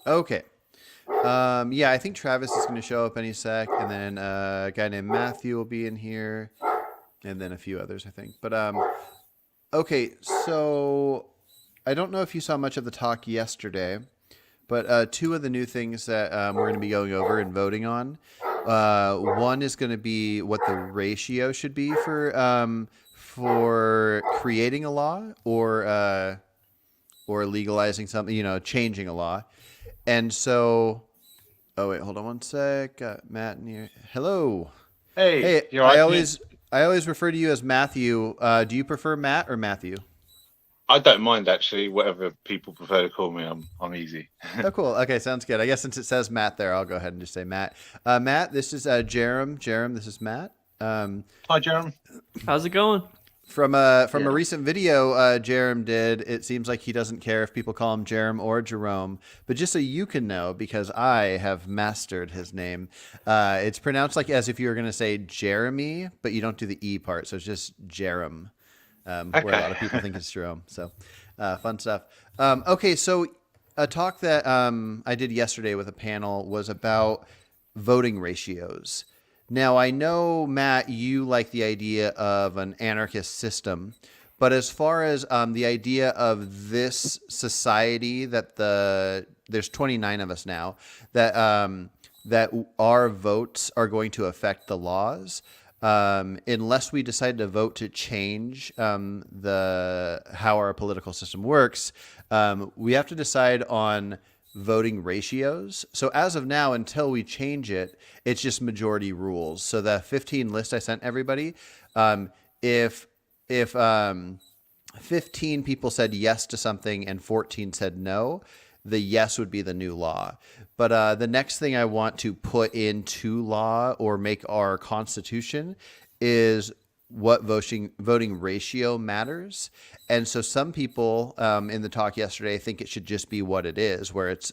Okay. Yeah, I think Travis is going to show up any sec, and then a guy named Matthew will be in here, and then a few others, I think. But okay, so I don't know if you saw much of the talk yesterday, but two of the new things that we're going to be going over and voting on. One is going to be what the ratio should be for creating a law or legalizing something, changing a law. And so, oh wait, hold on one sec. Got Matt in here. Hello. Hey, Hey, you all I right? always I always refer to you as Matthew. Do you prefer Matt or Matthew? I don't mind actually. Whatever people prefer to call me, I'm easy. Oh, cool. Okay, sounds good. I guess since it says Matt there, I'll go ahead and just say Matt. Matt, this is Jerem. Jerem, this is Matt. Um, Hi, Jeremy. How's it going? from a Yeah. recent video Jerem did, it seems like he doesn't care if people call him Jerem or Jerome. But just so you can know, because I have mastered his name, it's pronounced like as if you were going to say Jeremy, but you don't do the E part. So it's just Jerem, where a Okay. lot of people think it's Jerome. So fun stuff. Okay, so a talk that I did yesterday with a panel was about voting ratios. Now, I know, Matt, you like the idea of an anarchist system, but as far as the idea of this society there's 29 of us now that our votes are going to affect the laws, unless we decide to vote to change the how our political system works, we have to decide on voting ratios. So as of now, until we change it, it's just majority rules. So the 15 list I sent everybody, if if 15 people said yes to something and 14 said no, the yes would be the new law. But the next thing I want to put into law or make our constitution is what voting ratio matters. And so some people in the talk yesterday think it should just be what it is, where it's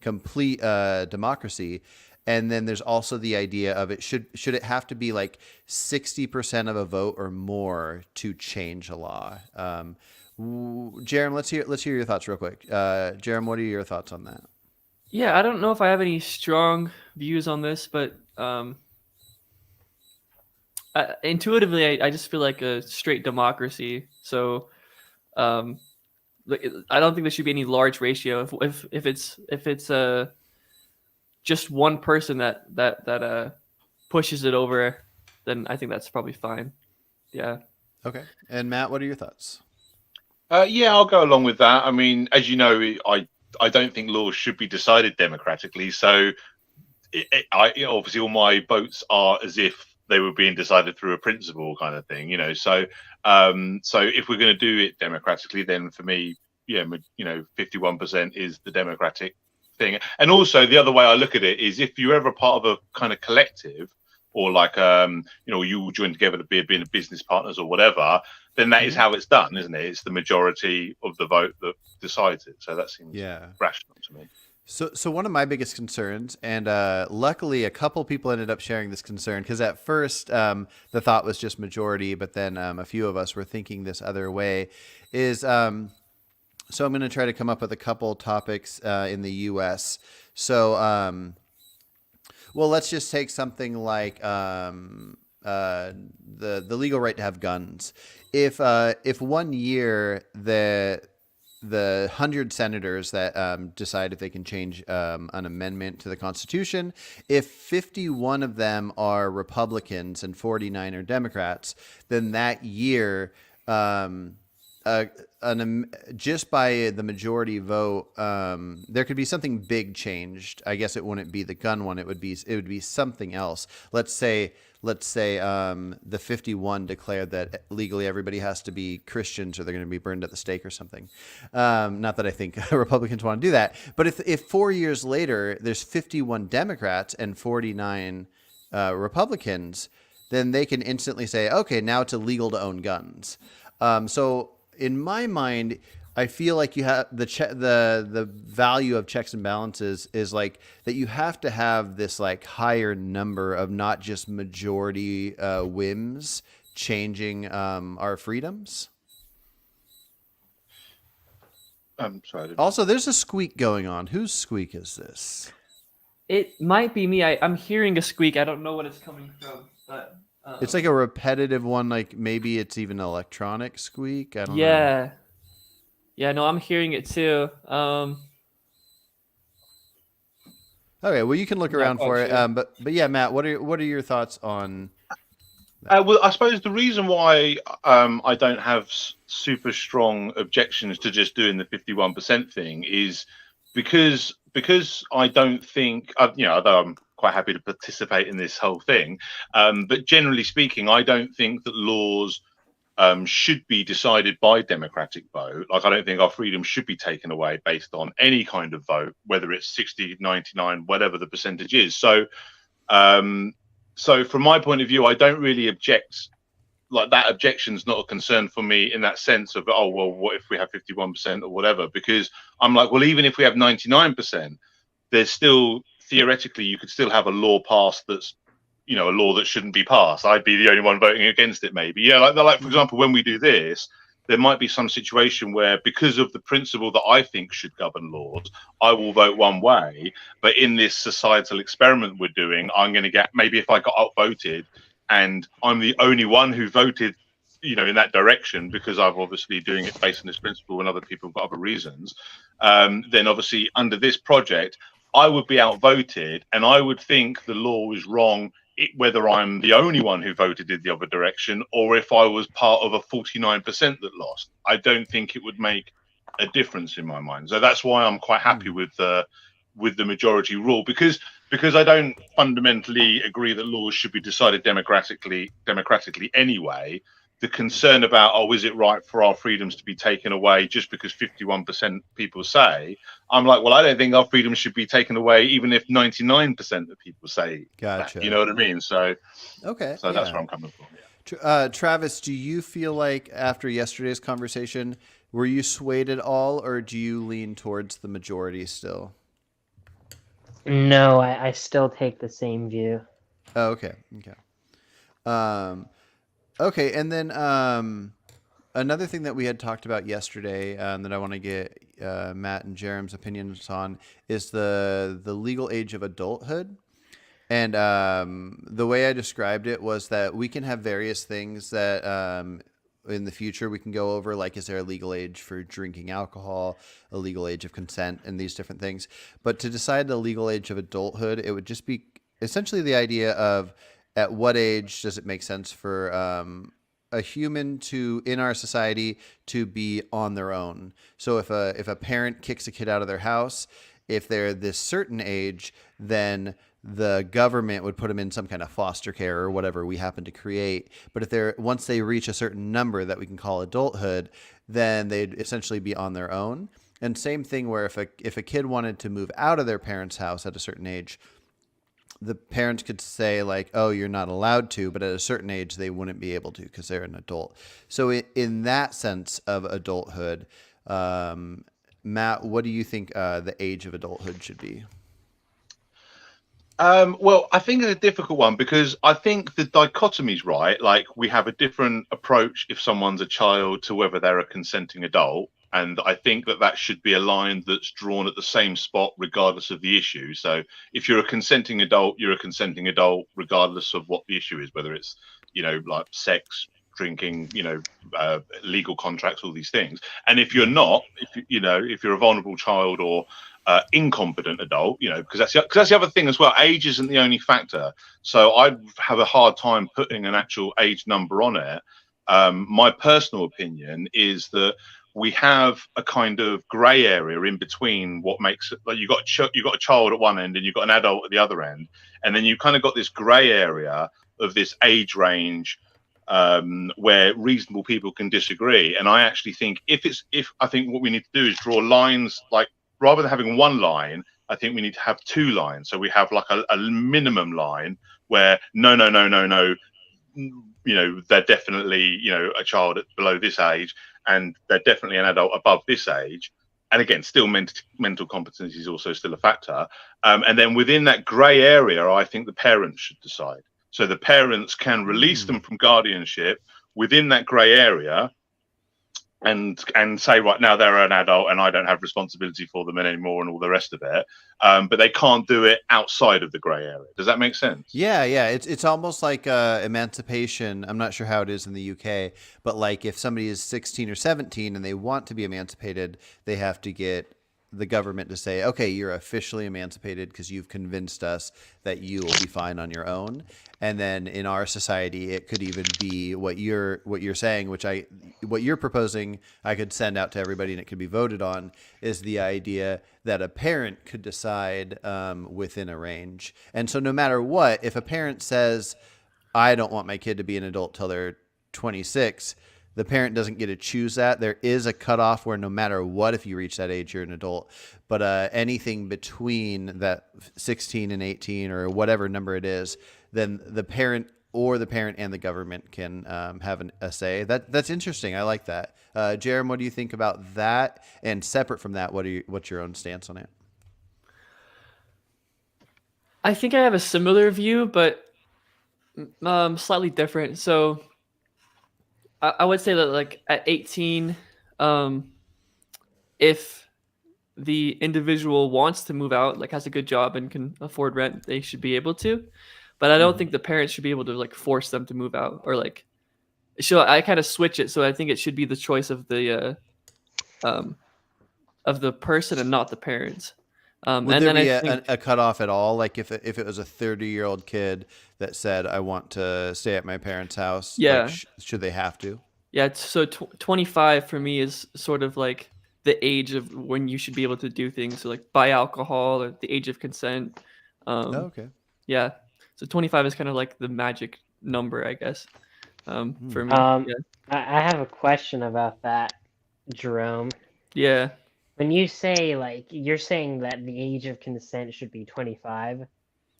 complete democracy. And then there's also the idea of should it have to be like 60% of a vote or more to change a law. Jerem, let's hear your thoughts real quick. Jerem, what are your thoughts on that? Yeah, I don't know if I have any strong views on this, but intuitively, I just feel like a straight democracy. So um, I don't think there should be any large ratio. If it's just one person that pushes it over, then I think that's probably fine. Yeah. Okay. And Matt, what are your thoughts? Yeah, I'll go along with that. I mean, as you know, I don't think laws should be decided democratically. So, obviously all my votes are as if they were being decided through a principle kind of thing. So if we're going to do it democratically, then for me, yeah, 51% is the democratic thing. And also the other way I look at it is if you're ever part of a kind of collective or like you all join together to being business partners or whatever, then that is Mm-hmm. how it's done, isn't it? It's the majority of the vote that decides it. So that seems Yeah. rational to me. So one of my biggest concerns, and luckily a couple people ended up sharing this concern, because at first the thought was just majority, but then a few of us were thinking this other way, is so I'm going to try to come up with a couple topics in the U.S. So, well, let's just take something like the legal right to have guns. If one year the 100 senators that decide if they can change an amendment to the Constitution, if 51 of them are Republicans and 49 are Democrats, then that year, um, uh, just by the majority vote, there could be something big changed. I guess it wouldn't be the gun one. It would be something else. Let's say the 51 declared that legally everybody has to be Christians or they're going to be burned at the stake or something. Not that I think Republicans want to do that, but if 4 years later there's 51 Democrats and 49 Republicans, then they can instantly say, okay, now it's illegal to own guns. So in my mind, I feel like you have the value of checks and balances is like that you have to have this like higher number of not just majority whims changing our freedoms. Sorry. I didn't- Also, there's a squeak going on. Whose squeak is this? It might be me. I'm hearing a squeak. I don't know what it's coming from, but It's like a repetitive one. Like maybe it's even an electronic squeak. I don't know. yeah, yeah. No, I'm hearing it too. Okay, well you can look Not around quite for it. sure. But yeah, Matt, what are your thoughts on? Well, I suppose the reason why I don't have super strong objections to just doing the 51% thing is because I don't think although I'm quite happy to participate in this whole thing, but generally speaking, I don't think that laws should be decided by democratic vote. Like, I don't think our freedom should be taken away based on any kind of vote, whether it's 60, 99, whatever the percentage is. Um, so from my point of view, I don't really object. Like, that objection's not a concern for me in that sense of, oh, well, what if we have 51% or whatever? Because I'm like, well, even if we have 99%, there's still, theoretically, you could still have a law passed that's, a law that shouldn't be passed. I'd be the only one voting against it, maybe. Yeah, like for example, when we do this, there might be some situation where, because of the principle that I think should govern laws, I will vote one way. But in this societal experiment we're doing, I'm going to get, maybe if I got outvoted and I'm the only one who voted, in that direction, because I'm obviously doing it based on this principle and other people have got other reasons, then obviously under this project, I would be outvoted and I would think the law was wrong, whether I'm the only one who voted in the other direction or if I was part of a 49% that lost. I don't think it would make a difference in my mind. So that's why I'm quite happy with the majority rule, because I don't fundamentally agree that laws should be decided democratically anyway. The concern about, oh, is it right for our freedoms to be taken away just because 51% people say? I'm like, well, I don't think our freedoms should be taken away even if 99% of people say Gotcha. that. You know what I mean? So, Okay. so that's where I'm coming from. Yeah. Travis, do you feel like after yesterday's conversation, were you swayed at all, or do you lean towards the majority still? No, I still take the same view. Oh, okay. Okay, and then another thing that we had talked about yesterday that I want to get Matt and Jerem's opinions on is the legal age of adulthood. And the way I described it was that we can have various things that in the future we can go over, like, is there a legal age for drinking alcohol, a legal age of consent, and these different things. But to decide the legal age of adulthood, it would just be essentially the idea of at what age does it make sense for a human in our society to be on their own. So if a parent kicks a kid out of their house, if they're this certain age, then the government would put them in some kind of foster care or whatever we happen to create. But if once they reach a certain number that we can call adulthood, then they'd essentially be on their own. And same thing where if a kid wanted to move out of their parents' house at a certain age, the parents could say, like, oh, you're not allowed to, but at a certain age they wouldn't be able to because they're an adult. So in that sense of adulthood, Matt, what do you think the age of adulthood should be? Well, I think it's a difficult one because I think the dichotomy's right. Like, we have a different approach if someone's a child to whether they're a consenting adult. And I think that should be a line that's drawn at the same spot regardless of the issue. So if you're a consenting adult, you're a consenting adult regardless of what the issue is, whether it's, like sex, drinking, legal contracts, all these things. And if you're not, if you're a vulnerable child or incompetent adult, because that's the other thing as well. Age isn't the only factor. So I'd have a hard time putting an actual age number on it. My personal opinion is that we have a kind of grey area in between what makes it, like, you've got a child at one end and you've got an adult at the other end, and then you've kind of got this grey area of this age range where reasonable people can disagree. And I actually think I think what we need to do is draw lines, like, rather than having one line, I think we need to have two lines. So we have like a minimum line where no, they're definitely, a child below this age, and they're definitely an adult above this age. And again, still mental competency is also still a factor. And then within that grey area, I think the parents should decide. So the parents can release them from guardianship within that grey area, and say, right, now they're an adult and I don't have responsibility for them anymore and all the rest of it. But they can't do it outside of the grey area. Does that make sense? Yeah, yeah. It's almost like emancipation. I'm not sure how it is in the UK, but like if somebody is 16 or 17 and they want to be emancipated, they have to get the government to say, okay, you're officially emancipated because you've convinced us that you will be fine on your own. And then in our society, it could even be what you're saying, what you're proposing, I could send out to everybody and it could be voted on, is the idea that a parent could decide within a range. And so no matter what, if a parent says, I don't want my kid to be an adult till they're 26, the parent doesn't get to choose that. There is a cutoff where no matter what, if you reach that age, you're an adult. But anything between that 16 and 18 or whatever number it is, then the parent and the government can have a say. That's interesting. I like that. Jerem, what do you think about that? And separate from that, what's your own stance on it? I think I have a similar view, but slightly different. So I would say that like at 18, if the individual wants to move out, like has a good job and can afford rent, they should be able to. But I don't think the parents should be able to like force them to move out or like. So I kind of switch it. So I think it should be the choice of the person and not the parents. Would and there then be I think, a cutoff at all? Like if it was a 30-year-old kid that said, I want to stay at my parents' house, Yeah. like, should they have to? yeah, so 25 for me is sort of like the age of when you should be able to do things, so like buy alcohol or the age of consent. Oh, okay. Yeah, so 25 is kind of like the magic number, I guess, for me. Yeah. I have a question about that, Jerome. Yeah. When you say, like, you're saying that the age of consent should be 25.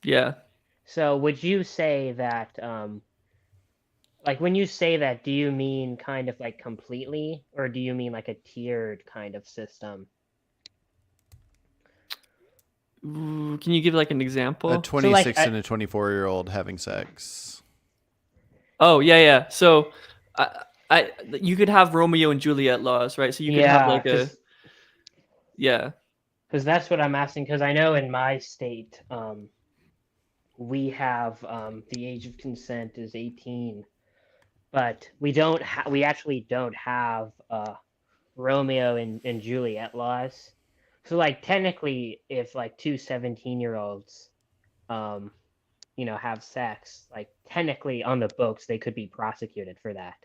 Yeah. So would you say that, like, when you say that, do you mean kind of like completely, or do you mean like a tiered kind of system? Ooh, can you give like an example? A 26 I- and a 24-year-old having sex. Oh, yeah. So you could have Romeo and Juliet laws, right? So you could have like a, yeah. Because that's what I'm asking. Because I know in my state, we have the age of consent is 18, but we don't. We actually don't have Romeo and Juliet laws. So, like, technically, if like two 17-year-olds, have sex, like technically on the books, they could be prosecuted for that,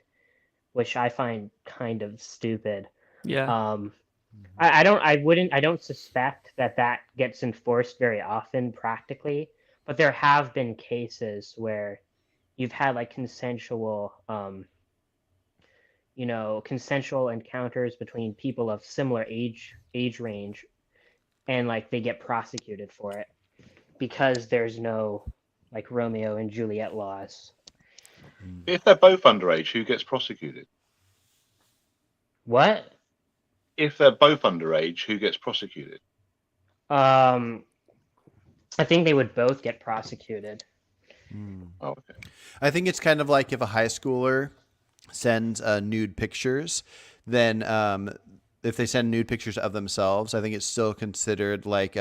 which I find kind of stupid. Yeah. I don't suspect that gets enforced very often practically, but there have been cases where you've had like consensual encounters between people of similar age range, and like they get prosecuted for it because there's no like Romeo and Juliet laws. If they're both underage, who gets prosecuted? What? If they're both underage, who gets prosecuted? I think they would both get prosecuted. Oh, okay. I think it's kind of like if a high schooler sends nude pictures, then if they send nude pictures of themselves, I think it's still considered like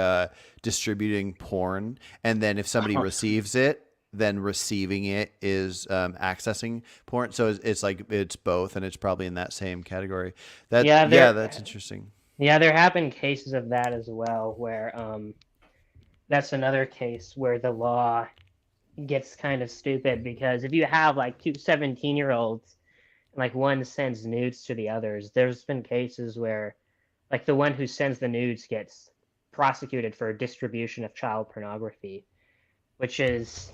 distributing porn. And then if somebody receives it, then receiving it is accessing porn. So it's like it's both, and it's probably in that same category. That's interesting. Yeah, there have been cases of that as well, where that's another case where the law gets kind of stupid, because if you have like two 17-year-olds, like one sends nudes to the others, there's been cases where like the one who sends the nudes gets prosecuted for distribution of child pornography, which is,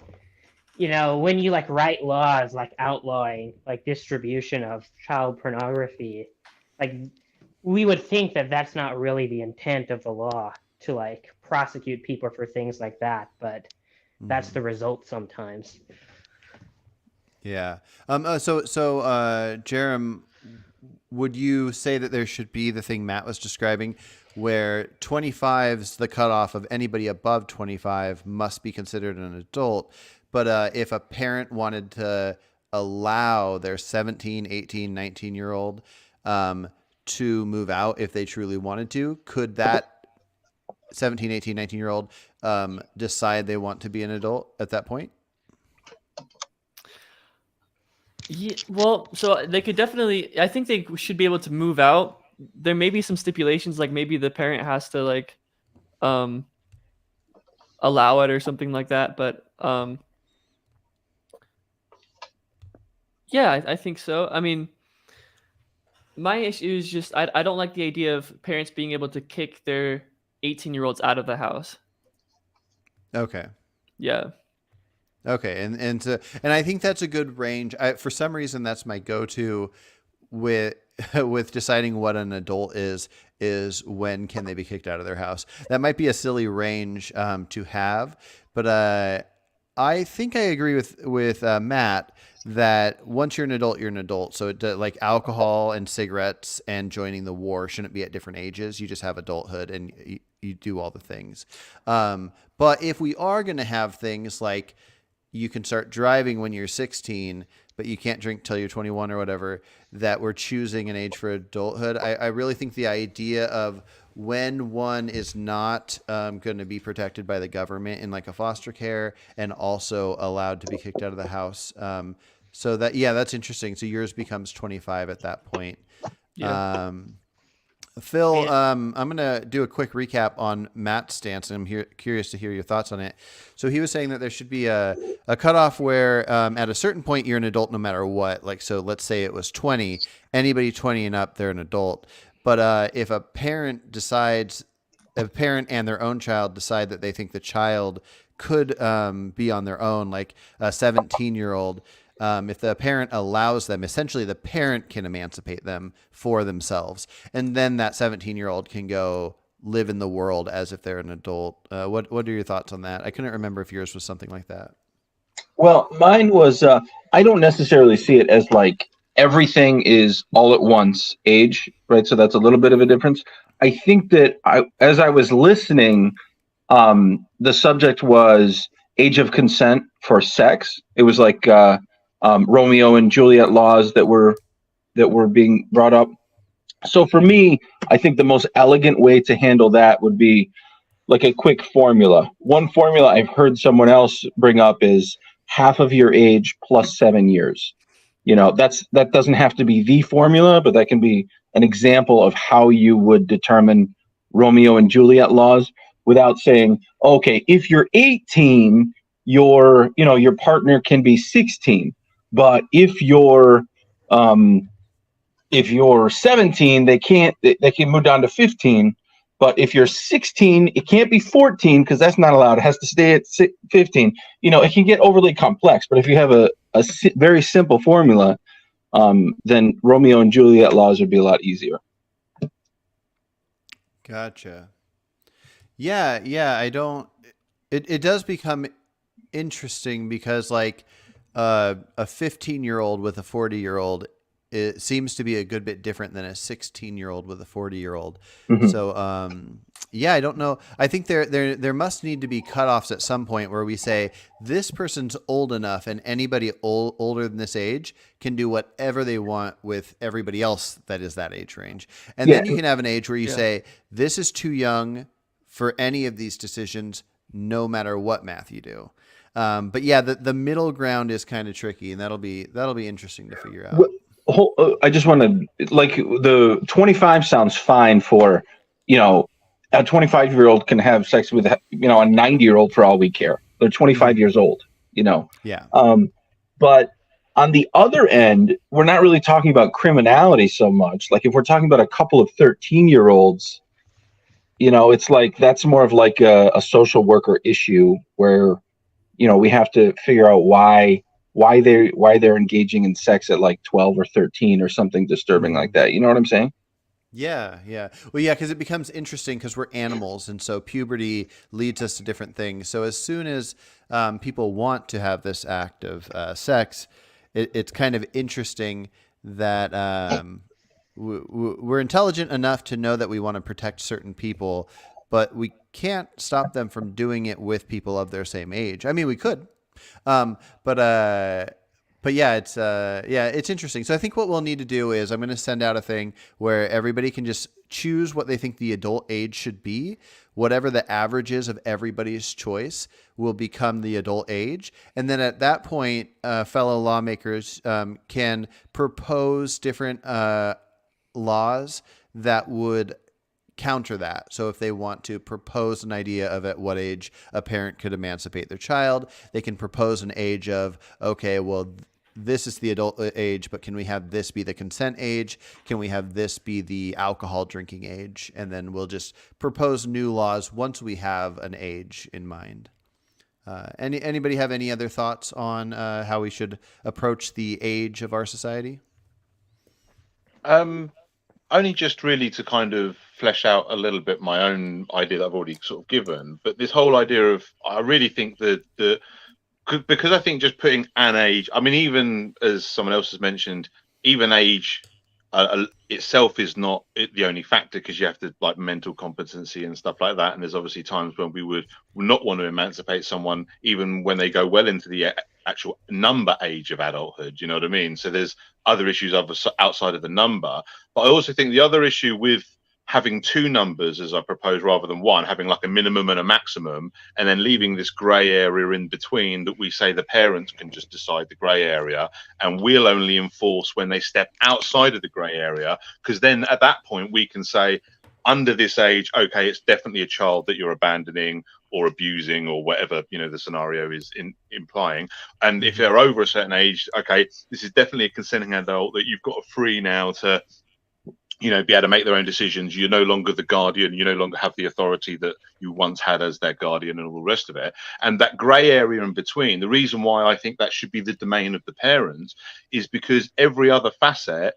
when you like write laws like outlawing like distribution of child pornography, like we would think that that's not really the intent of the law, to like prosecute people for things like that, but that's the result sometimes. Yeah. So Jerem, would you say that there should be the thing Matt was describing, where 25's the cutoff of anybody above 25 must be considered an adult, but if a parent wanted to allow their 17, 18, 19-year-old to move out if they truly wanted to, could that 17, 18, 19-year-old decide they want to be an adult at that point? Yeah, well, so they could definitely. I think they should be able to move out. There may be some stipulations, like maybe the parent has to like um allow it or something like that. But yeah, I think so. I mean, my issue is just I don't like the idea of parents being able to kick their 18-year-olds out of the house. Okay. Yeah. Okay, and I think that's a good range. For some reason, that's my go-to with with deciding what an adult is when can they be kicked out of their house. That might be a silly range to have, but I think I agree with Matt that once you're an adult, you're an adult. So like alcohol and cigarettes and joining the war shouldn't be at different ages. You just have adulthood and you do all the things. But if we are going to have things like you can start driving when you're 16, but you can't drink till you're 21 or whatever, that we're choosing an age for adulthood. I really think the idea of when one is not going to be protected by the government in like a foster care and also allowed to be kicked out of the house. So that, yeah, that's interesting. So yours becomes 25 at that point. Yeah. Phil, I'm going to do a quick recap on Matt's stance, and I'm curious to hear your thoughts on it. So he was saying that there should be a cutoff where at a certain point you're an adult no matter what. Like, so let's say it was 20. Anybody 20 and up, they're an adult. But if a parent and their own child decide that they think the child could be on their own, like a 17-year-old, if the parent allows them, essentially the parent can emancipate them for themselves. And then that 17-year-old can go live in the world as if they're an adult. What are your thoughts on that? I couldn't remember if yours was something like that. Well, mine was, I don't necessarily see it as like everything is all at once age, right? So that's a little bit of a difference. I think that as I was listening, the subject was age of consent for sex. It was like Romeo and Juliet laws that were being brought up. So for me, I think the most elegant way to handle that would be like a quick formula. One formula I've heard someone else bring up is half of your age plus 7 years. You know, that doesn't have to be the formula, but that can be an example of how you would determine Romeo and Juliet laws without saying, okay, if you're 18, your partner can be 16. But if you're 17, they can move down to 15. But if you're 16, it can't be 14 because that's not allowed. It has to stay at 15. You know, it can get overly complex. But if you have a very simple formula, then Romeo and Juliet laws would be a lot easier. Gotcha. Yeah. I don't. It does become interesting because like a 15-year-old with a 40-year-old, it seems to be a good bit different than a 16-year-old with a 40-year-old. Mm-hmm. So, yeah, I don't know. I think there must need to be cutoffs at some point where we say this person's old enough, and anybody older than this age can do whatever they want with everybody else that is that age range. And then you can have an age where you say this is too young for any of these decisions, no matter what math you do. But yeah, the middle ground is kind of tricky, and that'll be interesting to figure out. I just want to, like, the 25 sounds fine for, you know, a 25-year-old can have sex with, you know, a 90-year-old for all we care. They're 25 years old, you know. Yeah. But on the other end, we're not really talking about criminality so much. Like if we're talking about a couple of 13-year-olds, you know, it's like that's more of like a social worker issue where, you know, we have to figure out why they're engaging in sex at like 12 or 13 or something disturbing like that. You know what I'm saying? Yeah. Well, yeah, because it becomes interesting because we're animals, and so puberty leads us to different things. So as soon as people want to have this act of sex, it's kind of interesting that we're intelligent enough to know that we want to protect certain people, but we can't stop them from doing it with people of their same age. I mean, we could, but But yeah, it's interesting. So I think what we'll need to do is I'm going to send out a thing where everybody can just choose what they think the adult age should be. Whatever the average is of everybody's choice will become the adult age. And then at that point, fellow lawmakers can propose different laws that would counter that. So if they want to propose an idea of at what age a parent could emancipate their child, they can propose an age of, okay, well, this is the adult age, but can we have this be the consent age? Can we have this be the alcohol drinking age? And then we'll just propose new laws once we have an age in mind. Anybody have any other thoughts on how we should approach the age of our society? Only just really to kind of flesh out a little bit my own idea that I've already sort of given. But this whole idea of, I really think that because I think just putting an age, I mean, even as someone else has mentioned, even age itself is not the only factor, because you have to like mental competency and stuff like that. And there's obviously times when we would not want to emancipate someone, even when they go well into the actual number age of adulthood. You know what I mean? So there's other issues outside of the number. But I also think the other issue with having two numbers, as I propose, rather than one, having like a minimum and a maximum, and then leaving this grey area in between that we say the parents can just decide the grey area, and we'll only enforce when they step outside of the grey area, because then at that point we can say, under this age, okay, it's definitely a child that you're abandoning or abusing or whatever, you know, the scenario is implying. And if they're over a certain age, okay, this is definitely a consenting adult that you've got a free now to, you know, be able to make their own decisions. You're no longer the guardian. You no longer have the authority that you once had as their guardian and all the rest of it. And that grey area in between, the reason why I think that should be the domain of the parents is because every other facet,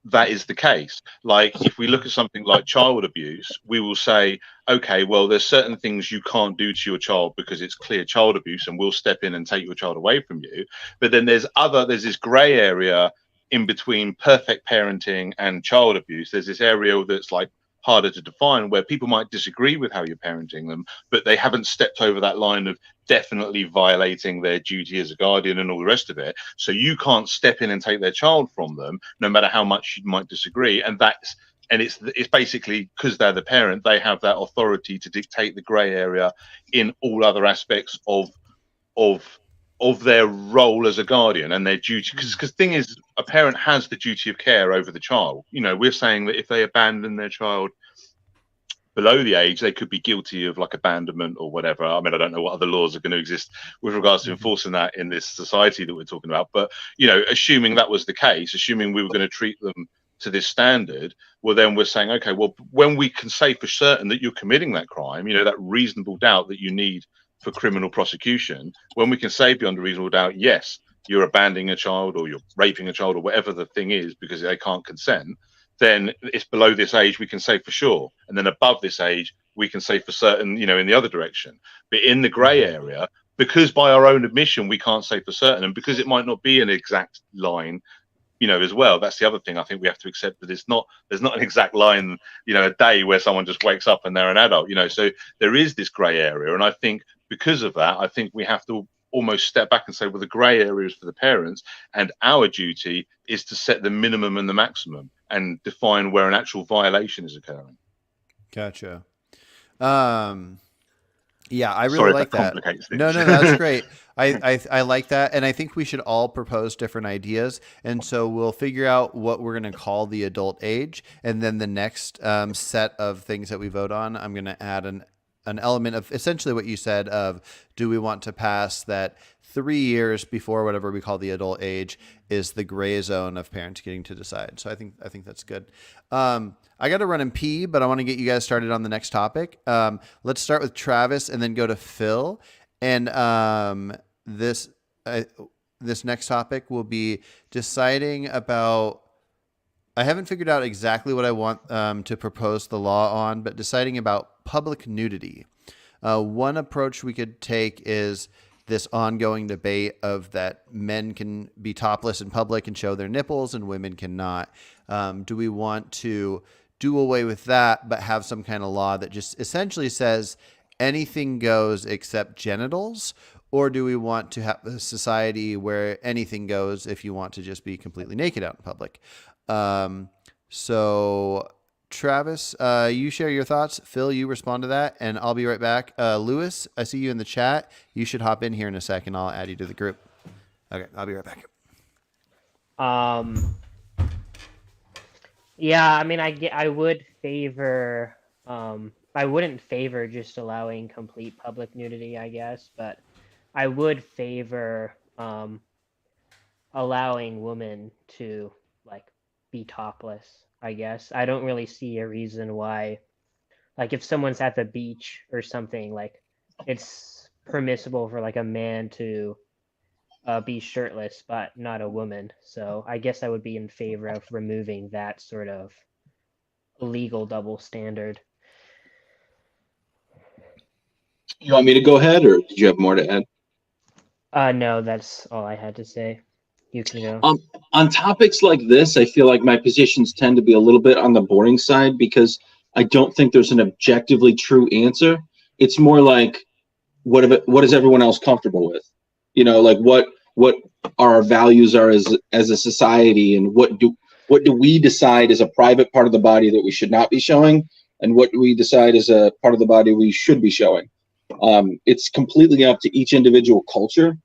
that is the case. Like if we look at something like child abuse, we will say, okay, well, there's certain things you can't do to your child because it's clear child abuse, and we'll step in and take your child away from you. But then there's this grey area in between perfect parenting and child abuse. There's this area that's like harder to define, where people might disagree with how you're parenting them, but they haven't stepped over that line of definitely violating their duty as a guardian and all the rest of it. So you can't step in and take their child from them, no matter how much you might disagree. And it's basically because they're the parent, they have that authority to dictate the grey area in all other aspects of their role as a guardian and their duty. Because thing is, a parent has the duty of care over the child. You know, we're saying that if they abandon their child below the age, they could be guilty of like abandonment or whatever. I mean, I don't know what other laws are going to exist with regards to enforcing that in this society that we're talking about. But, you know, assuming that was the case, assuming we were going to treat them to this standard, well, then we're saying, okay, well, when we can say for certain that you're committing that crime, you know, that reasonable doubt that you need for criminal prosecution, when we can say beyond a reasonable doubt, yes, you're abandoning a child or you're raping a child or whatever the thing is because they can't consent, then it's below this age we can say for sure. And then above this age, we can say for certain, you know, in the other direction. But in the grey area, because by our own admission, we can't say for certain, and because it might not be an exact line, you know, as well, that's the other thing I think we have to accept, that there's not an exact line, you know, a day where someone just wakes up and they're an adult, you know. So there is this grey area. And I think because of that, I think we have to almost step back and say, well, the grey area is for the parents, and our duty is to set the minimum and the maximum and define where an actual violation is occurring. Gotcha. Yeah, I really Sorry like if that that. complicates things. No, that's great. I like that. And I think we should all propose different ideas. And so we'll figure out what we're going to call the adult age. And then the next set of things that we vote on, I'm going to add an element of essentially what you said of, do we want to pass that 3 years before whatever we call the adult age is the gray zone of parents getting to decide. So I think that's good. I got to run and pee, but I want to get you guys started on the next topic. Let's start with Travis and then go to Phil. And this next topic will be deciding about, I haven't figured out exactly what I want to propose the law on, but deciding about public nudity. One approach we could take is this ongoing debate of that men can be topless in public and show their nipples and women cannot. Do we want to do away with that, but have some kind of law that just essentially says anything goes except genitals, or do we want to have a society where anything goes if you want to just be completely naked out in public? So Travis, you share your thoughts. Phil, you respond to that, and I'll be right back. Lewis, I see you in the chat. You should hop in here in a second. I'll add you to the group. Okay, I'll be right back. Yeah, I mean, I would favor, I wouldn't favor just allowing complete public nudity, I guess, but I would favor allowing women to like be topless, I guess. I don't really see a reason why, like if someone's at the beach or something, like it's permissible for like a man to be shirtless, but not a woman. So I guess I would be in favor of removing that sort of legal double standard. You want me to go ahead, or did you have more to add? No, that's all I had to say. You can go. On topics like this, I feel like my positions tend to be a little bit on the boring side because I don't think there's an objectively true answer. It's more like, what is everyone else comfortable with? You know, like what our values are as a society, and what do we decide is a private part of the body that we should not be showing, and what do we decide is a part of the body we should be showing. It's completely up to each individual culture.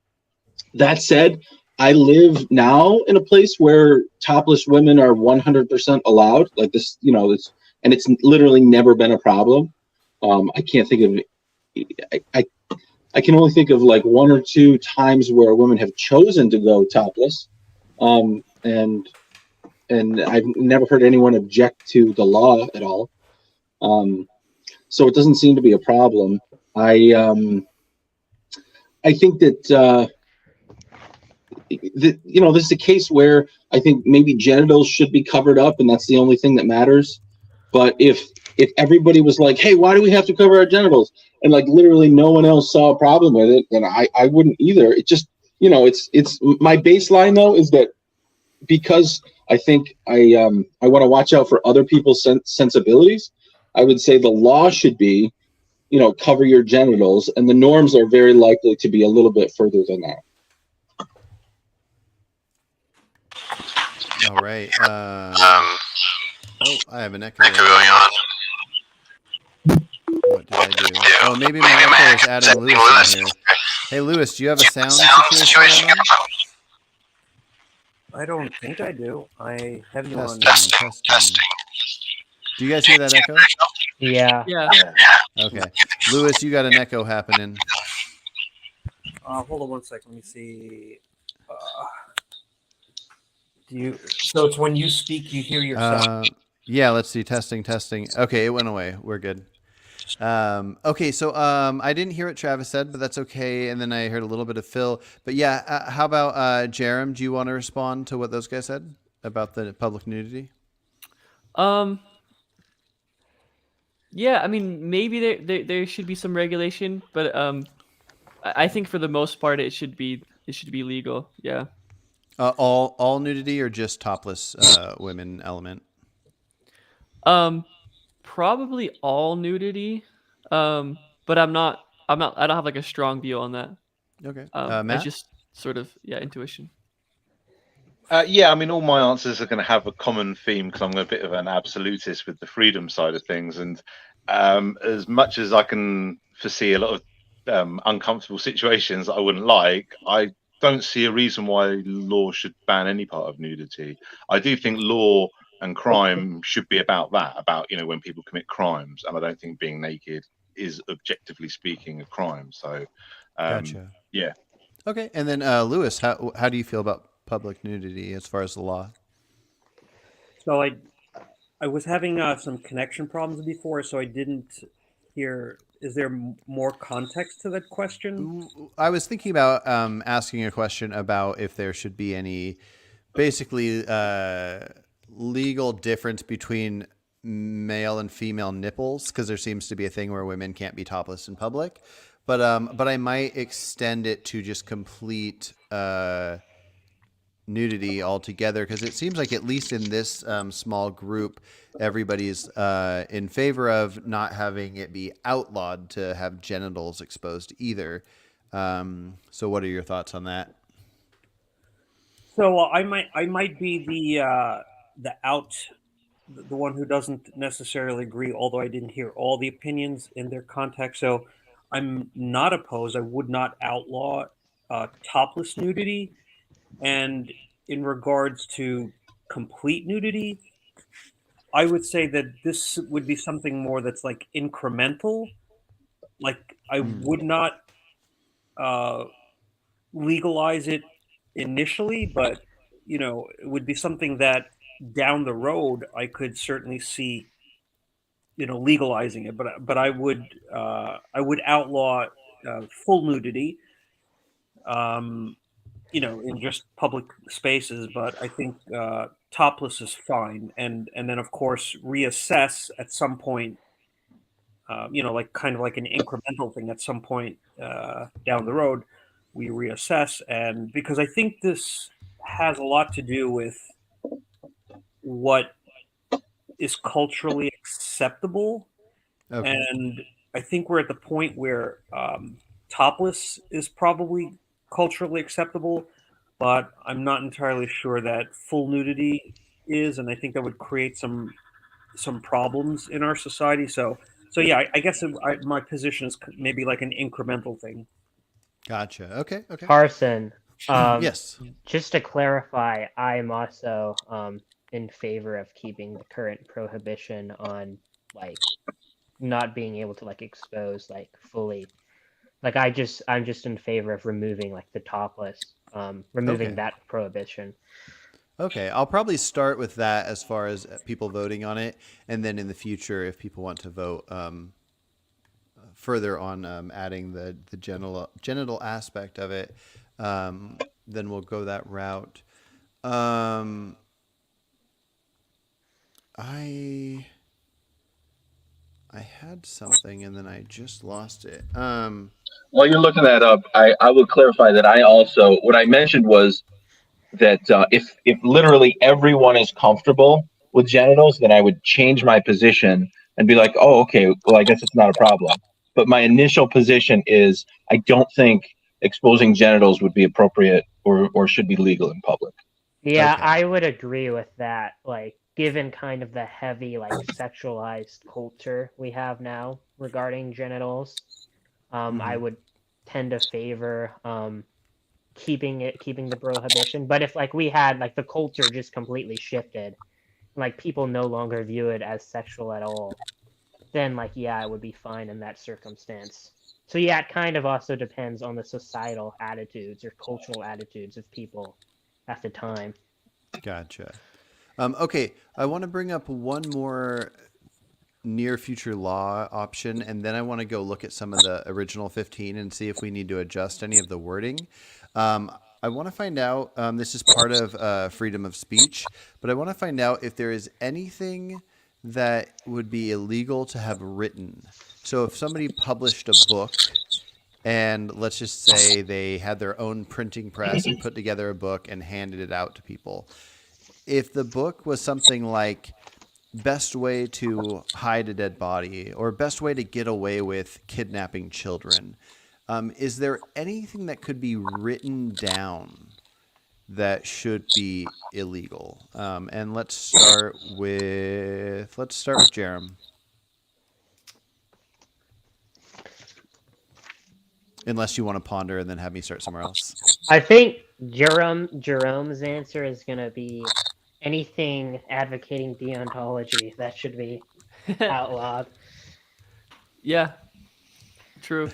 That said, I live now in a place where topless women are 100% allowed. Like this, you know, it's literally never been a problem. I can't think of I can only think of like one or two times where women have chosen to go topless, and I've never heard anyone object to the law at all. So it doesn't seem to be a problem. I think that you know, this is a case where I think maybe genitals should be covered up, and that's the only thing that matters. But if everybody was like, hey, why do we have to cover our genitals? And like literally no one else saw a problem with it, then I wouldn't either. It just, you know, it's my baseline though is that because I think I want to watch out for other people's sensibilities, I would say the law should be, you know, cover your genitals, and the norms are very likely to be a little bit further than that. All right. I have an echo going on. What did I do? Oh, maybe my echo is adding Lewis in here. Hey, Lewis, do you have a sound situation going on? I don't think I do. I have you on. Testing. Do you guys hear that echo? Yeah. Yeah. Okay. Lewis, you got an echo happening. Hold on one second. Let me see. So it's when you speak, you hear yourself. Yeah, let's see. Testing. Okay, it went away. We're good. Okay, so I didn't hear what Travis said, but that's okay. And then I heard a little bit of Phil. But yeah, how about Jerem? Do you want to respond to what those guys said about the public nudity? Yeah, I mean, maybe there should be some regulation, but I think for the most part it should be legal. Yeah. All nudity or just topless women element? Probably all nudity. But I don't have like a strong view on that. Okay. It's Matt? just sort of intuition. Yeah, I mean, all my answers are going to have a common theme because I'm a bit of an absolutist with the freedom side of things. And as much as I can foresee a lot of uncomfortable situations that I wouldn't like, I don't see a reason why law should ban any part of nudity. I do think law and crime should be about that, about, you know, when people commit crimes. And I don't think being naked is, objectively speaking, a crime. So, Gotcha. Yeah. Okay. And then Lewis, how do you feel about public nudity as far as the law? So I was having some connection problems before, so I didn't hear. Is there more context to that question? I was thinking about asking a question about if there should be any basically legal difference between male and female nipples, because there seems to be a thing where women can't be topless in public. But I might extend it to just complete nudity altogether? Because it seems like, at least in this small group, everybody's in favor of not having it be outlawed to have genitals exposed either. So what are your thoughts on that? So I might be the one who doesn't necessarily agree, although I didn't hear all the opinions in their context. So I'm not opposed. I would not outlaw topless nudity. And in regards to complete nudity, I would say that this would be something more that's like incremental. Like I would not legalize it initially, but it would be something that down the road I could certainly see legalizing it. But I would outlaw full nudity, in just public spaces. But I think topless is fine, and then of course reassess at some point. Like kind of like an incremental thing at some point down the road, we reassess. And because I think this has a lot to do with what is culturally acceptable. Okay. And I think we're at the point where topless is probably culturally acceptable, but I'm not entirely sure that full nudity is, and I think that would create some problems in our society. So yeah, I guess my position is maybe like an incremental thing. Gotcha. Okay. Okay. Carson, Yes. just to clarify, I'm also in favor of keeping the current prohibition on like not being able to like expose like fully. Like I'm just in favor of removing like the topless, removing Okay. that prohibition. Okay, I'll probably start with that as far as people voting on it, and then in the future, if people want to vote further on adding the genital aspect of it, then we'll go that route. I had something and then I just lost it. While you're looking that up, I would clarify that what I mentioned was that if literally everyone is comfortable with genitals, then I would change my position and be like, oh, okay, well, I guess it's not a problem. But my initial position is I don't think exposing genitals would be appropriate or should be legal in public. Yeah, Okay. I would agree with that. Like, given kind of the heavy, like, sexualized culture we have now regarding genitals, I would tend to favor keeping the prohibition. But if like we had like the culture just completely shifted, like people no longer view it as sexual at all, then like yeah, it would be fine in that circumstance. So yeah, it kind of also depends on the societal attitudes or cultural attitudes of people at the time. Gotcha. Okay, I want to bring up one more near future law option, and then I want to go look at some of the original 15 and see if we need to adjust any of the wording. I want to find out, this is part of freedom of speech, but I want to find out if there is anything that would be illegal to have written. So if somebody published a book, and let's just say they had their own printing press and put together a book and handed it out to people. If the book was something like best way to hide a dead body or best way to get away with kidnapping children, is there anything that could be written down that should be illegal? And let's start with Jerem. Unless you want to ponder and then have me start somewhere else. I think Jerome's answer is gonna be anything advocating deontology that should be outlawed. Yeah, true.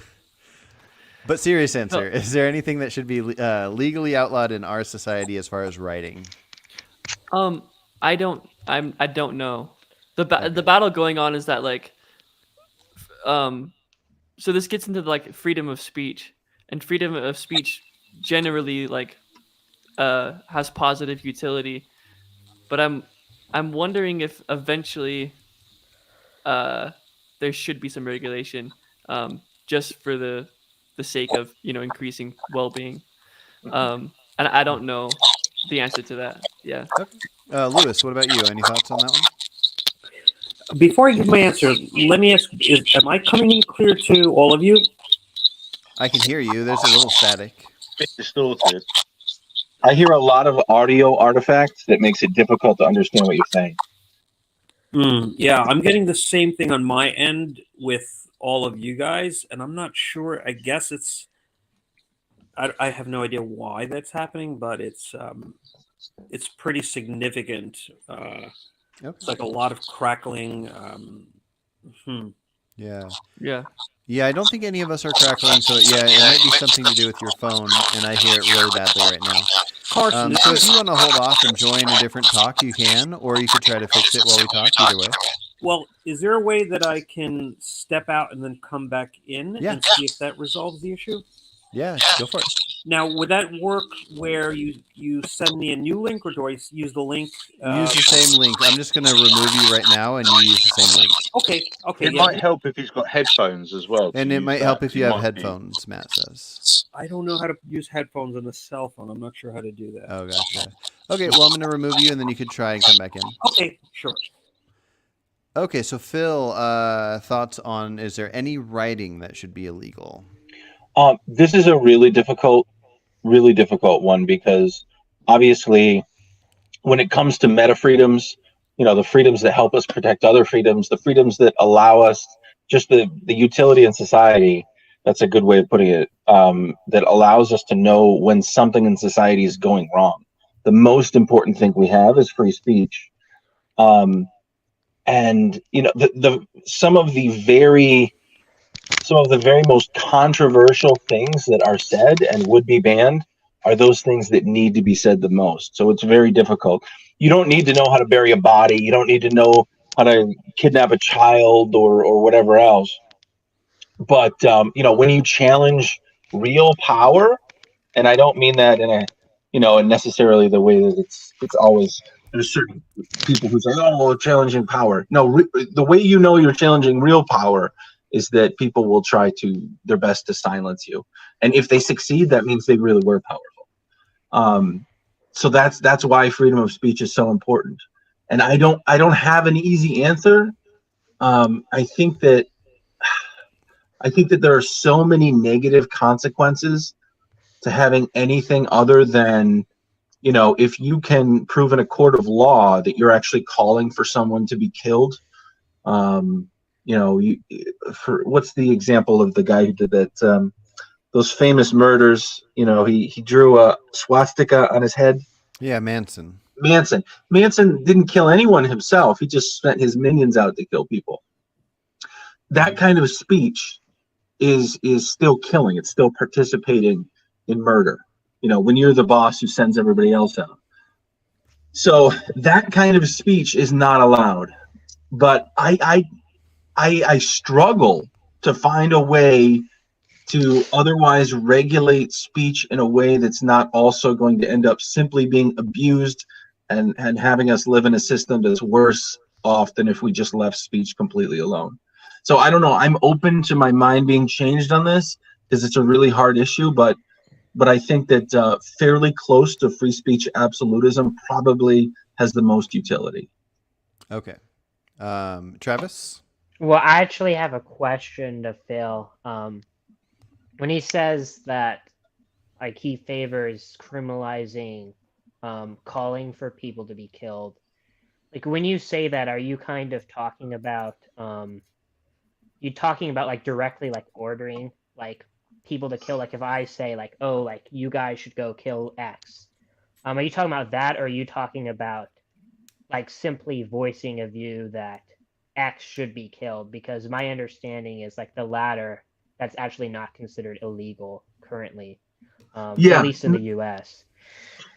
But serious answer, is there anything that should be legally outlawed in our society as far as writing? I don't know. The battle going on is that like, so this gets into like freedom of speech, and freedom of speech generally like has positive utility, but I'm wondering if eventually there should be some regulation, just for the sake of increasing well-being, and I don't know the answer to that. Yeah. Lewis, what about you? Any thoughts on that one? Before I give my answer, let me ask: am I coming in clear to all of you? I can hear you. There's a little static. Bit distorted. I hear a lot of audio artifacts that makes it difficult to understand what you're saying. Yeah, I'm getting the same thing on my end with all of you guys, and I'm not sure. I guess I have no idea why that's happening, but it's pretty significant. It's like a lot of crackling. Yeah. Yeah. Yeah, I don't think any of us are crackling, so yeah, it might be something to do with your phone, and I hear it really badly right now. Carson, So if you want to hold off and join a different talk, you can, or you could try to fix it while we talk, either way. well, is there a way that I can step out and then come back in Yeah. and see if that resolves the issue? Yeah, go for it. Now, would that work where you send me a new link, or do I use the link? Use the same link. I'm just going to remove you right now, and you use the same link. Okay. It Yeah. might help if he's got headphones as well. And to it use might that. help if you have might be- headphones, Matt says. I don't know how to use headphones on a cell phone. I'm not sure how to do that. Oh, gotcha. Okay, well, I'm going to remove you, and then you could try and come back in. Okay, sure. Okay, so Phil, thoughts on, is there any writing that should be illegal? This is a really difficult one, because obviously when it comes to meta freedoms, the freedoms that help us protect other freedoms, the freedoms that allow us just the utility in society, that's a good way of putting it, that allows us to know when something in society is going wrong. The most important thing we have is free speech. And some of the very most controversial things that are said and would be banned are those things that need to be said the most. So it's very difficult. You don't need to know how to bury a body. You don't need to know how to kidnap a child or whatever else. But when you challenge real power, and I don't mean that in a necessarily the way that it's always. There's certain people who say, "Oh, we're challenging power." No, the way you're challenging real power is that people will try their best to silence you, and if they succeed, that means they really were powerful. So that's why freedom of speech is so important. And I don't have an easy answer. I think that there are so many negative consequences to having anything other than, if you can prove in a court of law that you're actually calling for someone to be killed. What's the example of the guy who did that? Those famous murders. He drew a swastika on his head. Yeah, Manson. Manson didn't kill anyone himself. He just sent his minions out to kill people. That kind of speech is still killing. It's still participating in murder. When you're the boss who sends everybody else out. So that kind of speech is not allowed. But I struggle to find a way to otherwise regulate speech in a way that's not also going to end up simply being abused and having us live in a system that's worse off than if we just left speech completely alone. So I don't know. I'm open to my mind being changed on this because it's a really hard issue, but I think that fairly close to free speech absolutism probably has the most utility. Okay. Travis? Well, I actually have a question to Phil. When he says that he favors criminalizing calling for people to be killed, when you say that, are you kind of talking about directly ordering people to kill? If I say you guys should go kill X, are you talking about that, or are you talking about simply voicing a view that X should be killed? Because my understanding is the latter, that's actually not considered illegal currently, at least in the US.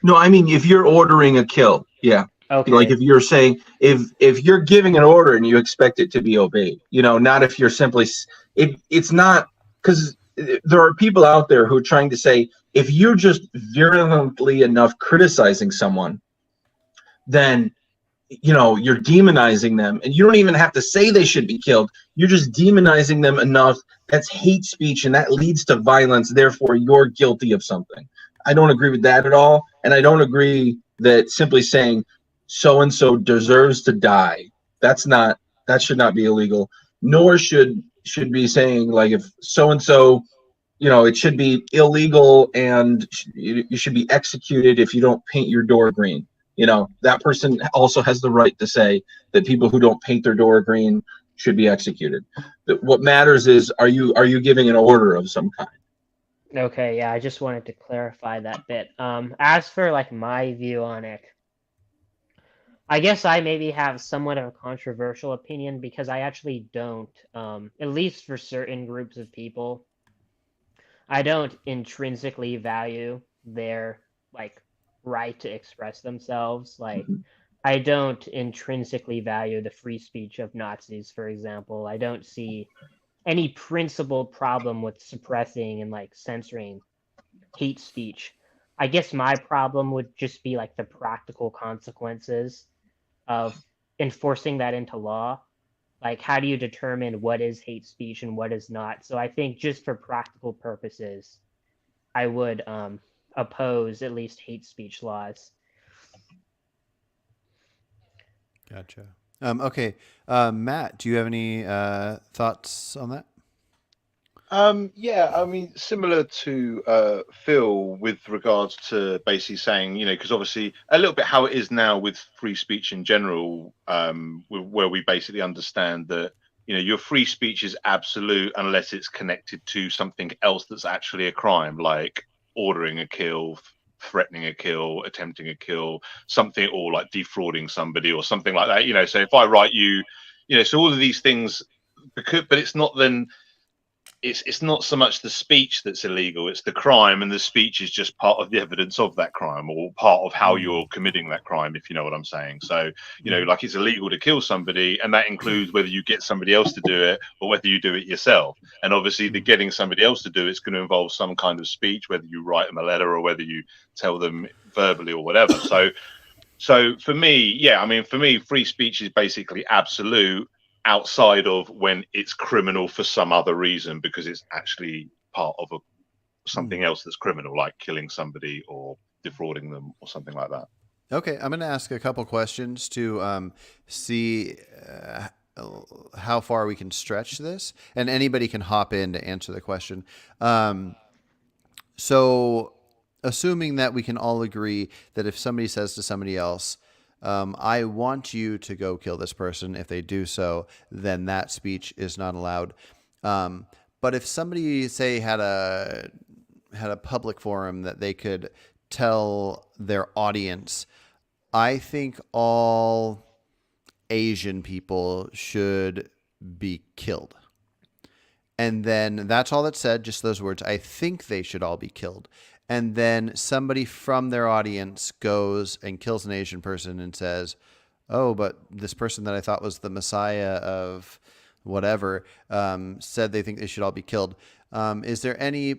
No, I mean, if you're ordering a kill, yeah. Okay. If you're saying, if you're giving an order and you expect it to be obeyed, not if you're simply, it's not, because there are people out there who are trying to say, if you're just virulently enough criticizing someone, then you're demonizing them, and you don't even have to say they should be killed. You're just demonizing them enough. That's hate speech, and that leads to violence. Therefore, you're guilty of something. I don't agree with that at all. And I don't agree that simply saying so and so deserves to die, that should not be illegal. Nor should be saying like if so and so, it should be illegal and you should be executed if you don't paint your door green. That person also has the right to say that people who don't paint their door green should be executed. What matters is, are you giving an order of some kind? Okay, yeah, I just wanted to clarify that bit. As for like my view on it, I guess I maybe have somewhat of a controversial opinion because I actually don't, at least for certain groups of people, I don't intrinsically value their like right to express themselves. Like, I don't intrinsically value the free speech of Nazis, for example. I don't see any principled problem with suppressing and like censoring hate speech. I guess my problem would just be like the practical consequences of enforcing that into law. Like, how do you determine what is hate speech and what is not? So I think just for practical purposes, I would oppose at least hate speech laws. Gotcha. Okay. Matt, do you have any thoughts on that? Yeah, I mean, similar to Phil with regards to basically saying, because obviously a little bit how it is now with free speech in general, where we basically understand that, your free speech is absolute unless it's connected to something else that's actually a crime, like ordering a kill, threatening a kill, attempting a kill, something, or like defrauding somebody or something like that. So if I write you, so all of these things, but it's not then. It's not so much the speech that's illegal, it's the crime, and the speech is just part of the evidence of that crime or part of how you're committing that crime, if you know what I'm saying. So, like it's illegal to kill somebody, and that includes whether you get somebody else to do it or whether you do it yourself. And obviously the getting somebody else to do it's going to involve some kind of speech, whether you write them a letter or whether you tell them verbally or whatever. So for me, free speech is basically absolute, outside of when it's criminal for some other reason, because it's actually part of something else that's criminal, like killing somebody or defrauding them or something like that. Okay, I'm going to ask a couple questions to see how far we can stretch this, and anybody can hop in to answer the question. So assuming that we can all agree that if somebody says to somebody else, I want you to go kill this person. If they do so, then that speech is not allowed. But if somebody, say, had a public forum that they could tell their audience, I think all Asian people should be killed. And then that's all that's said, just those words. I think they should all be killed. And then somebody from their audience goes and kills an Asian person and says, oh, but this person that I thought was the Messiah of whatever said they think they should all be killed. Is there any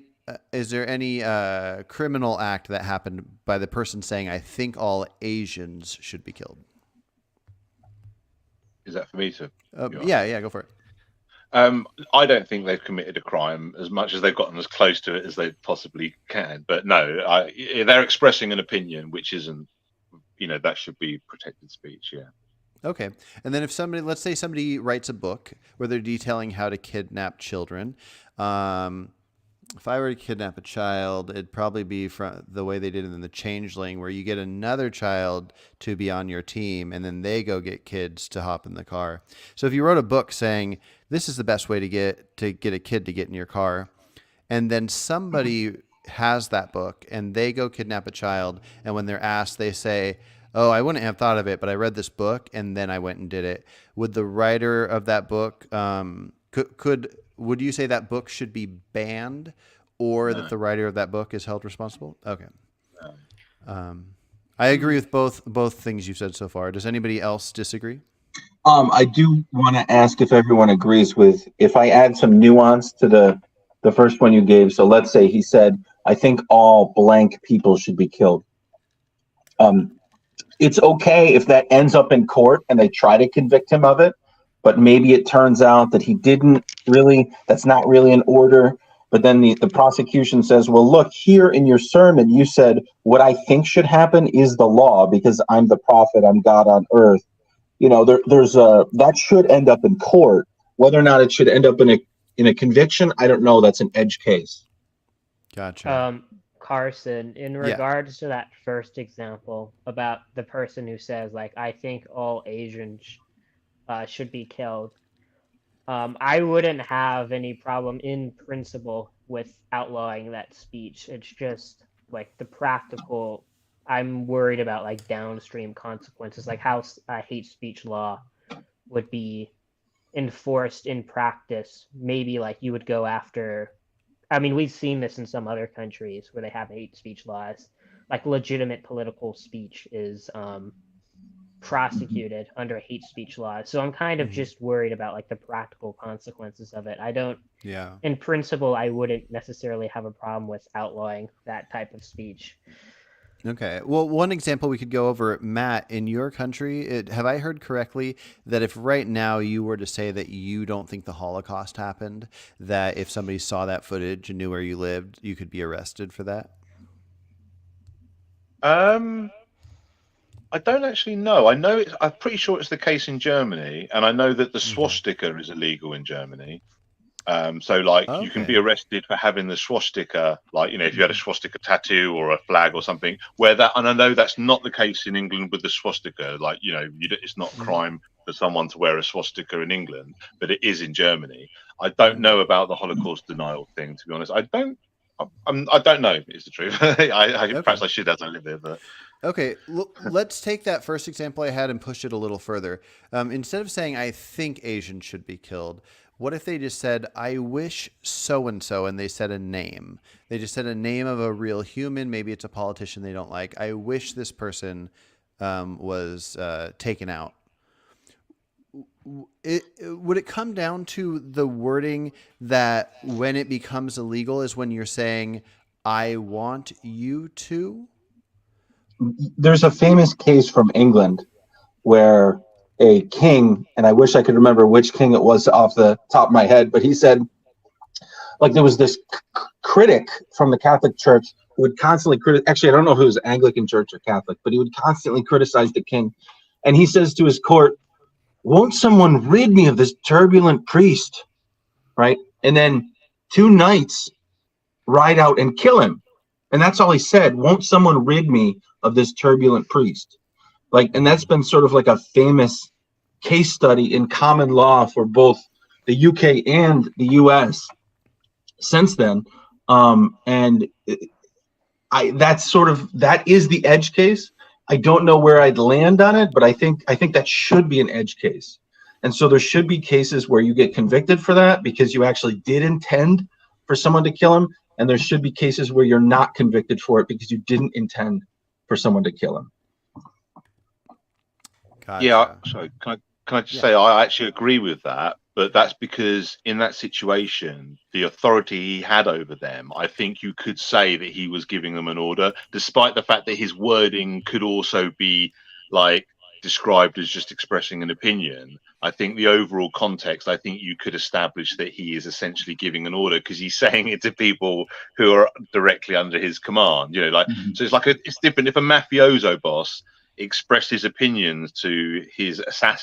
criminal act that happened by the person saying, I think all Asians should be killed? Is that for me to? Yeah, go for it. I don't think they've committed a crime as much as they've gotten as close to it as they possibly can. But no, they're expressing an opinion, which isn't, that should be protected speech. Yeah. Okay. And then if somebody, let's say somebody writes a book where they're detailing how to kidnap children. If I were to kidnap a child, it'd probably be from the way they did it in The Changeling, where you get another child to be on your team and then they go get kids to hop in the car. So if you wrote a book saying this is the best way to get a kid to get in your car, and then somebody has that book and they go kidnap a child, and when they're asked, they say, oh, I wouldn't have thought of it, but I read this book and then I went and did it. Would the writer of that book, would you say that book should be banned, or that the writer of that book is held responsible? Okay. I agree with both things you've said so far. Does anybody else disagree? I do want to ask if everyone agrees with, if I add some nuance to the first one you gave. So let's say he said, I think all blank people should be killed. It's okay if that ends up in court and they try to convict him of it, but maybe it turns out that he didn't really, that's not really an order. But then the prosecution says, well, look, here in your sermon, you said what I think should happen is the law because I'm the prophet, I'm God on earth. You know, that should end up in court. Whether or not it should end up in a conviction, I don't know. That's an edge case. Gotcha. Carson, in regards to that first example about the person who says, like, I think all Asians should be killed, I wouldn't have any problem in principle with outlawing that speech. It's just like the practical, I'm worried about like downstream consequences, like how hate speech law would be enforced in practice. Maybe like you would go after, I mean, we've seen this in some other countries where they have hate speech laws, like legitimate political speech is prosecuted under hate speech laws. So I'm kind of just worried about like the practical consequences of it. I don't, in principle, I wouldn't necessarily have a problem with outlawing that type of speech. Okay. Well, one example we could go over, Matt, in your country, have I heard correctly that if right now you were to say that you don't think the Holocaust happened, that if somebody saw that footage and knew where you lived, you could be arrested for that? I don't actually know. I'm pretty sure it's the case in Germany, and I know that the swastika is illegal in Germany. So like you can be arrested for having the swastika, like, you know, if you had a swastika tattoo or a flag or something, and I know that's not the case in England with the swastika. Like, you know, it's not a crime for someone to wear a swastika in England, but it is in Germany. I don't know about the Holocaust denial thing, to be honest. I don't know. Is the truth. Perhaps I should as I live there, but. Okay, let's take that first example I had and push it a little further. Instead of saying, I think Asians should be killed, what if they just said, I wish so-and-so, and they said a name? They just said a name of a real human. Maybe it's a politician they don't like. I wish this person was taken out. Would it come down to the wording that when it becomes illegal is when you're saying, I want you to? There's a famous case from England where a king, and I wish I could remember which king it was off the top of my head, but he said, like, there was this critic from the Catholic Church who would constantly actually, I don't know if it was Anglican Church or Catholic, but he would constantly criticize the king. And he says to his court, won't someone rid me of this turbulent priest? Right? And then 2 knights ride out and kill him. And that's all he said. Won't someone rid me of this turbulent priest? Like, and that's been sort of like a famous case study in common law for both the UK and the US since then. And that is the edge case. I don't know where I'd land on it, but I think that should be an edge case. And so there should be cases where you get convicted for that because you actually did intend for someone to kill him. And there should be cases where you're not convicted for it because you didn't intend for someone to kill him. Gotcha. Yeah. So can I just say I actually agree with that, but that's because in that situation, the authority he had over them, I think you could say that he was giving them an order, despite the fact that his wording could also be like described as just expressing an opinion. I think the overall context, I think you could establish that he is essentially giving an order because he's saying it to people who are directly under his command. You know, like so it's like it's different if a mafioso boss expressed his opinions to his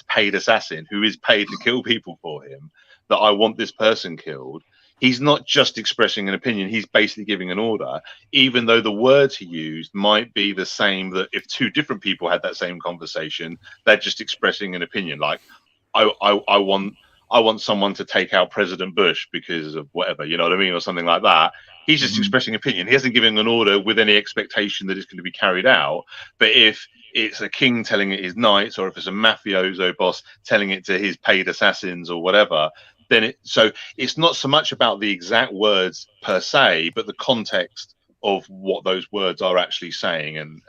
paid assassin who is paid to kill people for him, that I want this person killed. He's not just expressing an opinion, he's basically giving an order, even though the words he used might be the same, that if 2 different people had that same conversation, they're just expressing an opinion. Like, I want someone to take out President Bush because of whatever, you know what I mean? Or something like that. He's just expressing opinion. He hasn't given an order with any expectation that it's going to be carried out. But if it's a king telling it his knights, or if it's a mafioso boss telling it to his paid assassins or whatever, then so it's not so much about the exact words per se, but the context of what those words are actually saying. And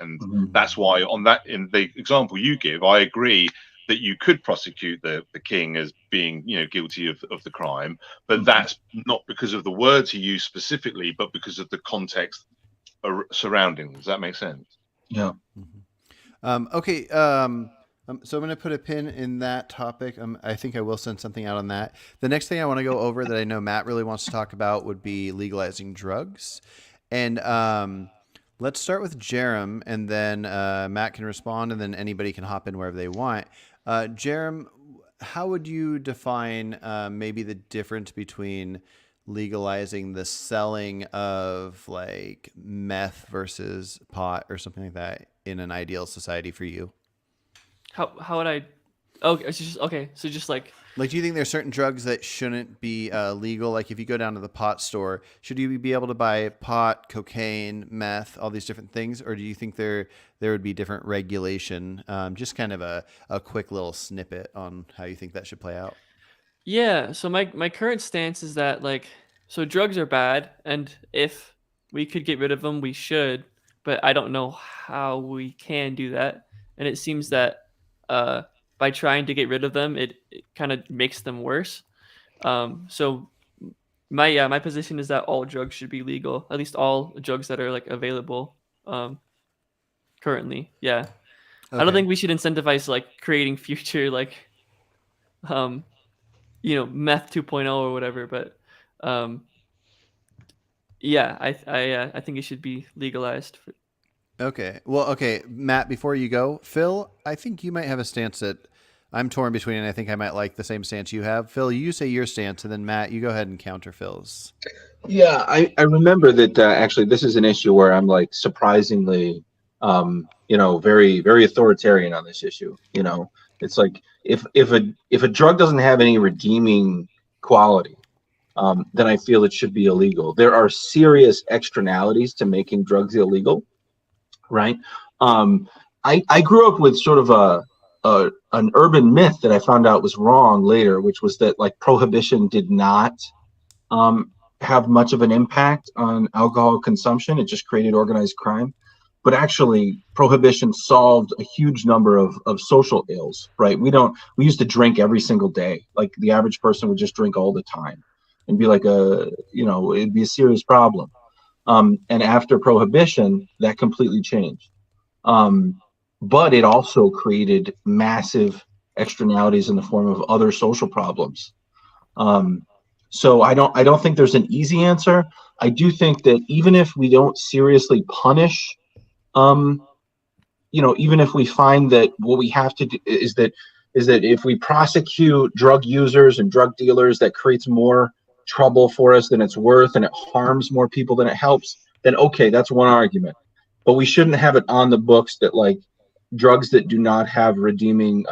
that's why on that, in the example you give, I agree that you could prosecute the king as being, you know, guilty of the crime, but that's not because of the words he used specifically, but because of the context surrounding. Does that make sense? Yeah. Okay. So I'm going to put a pin in that topic. I think I will send something out on that. The next thing I want to go over that I know Matt really wants to talk about would be legalizing drugs. And let's start with Jerem, and then Matt can respond, and then anybody can hop in wherever they want. Jerem, how would you define maybe the difference between legalizing the selling of like meth versus pot or something like that in an ideal society for you? How would I? Okay, so just like Like, do you think there's certain drugs that shouldn't be legal? Like, if you go down to the pot store, should you be able to buy pot, cocaine, meth, all these different things, or do you think there would be different regulation? Just kind of a quick little snippet on how you think that should play out. yeah. So my current stance is that like so drugs are bad, and if we could get rid of them, we should. But I don't know how we can do that, and it seems that by trying to get rid of them, it kind of makes them worse. So my position is that all drugs should be legal, at least all drugs that are like available currently. Yeah, I don't Okay. think we should incentivize like creating future like meth 2.0 or whatever. But yeah, I think it should be legalized. Okay. Well, okay, Matt, before you go, Phil, I think you might have a stance that I'm torn between, and I think I might like the same stance you have. Phil, you say your stance, and then Matt, you go ahead and counter Phil's. Yeah, I remember that actually this is an issue where I'm like surprisingly, very, very authoritarian on this issue. It's like if a drug doesn't have any redeeming quality, then I feel it should be illegal. There are serious externalities to making drugs illegal, right? I grew up with sort of an urban myth that I found out was wrong later, which was that like prohibition did not have much of an impact on alcohol consumption. It just created organized crime. But actually, prohibition solved a huge number of social ills, right? We used to drink every single day. Like the average person would just drink all the time and be like it'd be a serious problem. And after prohibition, that completely changed. But it also created massive externalities in the form of other social problems. So I don't think there's an easy answer. I do think that even if we don't seriously punish, even if we find that what we have to do is that if we prosecute drug users and drug dealers, that creates more trouble for us than it's worth and it harms more people than it helps, then okay, that's one argument. But we shouldn't have it on the books that like drugs that do not have redeeming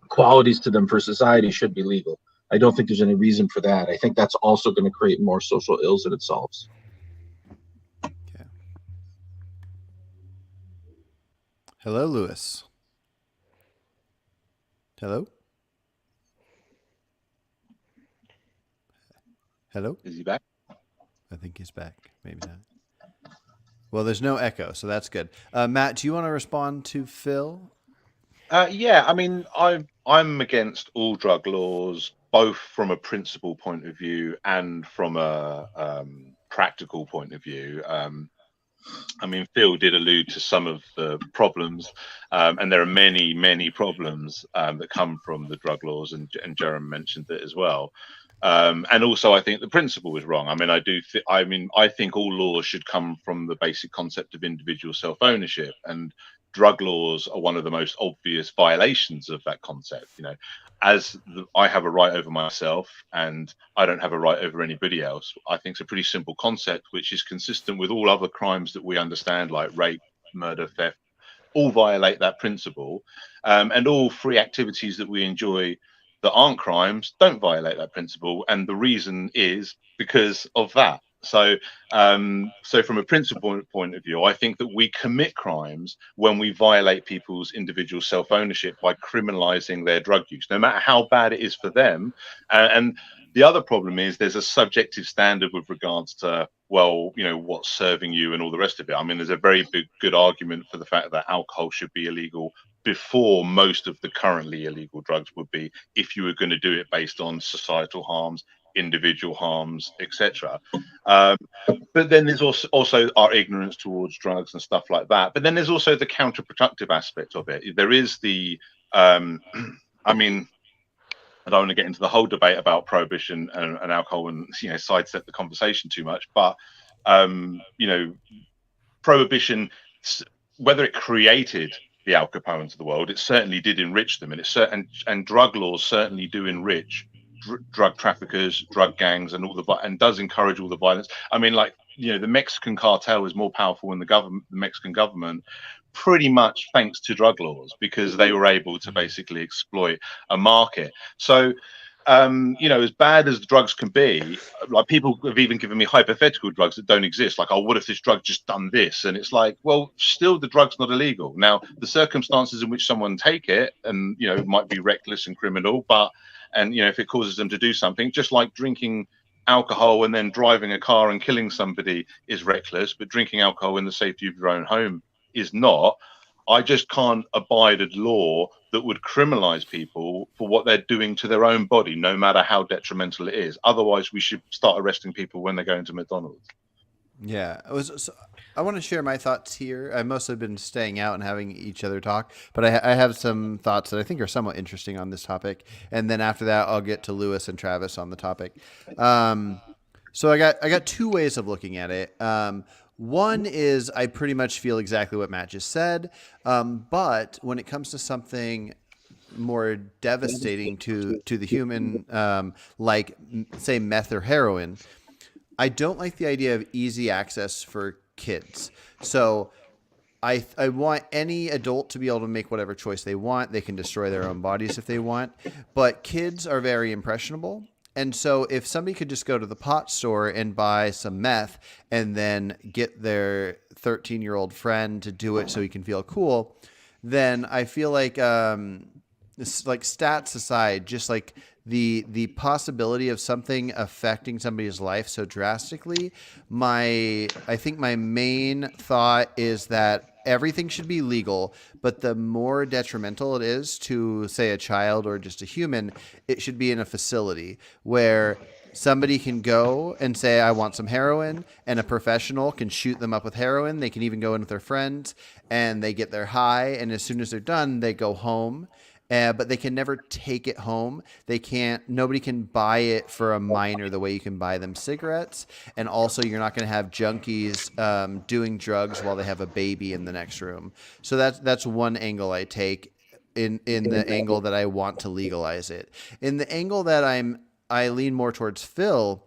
qualities to them for society should be legal. I don't think there's any reason for that. I think that's also going to create more social ills that it solves. Okay. Hello, Lewis. Hello? Hello? Is he back? I think he's back. Maybe not. Well, there's no echo, so that's good. Matt, do you want to respond to Phil? Yeah, I mean, I'm against all drug laws, both from a principle point of view and from a practical point of view. I mean, Phil did allude to some of the problems, and there are many, many problems that come from the drug laws, and Jeremy mentioned it as well. And also, I think the principle is wrong. I mean, I think all laws should come from the basic concept of individual self-ownership, and drug laws are one of the most obvious violations of that concept. I have a right over myself, and I don't have a right over anybody else. I think it's a pretty simple concept, which is consistent with all other crimes that we understand, like rape, murder, theft. All violate that principle, and all free activities that we enjoy that aren't crimes don't violate that principle, and the reason is because of that. So from a principle point of view, I think that we commit crimes when we violate people's individual self-ownership by criminalizing their drug use, no matter how bad it is for them. And the other problem is there's a subjective standard with regards to, what's serving you and all the rest of it. I mean, there's a very good argument for the fact that alcohol should be illegal before most of the currently illegal drugs would be, if you were going to do it based on societal harms, individual harms, etc. But then there's also our ignorance towards drugs and stuff like that. But then there's also the counterproductive aspect of it. There is the I mean, I don't want to get into the whole debate about prohibition and alcohol and sidestep the conversation too much, but prohibition, whether it created the Al Capones of the world, it certainly did enrich them, and drug laws certainly do enrich drug traffickers, drug gangs, and does encourage all the violence. I mean, the Mexican cartel is more powerful than the Mexican government, pretty much thanks to drug laws, because they were able to basically exploit a market. So, as bad as the drugs can be, like, people have even given me hypothetical drugs that don't exist. Like, oh, what if this drug just done this? And it's like, well, still the drug's not illegal. Now, the circumstances in which someone take it, and, might be reckless and criminal, if it causes them to do something, just like drinking alcohol and then driving a car and killing somebody is reckless, but drinking alcohol in the safety of your own home is not. I just can't abide a law that would criminalize people for what they're doing to their own body, no matter how detrimental it is. Otherwise, we should start arresting people when they're going to McDonald's. Yeah, I want to share my thoughts here. I've mostly been staying out and having each other talk, but I have some thoughts that I think are somewhat interesting on this topic. And then after that, I'll get to Lewis and Travis on the topic. So I got two ways of looking at it. One is I pretty much feel exactly what Matt just said, but when it comes to something more devastating to the human, like, say, meth or heroin, I don't like the idea of easy access for kids. So I want any adult to be able to make whatever choice they want. They can destroy their own bodies if they want, but kids are very impressionable. And so if somebody could just go to the pot store and buy some meth and then get their 13-year-old friend to do it so he can feel cool, then I feel like, like, stats aside, just like the possibility of something affecting somebody's life so drastically, I think my main thought is that everything should be legal, but the more detrimental it is to, say, a child or just a human, it should be in a facility where somebody can go and say, I want some heroin, and a professional can shoot them up with heroin. They can even go in with their friends and they get their high. And as soon as they're done, they go home. But they can never take it home. Nobody can buy it for a minor the way you can buy them cigarettes. And also, you're not going to have junkies doing drugs while they have a baby in the next room. So that's one angle I take in the angle that I want to legalize it. In the angle that I lean more towards Phil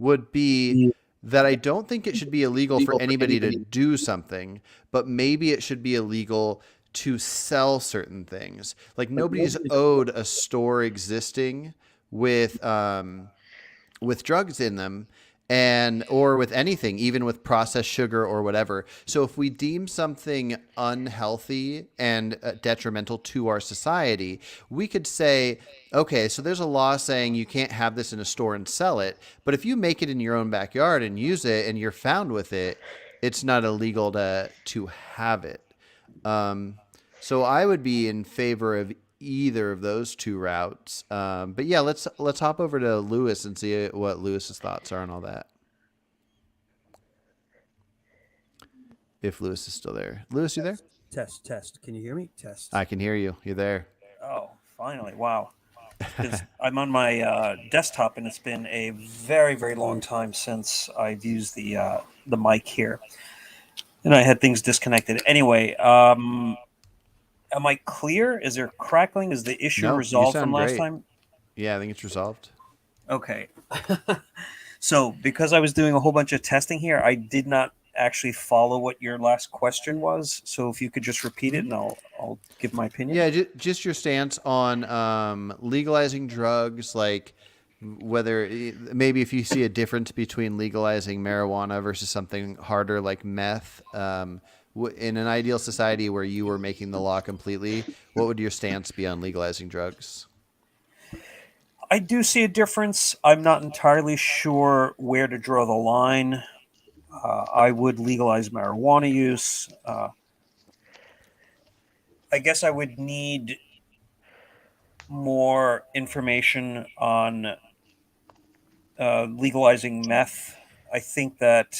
would be that I don't think it should be illegal for anybody to do something, but maybe it should be illegal to sell certain things. Like, nobody's owed a store existing with drugs in them, or with anything, even with processed sugar or whatever. So if we deem something unhealthy and detrimental to our society, we could say, okay, so there's a law saying you can't have this in a store and sell it, but if you make it in your own backyard and use it and you're found with it, it's not illegal to have it. So I would be in favor of either of those two routes. But yeah, let's hop over to Lewis and see what Lewis's thoughts are on all that. If Lewis is still there. Lewis, you there? Test. Can you hear me? Test. I can hear you. You're there. Oh, finally. Wow. 'Cause I'm on my desktop, and it's been a very, very long time since I've used the mic here. And I had things disconnected. Anyway, am I clear? Is there crackling? Is the issue resolved from last time? Yeah, I think it's resolved. Okay. So because I was doing a whole bunch of testing here, I did not actually follow what your last question was. So if you could just repeat it, and I'll give my opinion. Yeah, just your stance on legalizing drugs, like whether maybe if you see a difference between legalizing marijuana versus something harder like meth. In an ideal society where you were making the law completely, what would your stance be on legalizing drugs? I do see a difference. I'm not entirely sure where to draw the line. I would legalize marijuana use. I guess I would need more information on legalizing meth. I think that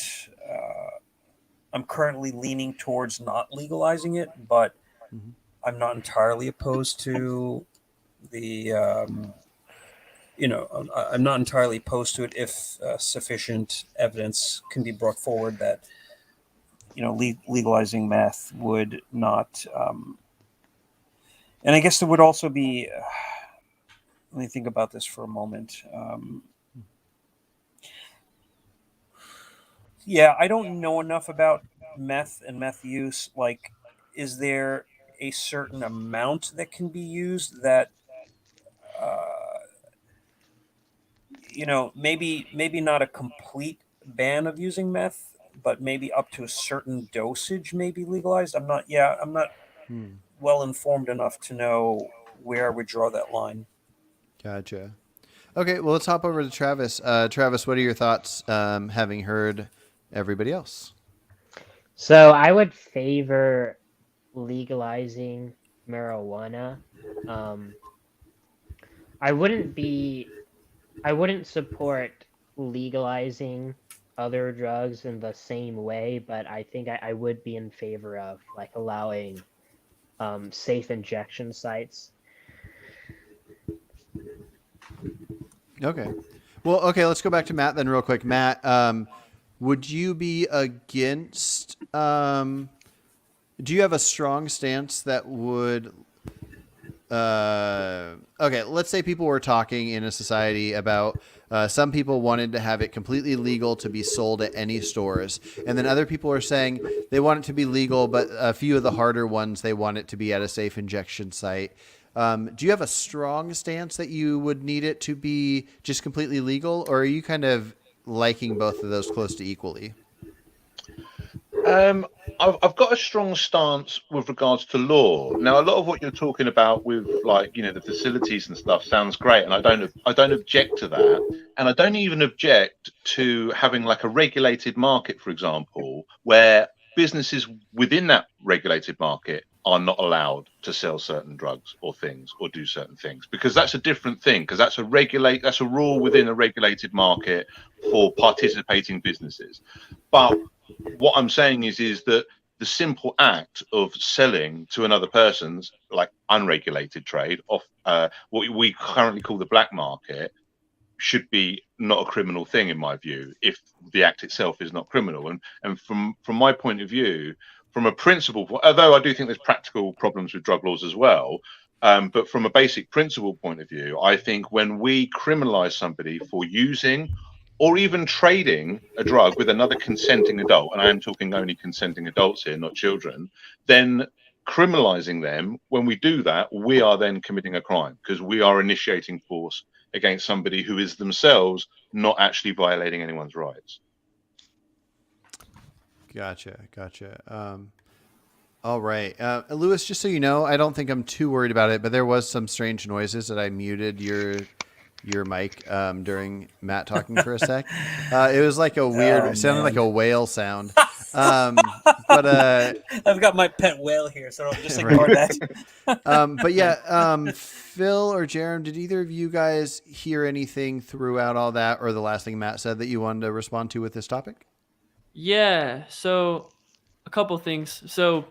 I'm currently leaning towards not legalizing it, but I'm not entirely opposed to the I'm not entirely opposed to it if sufficient evidence can be brought forward that legalizing meth would not. And I guess there would also be. Let me think about this for a moment. Yeah, I don't know enough about meth and meth use. Like, is there a certain amount that can be used that, maybe not a complete ban of using meth, but maybe up to a certain dosage may be legalized? I'm not Hmm. well informed enough to know where I would draw that line. Gotcha. Okay, well, let's hop over to Travis. Travis, what are your thoughts, having heard everybody else? So I would favor legalizing marijuana. Um, I wouldn't support legalizing other drugs in the same way, but I think I would be in favor of like allowing safe injection sites. Okay. Well, okay, let's go back to Matt then real quick. Matt, would you be against do you have a strong stance that would okay, let's say people were talking in a society about some people wanted to have it completely legal to be sold at any stores, and then other people are saying they want it to be legal, but a few of the harder ones they want it to be at a safe injection site. Do you have a strong stance that you would need it to be just completely legal, or are you kind of liking both of those close to equally? I've got a strong stance with regards to law. Now, a lot of what you're talking about with, like, the facilities and stuff sounds great, and I don't object to that, and I don't even object to having like a regulated market, for example, where businesses within that regulated market are not allowed to sell certain drugs or things or do certain things, because that's a different thing, because that's a rule within a regulated market for participating businesses. But what I'm saying is that the simple act of selling to another person's, like, unregulated trade off what we currently call the black market should be not a criminal thing, in my view, if the act itself is not criminal. And from my point of view, from a principle, although I do think there's practical problems with drug laws as well, but from a basic principle point of view, I think when we criminalize somebody for using or even trading a drug with another consenting adult, and I am talking only consenting adults here, not children, then criminalizing them, when we do that, we are then committing a crime, because we are initiating force against somebody who is themselves not actually violating anyone's rights. Gotcha. All right. Lewis, just so you know, I don't think I'm too worried about it, but there was some strange noises that I muted your mic during Matt talking for a sec. It was like a weird, it sounded like a whale sound. But I've got my pet whale here, so just ignore that. but yeah, Phil or Jerem, did either of you guys hear anything throughout all that, or the last thing Matt said that you wanted to respond to with this topic? Yeah, so a couple things. So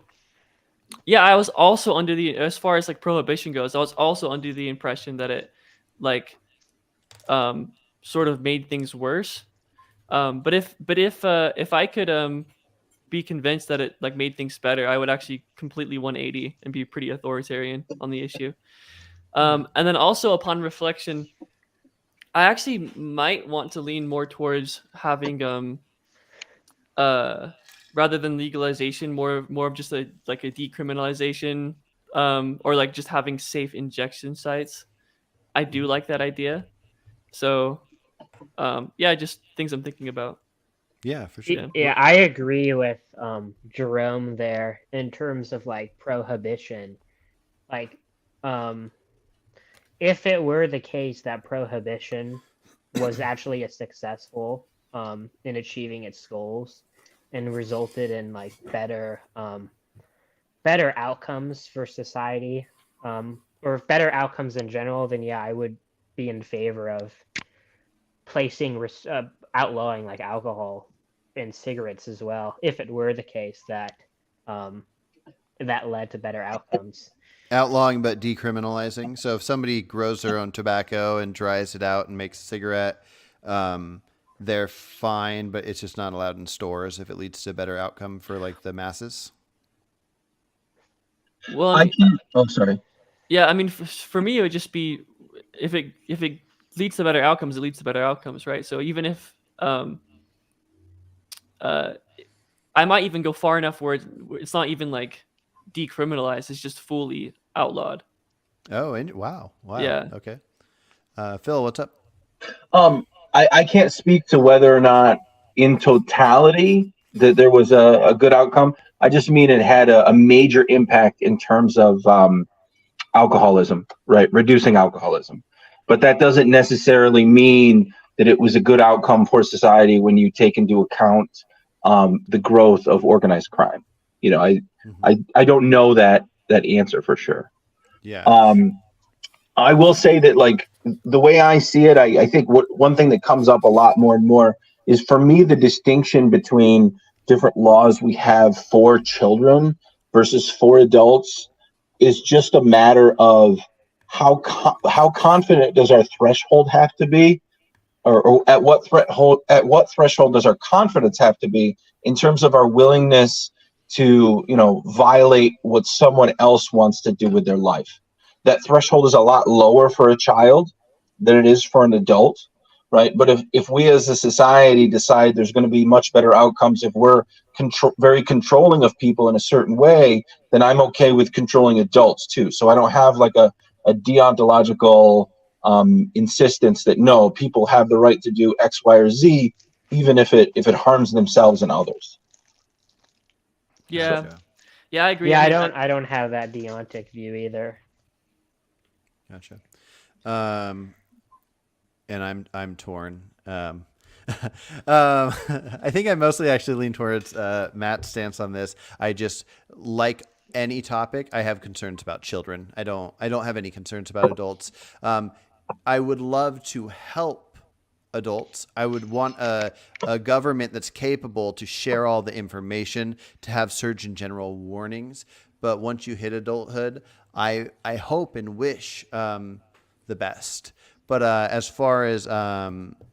yeah, I was also under the, as far as like prohibition goes, I was also under the impression that it like sort of made things worse. But if I could be convinced that it like made things better, I would actually completely 180 and be pretty authoritarian on the issue. And then also upon reflection, I actually might want to lean more towards having rather than legalization, more of just a decriminalization, or like just having safe injection sites. I do like that idea. So yeah, just things I'm thinking about. Yeah, for sure. Yeah, I agree with Jerome there in terms of like prohibition. Like, if it were the case that prohibition was actually a successful in achieving its goals and resulted in like better outcomes for society, or better outcomes in general, then yeah, I would be in favor of placing outlawing like alcohol and cigarettes as well, if it were the case that that led to better outcomes. Outlawing but decriminalizing. So if somebody grows their own tobacco and dries it out and makes a cigarette, they're fine, but it's just not allowed in stores if it leads to a better outcome for like the masses. Well, I can't. Oh, sorry. yeah, I mean, for me, it would just be if it leads to better outcomes, it leads to better outcomes, right? So even if uh, I might even go far enough where it's not even like decriminalized; it's just fully outlawed. Oh, and wow. Yeah. Okay. Phil, what's up? I can't speak to whether or not in totality that there was a good outcome. I just mean it had a major impact in terms of alcoholism, right? Reducing alcoholism. But that doesn't necessarily mean that it was a good outcome for society when you take into account the growth of organized crime. You know, I don't know that answer for sure. Yeah. I will say that, like, the way I see it, I think one thing that comes up a lot more and more is, for me, the distinction between different laws we have for children versus for adults is just a matter of how confident does our threshold have to be, or at what threshold does our confidence have to be in terms of our willingness to, violate what someone else wants to do with their life. That threshold is a lot lower for a child than it is for an adult, right? But if we as a society decide there's going to be much better outcomes if we're very controlling of people in a certain way, then I'm okay with controlling adults too. So I don't have like a deontological insistence that no, people have the right to do X, Y, or Z, even if it harms themselves and others. Yeah. Gotcha. Yeah, I agree. Yeah, mean, I don't have that deontic view either. Gotcha. And I'm torn. I think I mostly actually lean towards Matt's stance on this. I just, like any topic, I have concerns about children. I don't have any concerns about adults. I would love to help adults. I would want a government that's capable to share all the information, to have Surgeon General warnings. But once you hit adulthood, I hope and wish the best. But as far as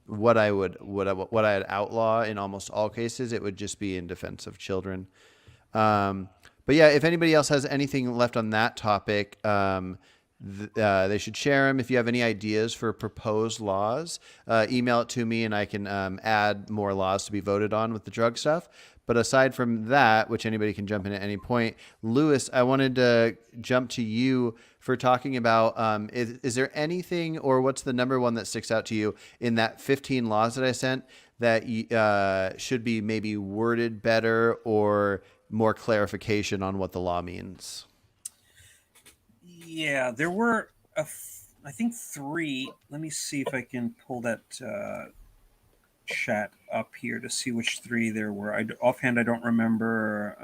what I'd outlaw in almost all cases, it would just be in defense of children. But yeah, if anybody else has anything left on that topic, they should share them. If you have any ideas for proposed laws, email it to me and I can add more laws to be voted on with the drug stuff. But aside from that, which anybody can jump in at any point, Lewis, I wanted to jump to you for talking about, is there anything, or what's the number one that sticks out to you in that 15 laws that I sent that should be maybe worded better or more clarification on what the law means? Yeah, there were, I think, 3. Let me see if I can pull that chat up here to see which 3 there were. Offhand, I don't remember,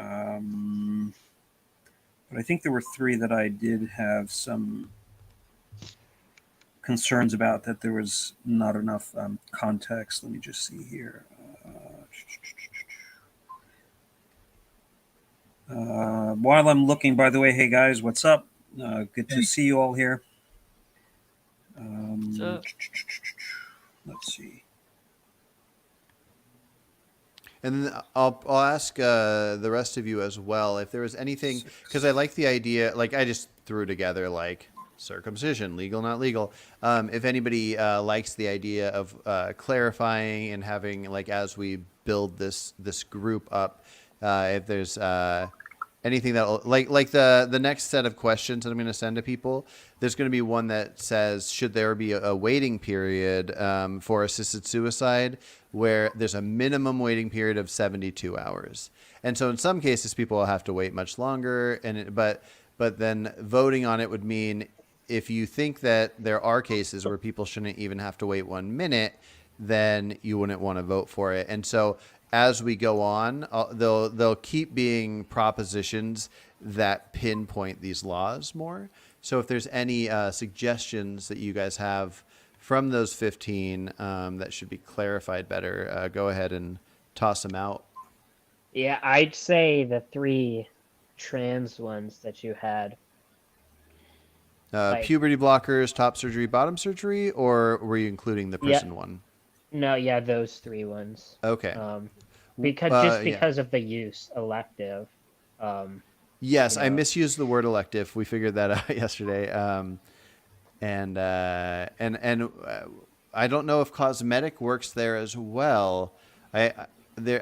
but I think there were 3 that I did have some concerns about, that there was not enough context. Let me just see here. While I'm looking, by the way, hey guys, what's up? Good to see you all here. Let's see. And then I'll ask the rest of you as well if there was anything, because I like the idea, like I just threw together like circumcision, legal, not legal. If anybody likes the idea of clarifying and having, like, as we build this group up, if there's anything that, like the next set of questions that I'm going to send to people, there's going to be one that says, should there be a waiting period for assisted suicide, where there's a minimum waiting period of 72 hours. And so in some cases, people will have to wait much longer. But then voting on it would mean, if you think that there are cases where people shouldn't even have to wait 1 minute, then you wouldn't want to vote for it. And so as we go on, they'll keep being propositions that pinpoint these laws more. So if there's any suggestions that you guys have from those 15 that should be clarified better, go ahead and toss them out. Yeah, I'd say the 3 trans ones that you had Like- puberty blockers, top surgery, bottom surgery, or were you including the Yeah. prison one? No, yeah, those three ones. Okay. Because yeah. because of the use elective. Yes, I know. misused the word elective. We figured that out yesterday. And I don't know if cosmetic works there as well. I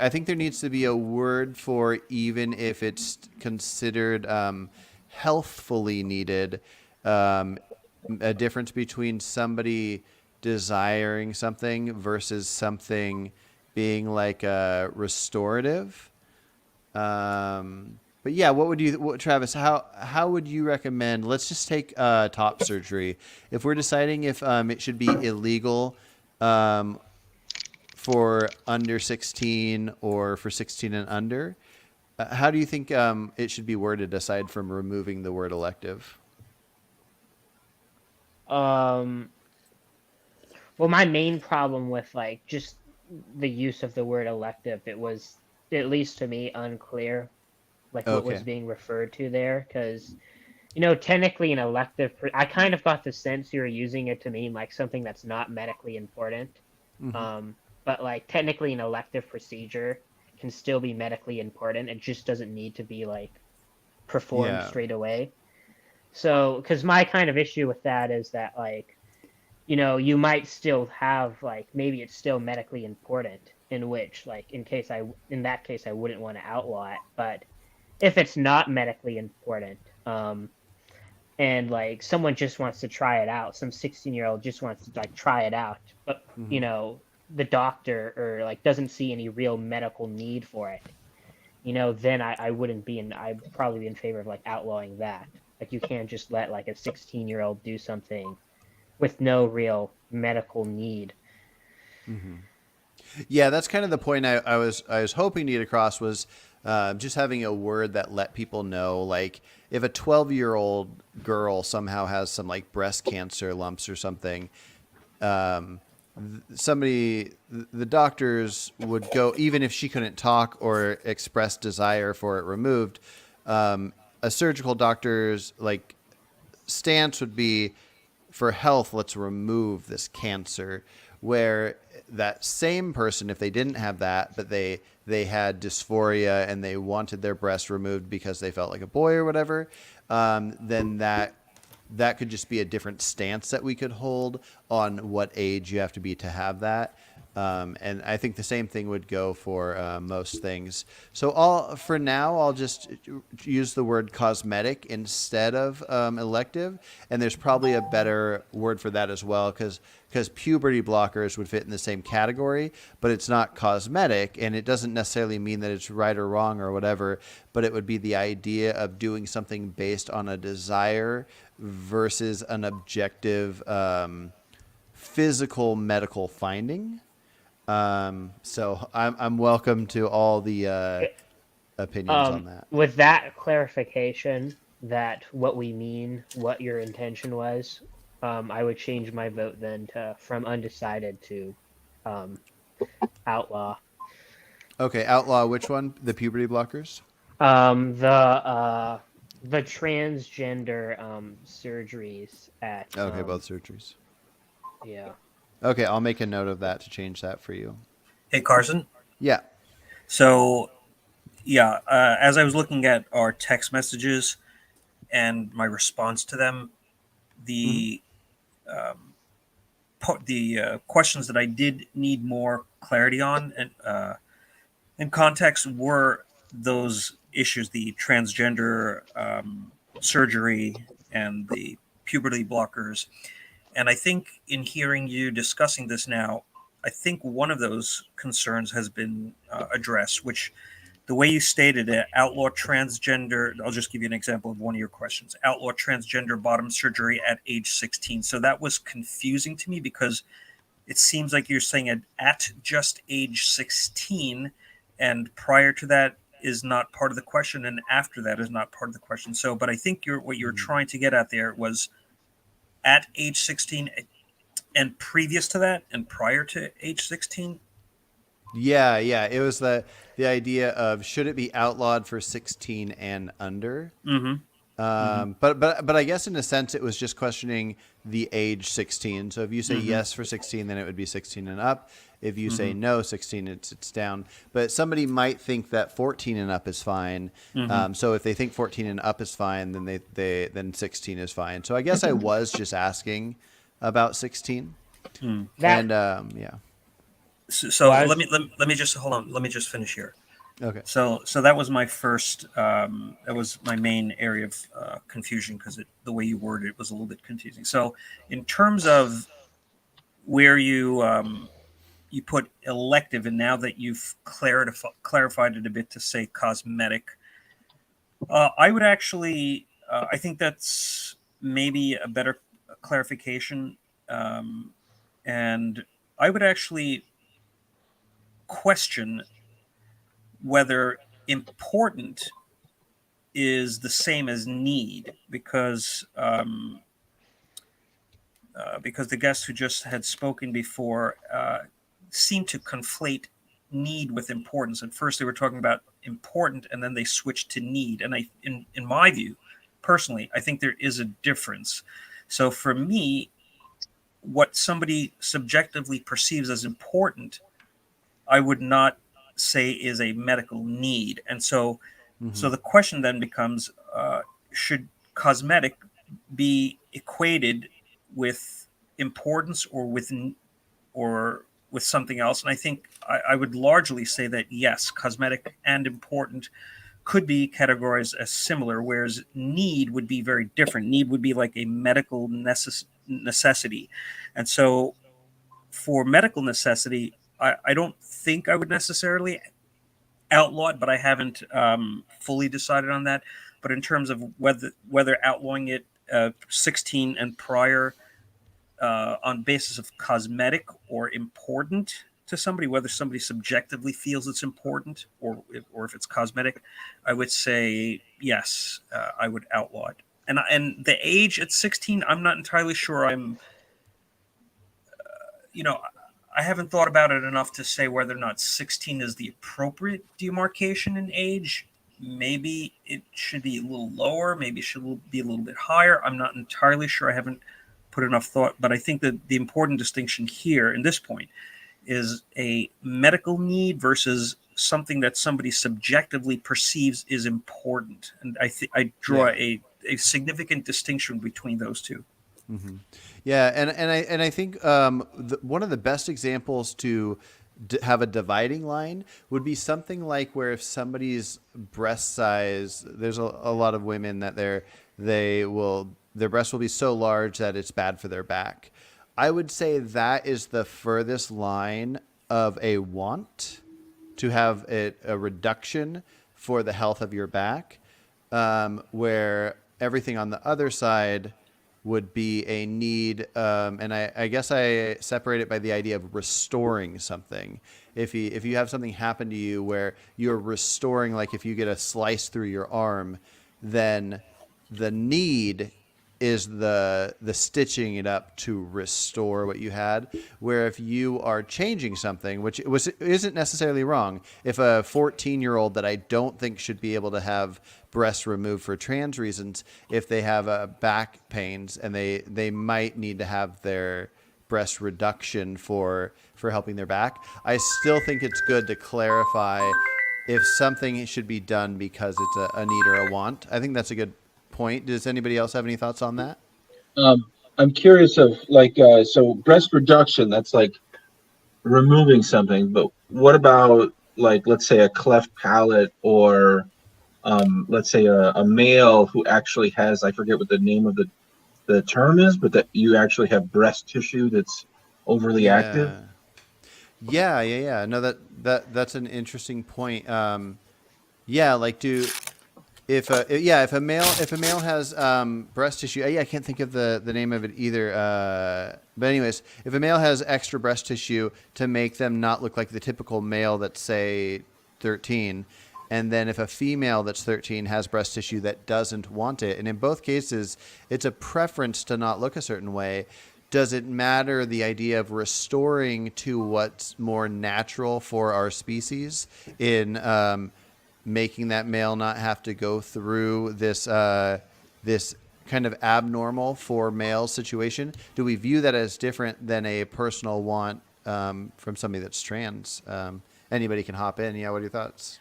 think there needs to be a word for even if it's considered healthfully needed. A difference between somebody desiring something versus something being like restorative. But yeah, Travis? How would you recommend? Let's just take top surgery. If we're deciding if it should be illegal for under 16 or for 16 and under, how do you think it should be worded aside from removing the word elective? Well, my main problem with like just the use of the word elective, it was at least to me unclear, like what was Okay. being referred to there, because technically an elective, I kind of got the sense you were using it to mean like something that's not medically important. But like technically an elective procedure can still be medically important. It just doesn't need to be like performed Yeah. straight away. So, because my kind of issue with that is that like, you might still have like maybe it's still medically important, in which like in that case I wouldn't want to outlaw it. But if it's not medically important, and like someone just wants to try it out, some 16-year-old just wants to like try it out, but the doctor or like doesn't see any real medical need for it, then I'd probably be in favor of like outlawing that. Like you can't just let like a 16-year-old do something with no real medical need. Yeah, that's kind of the point I was hoping to get across was just having a word that let people know, like if a 12-year-old girl somehow has some like breast cancer lumps or something, the doctors would go, even if she couldn't talk or express desire for it removed, a surgical doctor's like stance would be, for health, let's remove this cancer. Where that same person, if they didn't have that, but they had dysphoria and they wanted their breast removed because they felt like a boy or whatever, then that could just be a different stance that we could hold on what age you have to be to have that. And I think the same thing would go for most things. So for now, I'll just use the word cosmetic instead of elective. And there's probably a better word for that as well, because puberty blockers would fit in the same category, but it's not cosmetic, and it doesn't necessarily mean that it's right or wrong or whatever, but it would be the idea of doing something based on a desire versus an objective physical medical finding. So I'm welcome to all the opinions on that. With that clarification, that what we mean, what your intention was, I would change my vote then from undecided to outlaw. Okay, outlaw which one? The puberty blockers? The transgender surgeries at Okay, both surgeries. yeah. Okay, I'll make a note of that to change that for you. Hey, Carson. Yeah. So, yeah, as I was looking at our text messages and my response to them, the questions that I did need more clarity on and context were those issues: the transgender surgery and the puberty blockers. And I think in hearing you discussing this now, I think one of those concerns has been addressed, which the way you stated it, outlaw transgender, I'll just give you an example of one of your questions, outlaw transgender bottom surgery at age 16. So that was confusing to me because it seems like you're saying it at just age 16, and prior to that is not part of the question, and after that is not part of the question. So, but I think what you're trying to get at there was at age 16 and previous to that and prior to age 16. Yeah. It was the idea of should it be outlawed for 16 and under? Mm-hmm. But I guess in a sense it was just questioning the age 16. So if you say yes for 16, then it would be 16 and up. If you say no 16, it's down. But somebody might think that 14 and up is fine. So if they think 14 and up is fine, then then 16 is fine. So I guess I was just asking about 16. That- And yeah. So Why- let me just hold on. Let me just finish here. Okay. So that was my first. That was my main area of confusion because the way you worded it was a little bit confusing. So in terms of where you you put elective, and now that you've clarified it a bit to say cosmetic, I would actually. I think that's maybe a better clarification, and I would actually question whether important is the same as need, because the guest who just had spoken before seemed to conflate need with importance. At first, they were talking about important, and then they switched to need. And in my view, personally, I think there is a difference. So for me, what somebody subjectively perceives as important, I would not say is a medical need. And so the question then becomes, should cosmetic be equated with importance or with something else? And I think I would largely say that yes, cosmetic and important could be categorized as similar, whereas need would be very different. Need would be like a medical necessity. And so for medical necessity, I don't think I would necessarily outlaw it, but I haven't fully decided on that. But in terms of whether outlawing it 16 and prior on basis of cosmetic or important to somebody, whether somebody subjectively feels it's important or if it's cosmetic, I would say yes, I would outlaw it. And the age at 16, I'm not entirely sure. I haven't thought about it enough to say whether or not 16 is the appropriate demarcation in age. Maybe it should be a little lower. Maybe it should be a little bit higher. I'm not entirely sure. I haven't put enough thought. But I think that the important distinction here in this point is a medical need versus something that somebody subjectively perceives is important. And I draw a significant distinction between those two. Mm-hmm. Yeah, and I think one of the best examples to have a dividing line would be something like where if somebody's breast size, there's a lot of women that their breasts will be so large that it's bad for their back. I would say that is the furthest line of a want to have a reduction for the health of your back, where everything on the other side would be a need, and I guess I separate it by the idea of restoring something. If you have something happen to you where you're restoring, like if you get a slice through your arm, then the need is the stitching it up to restore what you had. Where if you are changing something, which isn't necessarily wrong, if a 14-year-old that I don't think should be able to have breasts removed for trans reasons, if they have back pains and they might need to have their breast reduction for helping their back, I still think it's good to clarify if something should be done because it's a need or a want. I think that's a good point. Does anybody else have any thoughts on that? I'm curious of so breast reduction, that's like removing something, but what about like, let's say a cleft palate, or let's say a male who actually has, I forget what the name of the term is, but that you actually have breast tissue that's overly active? Yeah. No, that's an interesting point. If a male has breast tissue, I can't think of the name of it either. But anyways, if a male has extra breast tissue to make them not look like the typical male that's say 13, and then if a female that's 13 has breast tissue that doesn't want it, and in both cases it's a preference to not look a certain way, does it matter the idea of restoring to what's more natural for our species in making that male not have to go through this this kind of abnormal for male situation? Do we view that as different than a personal want from somebody that's trans? Anybody can hop in. Yeah, what are your thoughts?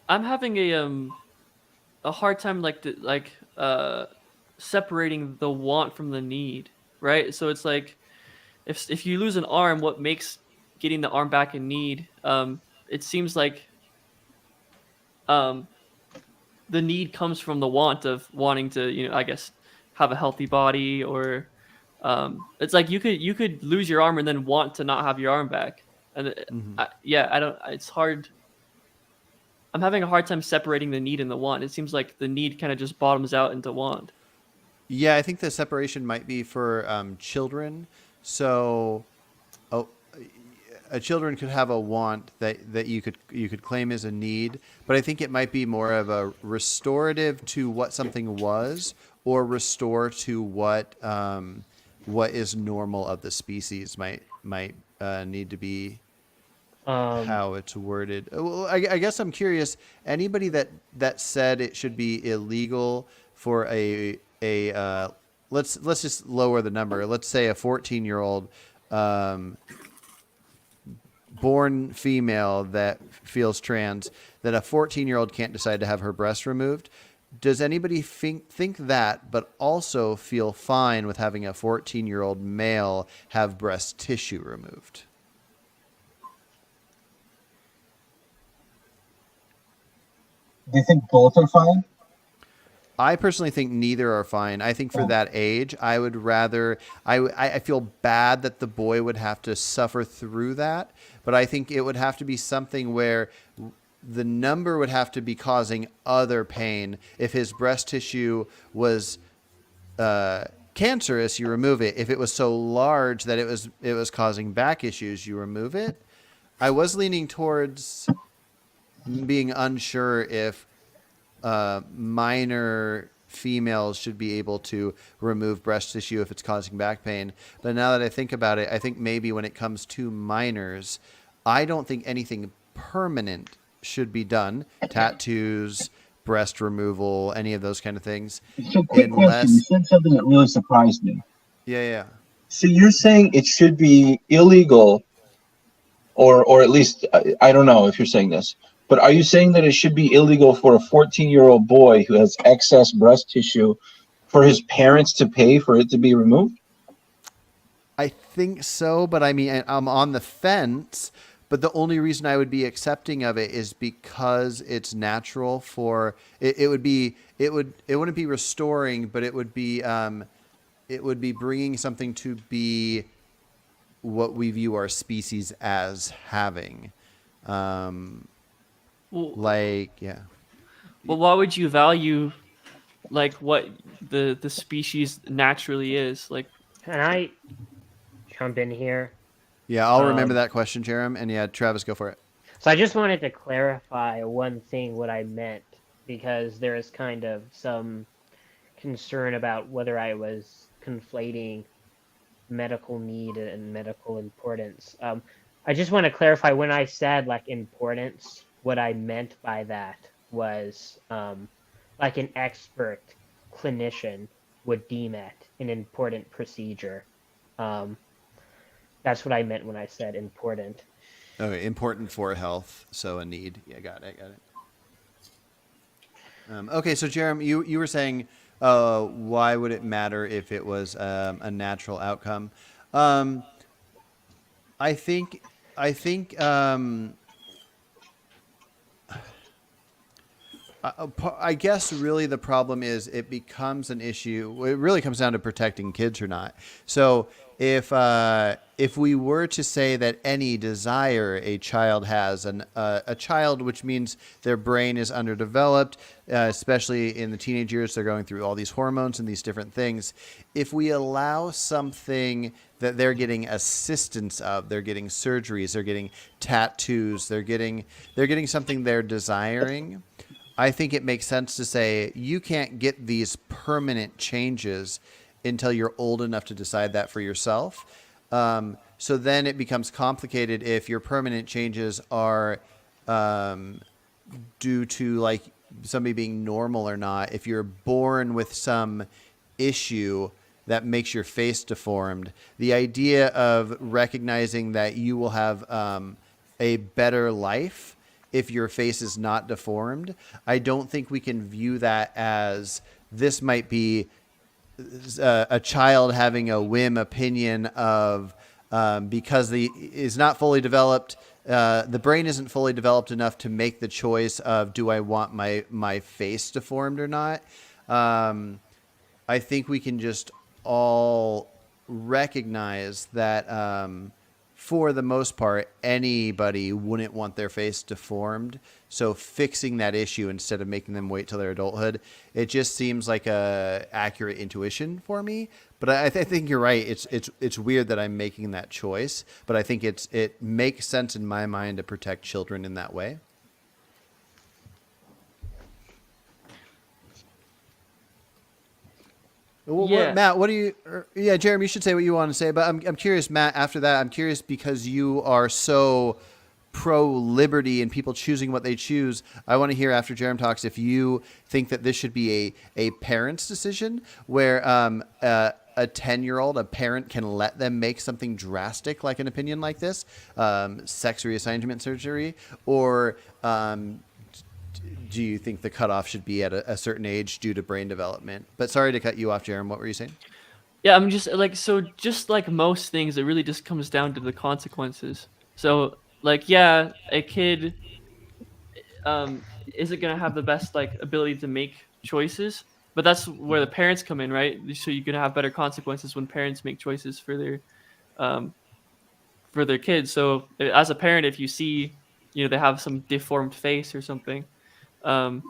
I'm having a hard time separating the want from the need, right? So it's like if you lose an arm, what makes getting the arm back a need? It seems like um, the need comes from the want of wanting to, I guess, have a healthy body, or it's like you could lose your arm and then want to not have your arm back, and I don't. It's hard. I'm having a hard time separating the need and the want. It seems like the need kind of just bottoms out into want. Yeah, I think the separation might be for children. So, a children could have a want that you could claim as a need, but I think it might be more of a restorative to what something was, or restore to what is normal of the species might need to be how it's worded. Well, I guess I'm curious. Anybody that said it should be illegal for a let's just lower the number. Let's say a 14-year-old born female that feels trans, that a 14-year-old can't decide to have her breast removed. Does anybody think that, but also feel fine with having a 14-year-old male have breast tissue removed? Do you think both are fine? I personally think neither are fine. I think for that age, I would rather. I feel bad that the boy would have to suffer through that, but I think it would have to be something where the number would have to be causing other pain. If his breast tissue was cancerous, you remove it. If it was so large that it was causing back issues, you remove it. I was leaning towards being unsure if minor females should be able to remove breast tissue if it's causing back pain. But now that I think about it, I think maybe when it comes to minors, I don't think anything permanent should be done. Tattoos, breast removal, any of those kind of things. So quick question. You said something that really surprised me. Yeah. So you're saying it should be illegal, or at least, I don't know if you're saying this, but are you saying that it should be illegal for a 14-year-old boy who has excess breast tissue for his parents to pay for it to be removed? I think so, but I mean, I'm on the fence. But the only reason I would be accepting of it is because it's natural for it. It wouldn't be restoring, but it would be bringing something to be what we view our species as having. Well, why would you value like what the species naturally is? Like, Can I jump in here? Yeah, I'll remember that question, Jerem. And yeah, Travis, go for it. So I just wanted to clarify one thing, what I meant, because there is kind of some concern about whether I was conflating medical need and medical importance. I just want to clarify, when I said like importance, what I meant by that was like an expert clinician would deem it an important procedure. That's what I meant when I said important. Okay, important for health, so a need. Yeah, got it. Okay, so Jerem, you were saying, why would it matter if it was a natural outcome? I think. I guess really the problem is it becomes an issue. It really comes down to protecting kids or not. So if we were to say that any desire a child has, a child, which means their brain is underdeveloped, especially in the teenage years, they're going through all these hormones and these different things. If we allow something that they're getting assistance of, they're getting surgeries, they're getting tattoos, they're getting something they're desiring, I think it makes sense to say you can't get these permanent changes until you're old enough to decide that for yourself. So then it becomes complicated if your permanent changes are due to like somebody being normal or not. If you're born with some issue that makes your face deformed, the idea of recognizing that you will have a better life if your face is not deformed, I don't think we can view that as this might be a child having a whim opinion of because the is not fully developed. The brain isn't fully developed enough to make the choice of do I want my face deformed or not. I think we can just all recognize that for the most part, anybody wouldn't want their face deformed. So fixing that issue instead of making them wait till their adulthood, it just seems like a accurate intuition for me. But I think you're right. It's weird that I'm making that choice, but I think it makes sense in my mind to protect children in that way. Well, Yeah. Matt, what do you? Yeah, Jeremy, you should say what you want to say. But I'm curious, Matt. After that, I'm curious because you are so pro liberty and people choosing what they choose. I want to hear after Jeremy talks if you think that this should be a parent's decision where a 10-year-old, a parent can let them make something drastic like an opinion like this, sex reassignment surgery, or do you think the cutoff should be at a certain age due to brain development? But sorry to cut you off, Jeremy. What were you saying? Yeah, I'm just like most things, it really just comes down to the consequences. So like, yeah, a kid isn't gonna have the best like ability to make choices, but that's where the parents come in, right? So you're gonna have better consequences when parents make choices for their kids. So as a parent, if you see, they have some deformed face or something, and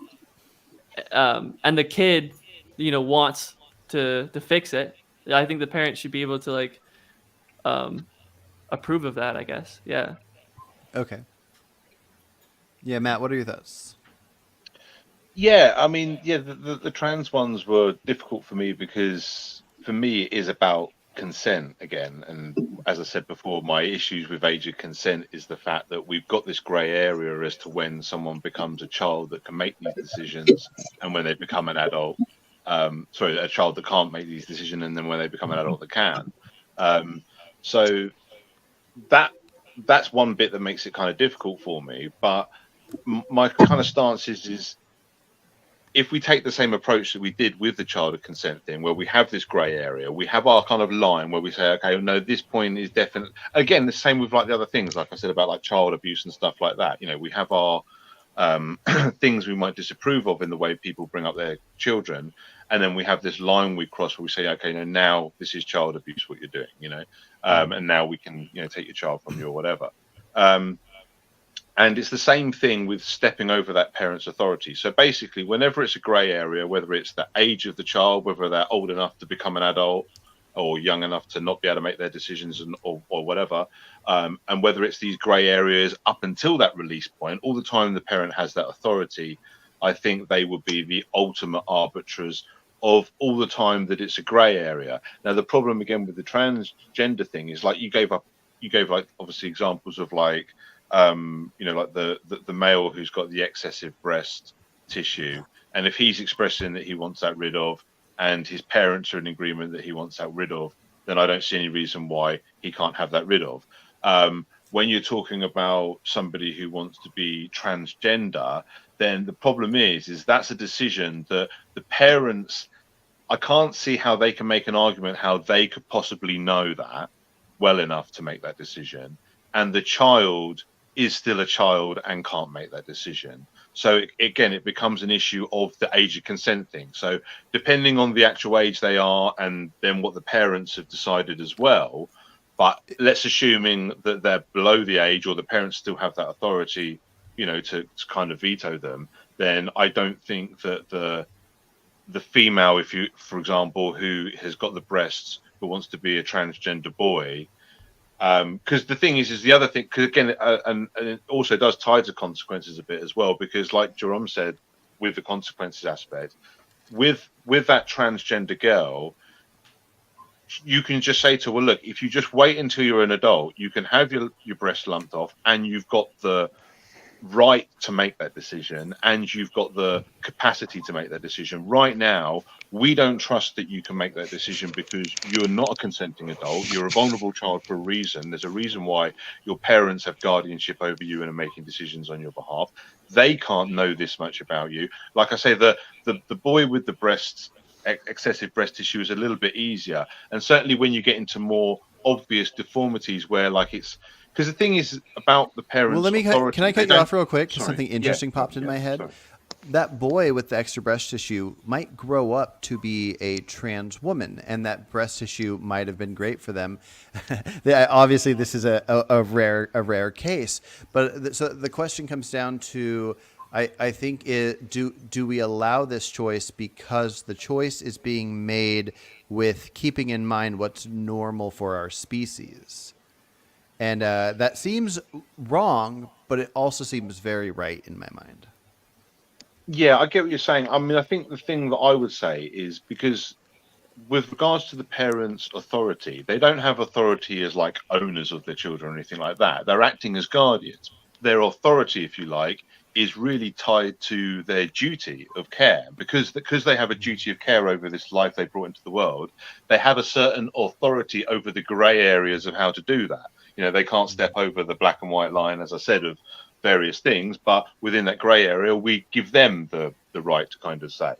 the kid, wants to fix it, I think the parent should be able to like approve of that, I guess. Yeah. Okay. Yeah, Matt, what are your thoughts? Yeah, I mean, yeah, the trans ones were difficult for me because for me it is about consent again. And as I said before, my issues with age of consent is the fact that we've got this grey area as to when someone becomes a child that can make these decisions and when they become an adult. Sorry, a child that can't make these decisions and then when they become an adult that can. So that's one bit that makes it kind of difficult for me. But my kind of stance is if we take the same approach that we did with the child of consent thing, where we have this grey area, we have our kind of line where we say, okay, no, this point is definitely, again, the same with like the other things, like I said about like child abuse and stuff like that. We have our things we might disapprove of in the way people bring up their children. And then we have this line we cross where we say, okay, no, now this is child abuse, what you're doing, and now we can, take your child from you or whatever. And it's the same thing with stepping over that parent's authority. So basically, whenever it's a grey area, whether it's the age of the child, whether they're old enough to become an adult or young enough to not be able to make their decisions or whatever, and whether it's these grey areas up until that release point, all the time the parent has that authority, I think they would be the ultimate arbiters of all the time that it's a grey area. Now, the problem again with the transgender thing is like you gave like obviously examples of like, like the male who's got the excessive breast tissue, and if he's expressing that he wants that rid of, and his parents are in agreement that he wants that rid of, then I don't see any reason why he can't have that rid of. When you're talking about somebody who wants to be transgender, then the problem is that's a decision that the parents, I can't see how they can make an argument how they could possibly know that well enough to make that decision, and the child is still a child and can't make that decision. So again, it becomes an issue of the age of consent thing. So depending on the actual age they are and then what the parents have decided as well, but let's assuming that they're below the age or the parents still have that authority, to kind of veto them, then I don't think that the female, for example, who has got the breasts but wants to be a transgender boy, because the thing is the other thing, because again, and it also does tie to consequences a bit as well, because like Jerome said, with the consequences aspect, with that transgender girl, you can just say to her, well, look, if you just wait until you're an adult, you can have your breast lumped off and you've got the right to make that decision and you've got the capacity to make that decision. Right now, we don't trust that you can make that decision because you're not a consenting adult. You're a vulnerable child for a reason. There's a reason why your parents have guardianship over you and are making decisions on your behalf. They can't know this much about you. Like I say, the boy with the excessive breast tissue is a little bit easier. And certainly when you get into more obvious deformities where like it's, because the thing is about the parents' Well, let me authority. can I cut you off real quick? 'Cause Sorry. something interesting popped in my head. Sorry. That boy with the extra breast tissue might grow up to be a trans woman, and that breast tissue might have been great for them. Obviously, this is a rare case, but so the question comes down to, I think, do we allow this choice because the choice is being made with keeping in mind what's normal for our species? And that seems wrong, but it also seems very right in my mind. Yeah, I get what you're saying. I mean, I think the thing that I would say is because with regards to the parents' authority, they don't have authority as like owners of their children or anything like that. They're acting as guardians. Their authority, if you like, is really tied to their duty of care because they have a duty of care over this life they brought into the world. They have a certain authority over the grey areas of how to do that. You know, they can't step over the black and white line, as I said, of various things, but within that grey area, we give them the right to kind of say.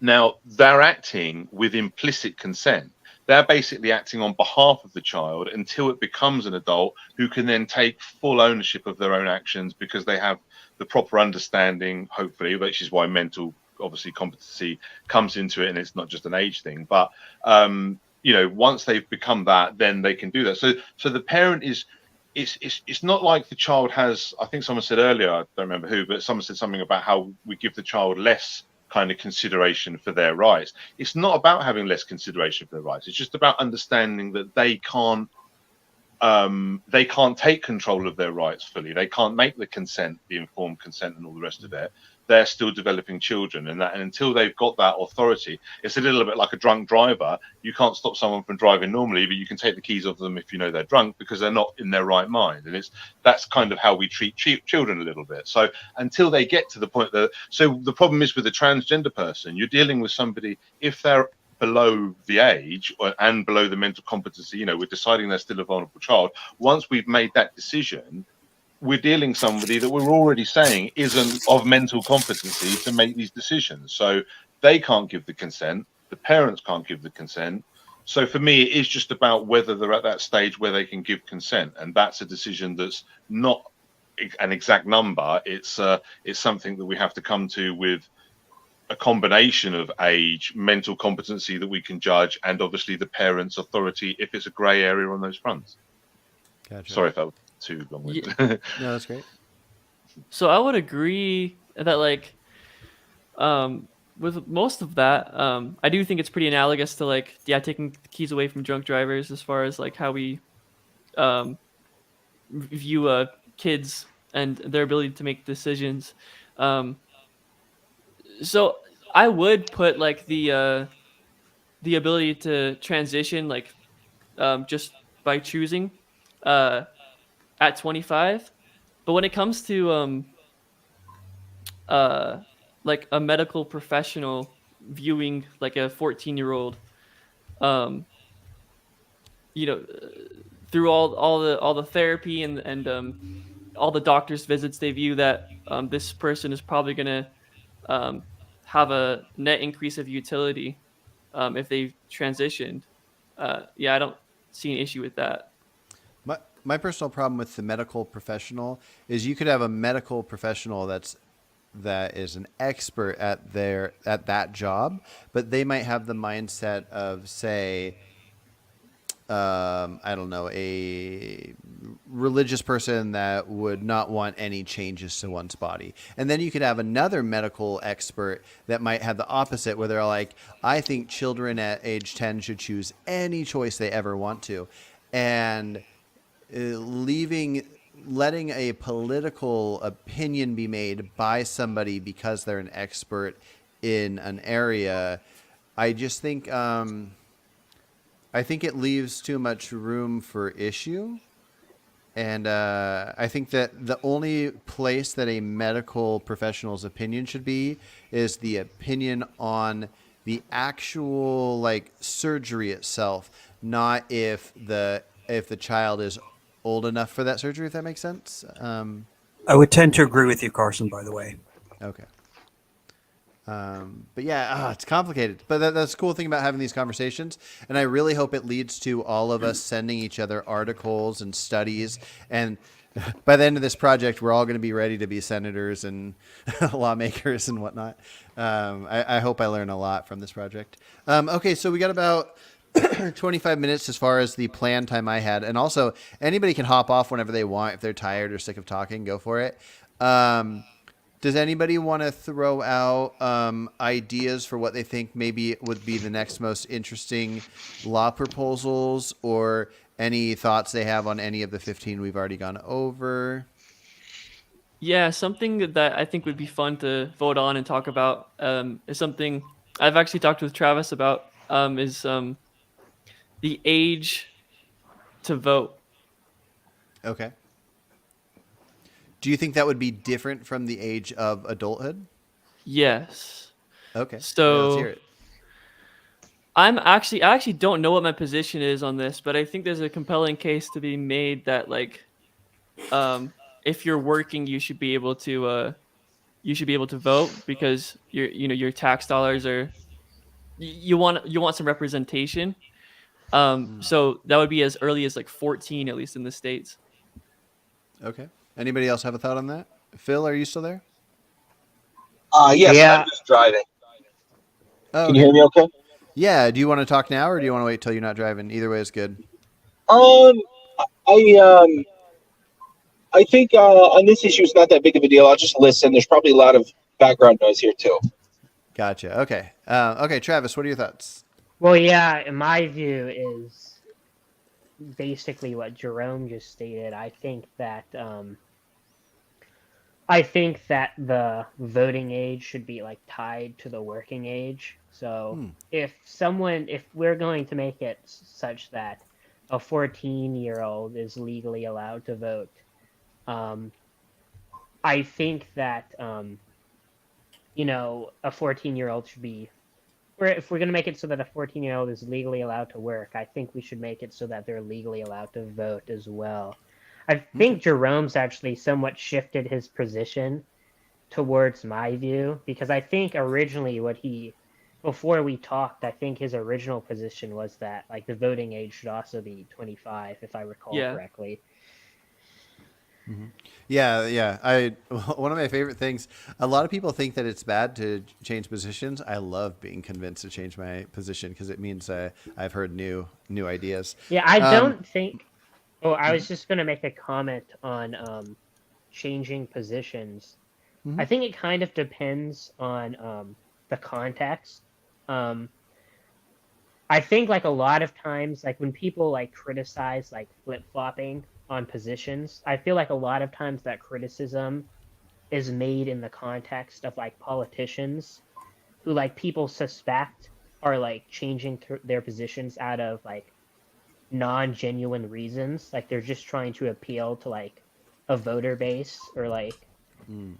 Now, they're acting with implicit consent. They're basically acting on behalf of the child until it becomes an adult who can then take full ownership of their own actions because they have the proper understanding, hopefully, which is why mental, obviously, competency comes into it, and it's not just an age thing. But, you know, once they've become that, then they can do that. So the parent is, it's not like the child has, I think someone said earlier, I don't remember who, but someone said something about how we give the child less kind of consideration for their rights. It's not about having less consideration for their rights. It's just about understanding that they can't take control of their rights fully. They can't make the consent, the informed consent, and all the rest of it. They're still developing children, and until they've got that authority, it's a little bit like a drunk driver. You can't stop someone from driving normally, but you can take the keys off them if you know they're drunk because they're not in their right mind. And that's kind of how we treat children a little bit. So until they get to the point that, so the problem is with a transgender person, you're dealing with somebody, if they're below the age and below the mental competency, you know, we're deciding they're still a vulnerable child. Once we've made that decision, we're dealing somebody that we're already saying isn't of mental competency to make these decisions. So they can't give the consent. The parents can't give the consent. So for me, it is just about whether they're at that stage where they can give consent. And that's a decision that's not an exact number. It's something that we have to come to with a combination of age, mental competency that we can judge, and obviously the parents' authority if it's a grey area on those fronts. Gotcha. Sorry if that was too long-winded. No, that's great. So I would agree that like with most of that, I do think it's pretty analogous to like taking the keys away from drunk drivers as far as like how we view kids and their ability to make decisions. So I would put like the ability to transition like just by choosing at 25. But when it comes to like a medical professional viewing like a 14-year-old, you know, through all the therapy and all the doctor's visits, they view that this person is probably going to have a net increase of utility if they've transitioned. Yeah, I don't see an issue with that. My personal problem with the medical professional is you could have a medical professional that is an expert at that job, but they might have the mindset of, say, I don't know, a religious person that would not want any changes to one's body. And then you could have another medical expert that might have the opposite, where they're like, I think children at age 10 should choose any choice they ever want to. And letting a political opinion be made by somebody because they're an expert in an area, I just think I think it leaves too much room for issue. And I think that the only place that a medical professional's opinion should be is the opinion on the actual like surgery itself, not if the child is old enough for that surgery. If that makes sense. I would tend to agree with you, Carson, by the way. Okay. But yeah, it's complicated. But that's the cool thing about having these conversations. And I really hope it leads to all of us sending each other articles and studies. And by the end of this project, we're all going to be ready to be senators and lawmakers and whatnot. I hope I learn a lot from this project. Okay, so we got about 25 minutes as far as the planned time I had. And also, anybody can hop off whenever they want. If they're tired or sick of talking, go for it. Does anybody want to throw out ideas for what they think maybe would be the next most interesting law proposals, or any thoughts they have on any of the 15 we've already gone over? Yeah, something that I think would be fun to vote on and talk about is something I've actually talked with Travis about, is the age to vote. Okay. Do you think that would be different from the age of adulthood? Yes. Okay. So let's hear it. I actually don't know what my position is on this, but I think there's a compelling case to be made that like, if you're working, you should be able to vote, because your tax dollars are, you want some representation. So that would be as early as like 14, at least in the States. Okay. Anybody else have a thought on that? Phil, are you still there? Yes, Yeah. I'm just driving. Oh, Can you hear me okay? Yeah. Do you want to talk now, or do you want to wait till you're not driving? Either way is good. I think on this issue, it's not that big of a deal. I'll just listen. There's probably a lot of background noise here too. Gotcha. Okay. Okay, Travis, what are your thoughts? Well, yeah, in my view is basically what Jerome just stated. I think that the voting age should be like tied to the working age. So if we're going to make it such that a 14-year-old is legally allowed to vote, I think that a 14-year-old should be, or if we're going to make it so that a 14-year-old is legally allowed to work, I think we should make it so that they're legally allowed to vote as well. I think Jerome's actually somewhat shifted his position towards my view, because I think originally before we talked, I think his original position was that like the voting age should also be 25, if I recall correctly. Yeah. One of my favorite things, a lot of people think that it's bad to change positions. I love being convinced to change my position because it means I've heard new ideas. Yeah, I don't think. Oh, I was just going to make a comment on changing positions. I think it kind of depends on the context. I think like a lot of times, like when people like criticize like flip-flopping on positions, I feel like a lot of times that criticism is made in the context of like politicians who like people suspect are like changing their positions out of like non-genuine reasons, like they're just trying to appeal to like a voter base, or like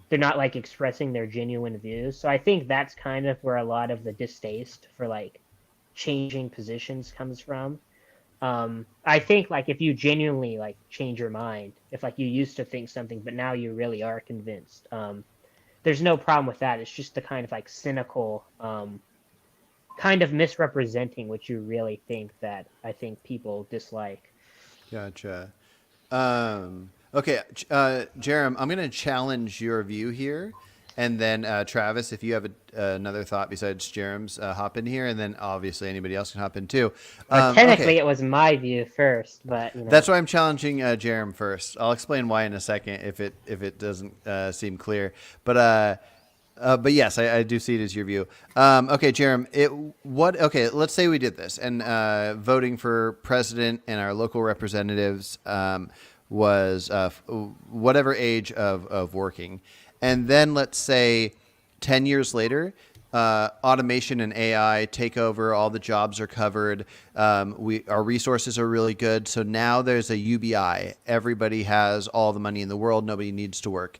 they're not like expressing their genuine views. So I think that's kind of where a lot of the distaste for like changing positions comes from. I think like if you genuinely like change your mind, if like you used to think something but now you really are convinced, there's no problem with that. It's just the kind of like cynical kind of misrepresenting what you really think that I think people dislike. Gotcha. Okay, Jerem, I'm going to challenge your view here. And then Travis, if you have another thought besides Jerem's, hop in here. And then obviously anybody else can hop in too. Technically, it was my view first, but that's why I'm challenging Jerem first. I'll explain why in a second if it doesn't seem clear. But yes, I do see it as your view. Okay, Jerem, okay, let's say we did this and voting for president and our local representatives was whatever age of working. And then let's say 10 years later, automation and AI take over, all the jobs are covered. Our resources are really good. So now there's a UBI. Everybody has all the money in the world. Nobody needs to work.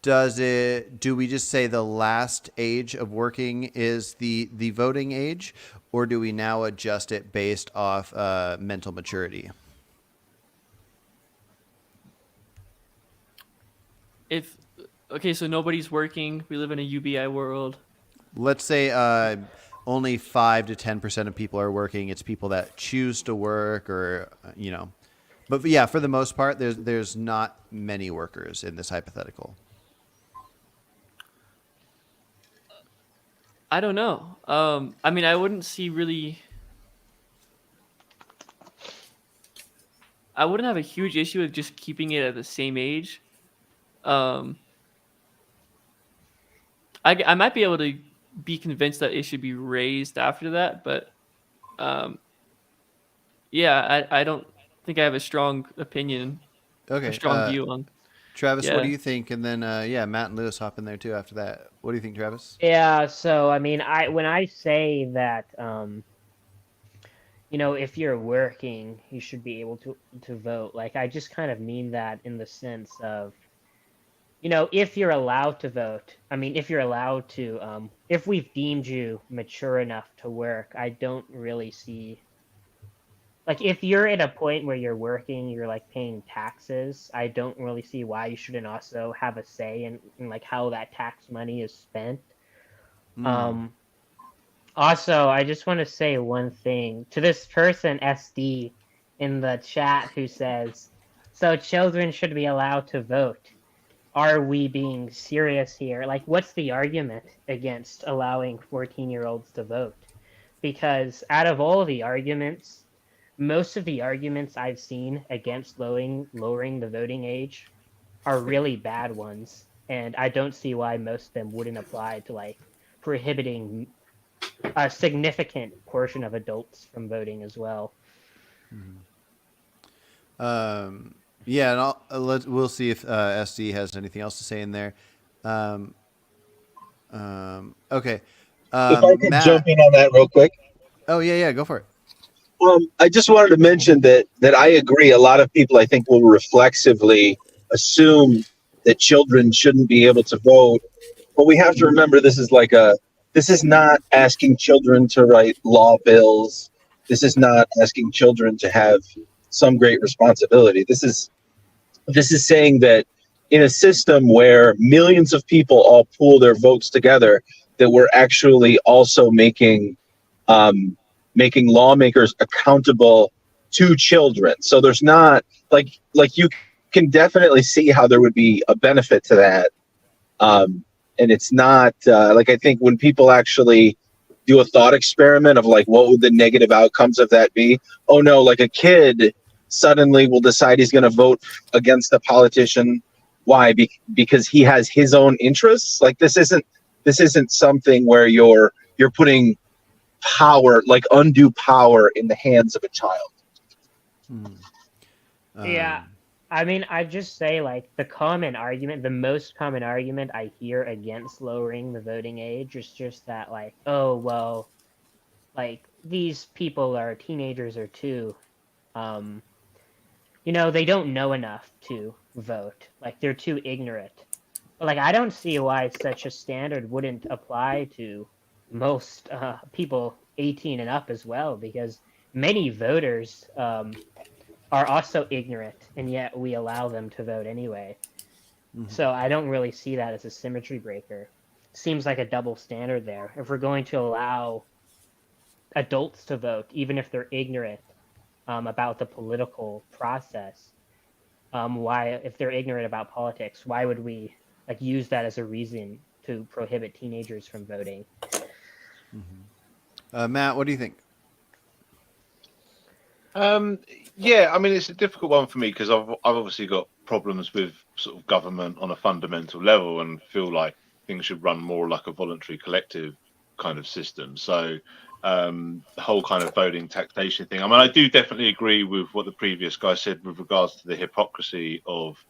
Do we just say the last age of working is the voting age, or do we now adjust it based off mental maturity? So nobody's working. We live in a UBI world. Let's say only 5 to 10% of people are working. It's people that choose to work, or but yeah, for the most part, there's not many workers in this hypothetical. I don't know. I mean, I wouldn't have a huge issue with just keeping it at the same age. I might be able to be convinced that it should be raised after that, but yeah, I don't think I have a strong opinion, Okay. a strong view on. Travis, what Yeah. do you think? And then Matt and Lewis hop in there too after that. What do you think, Travis? Yeah, so I mean, when I say that, if you're working, you should be able to vote. Like, I just kind of mean that in the sense of, if you're allowed to vote. I mean, if you're allowed to, if we've deemed you mature enough to work, I don't really see. Like, if you're at a point where you're working, you're like paying taxes, I don't really see why you shouldn't also have a say in like how that tax money is spent. Also, I just want to say one thing to this person, SD, in the chat, who says, so children should be allowed to vote. Are we being serious here? Like, what's the argument against allowing 14-year-olds to vote? Because out of all the arguments, most of the arguments I've seen against lowering the voting age are really bad ones. And I don't see why most of them wouldn't apply to, like, prohibiting a significant portion of adults from voting as well. Yeah, and we'll see if SD has anything else to say in there. Okay. If I could Matt. jump in on that real quick. Oh yeah, go for it. I just wanted to mention that I agree. A lot of people, I think, will reflexively assume that children shouldn't be able to vote. But we have to remember this is not asking children to write law bills. This is not asking children to have some great responsibility. This is saying that in a system where millions of people all pool their votes together, that we're actually also making lawmakers accountable to children. So there's not like you can definitely see how there would be a benefit to that. And it's not like, I think when people actually do a thought experiment of like, what would the negative outcomes of that be? Oh no, like a kid suddenly will decide he's going to vote against a politician. Why? Because he has his own interests. Like this isn't something where you're putting power, like undue power, in the hands of a child. Yeah. I mean, I just say, like, the most common argument I hear against lowering the voting age is just that, like, oh, well, like, these people are teenagers or two. They don't know enough to vote. Like, they're too ignorant. But, like, I don't see why such a standard wouldn't apply to most people 18 and up as well, because many voters are also ignorant, and yet we allow them to vote anyway. So I don't really see that as a symmetry breaker. Seems like a double standard there. If we're going to allow adults to vote, even if they're ignorant about the political process, if they're ignorant about politics, why would we use that as a reason to prohibit teenagers from voting? Matt, what do you think? Yeah, I mean, it's a difficult one for me because I've obviously got problems with sort of government on a fundamental level and feel like things should run more like a voluntary collective kind of system. So the whole kind of voting taxation thing. I mean, I do definitely agree with what the previous guy said with regards to the hypocrisy of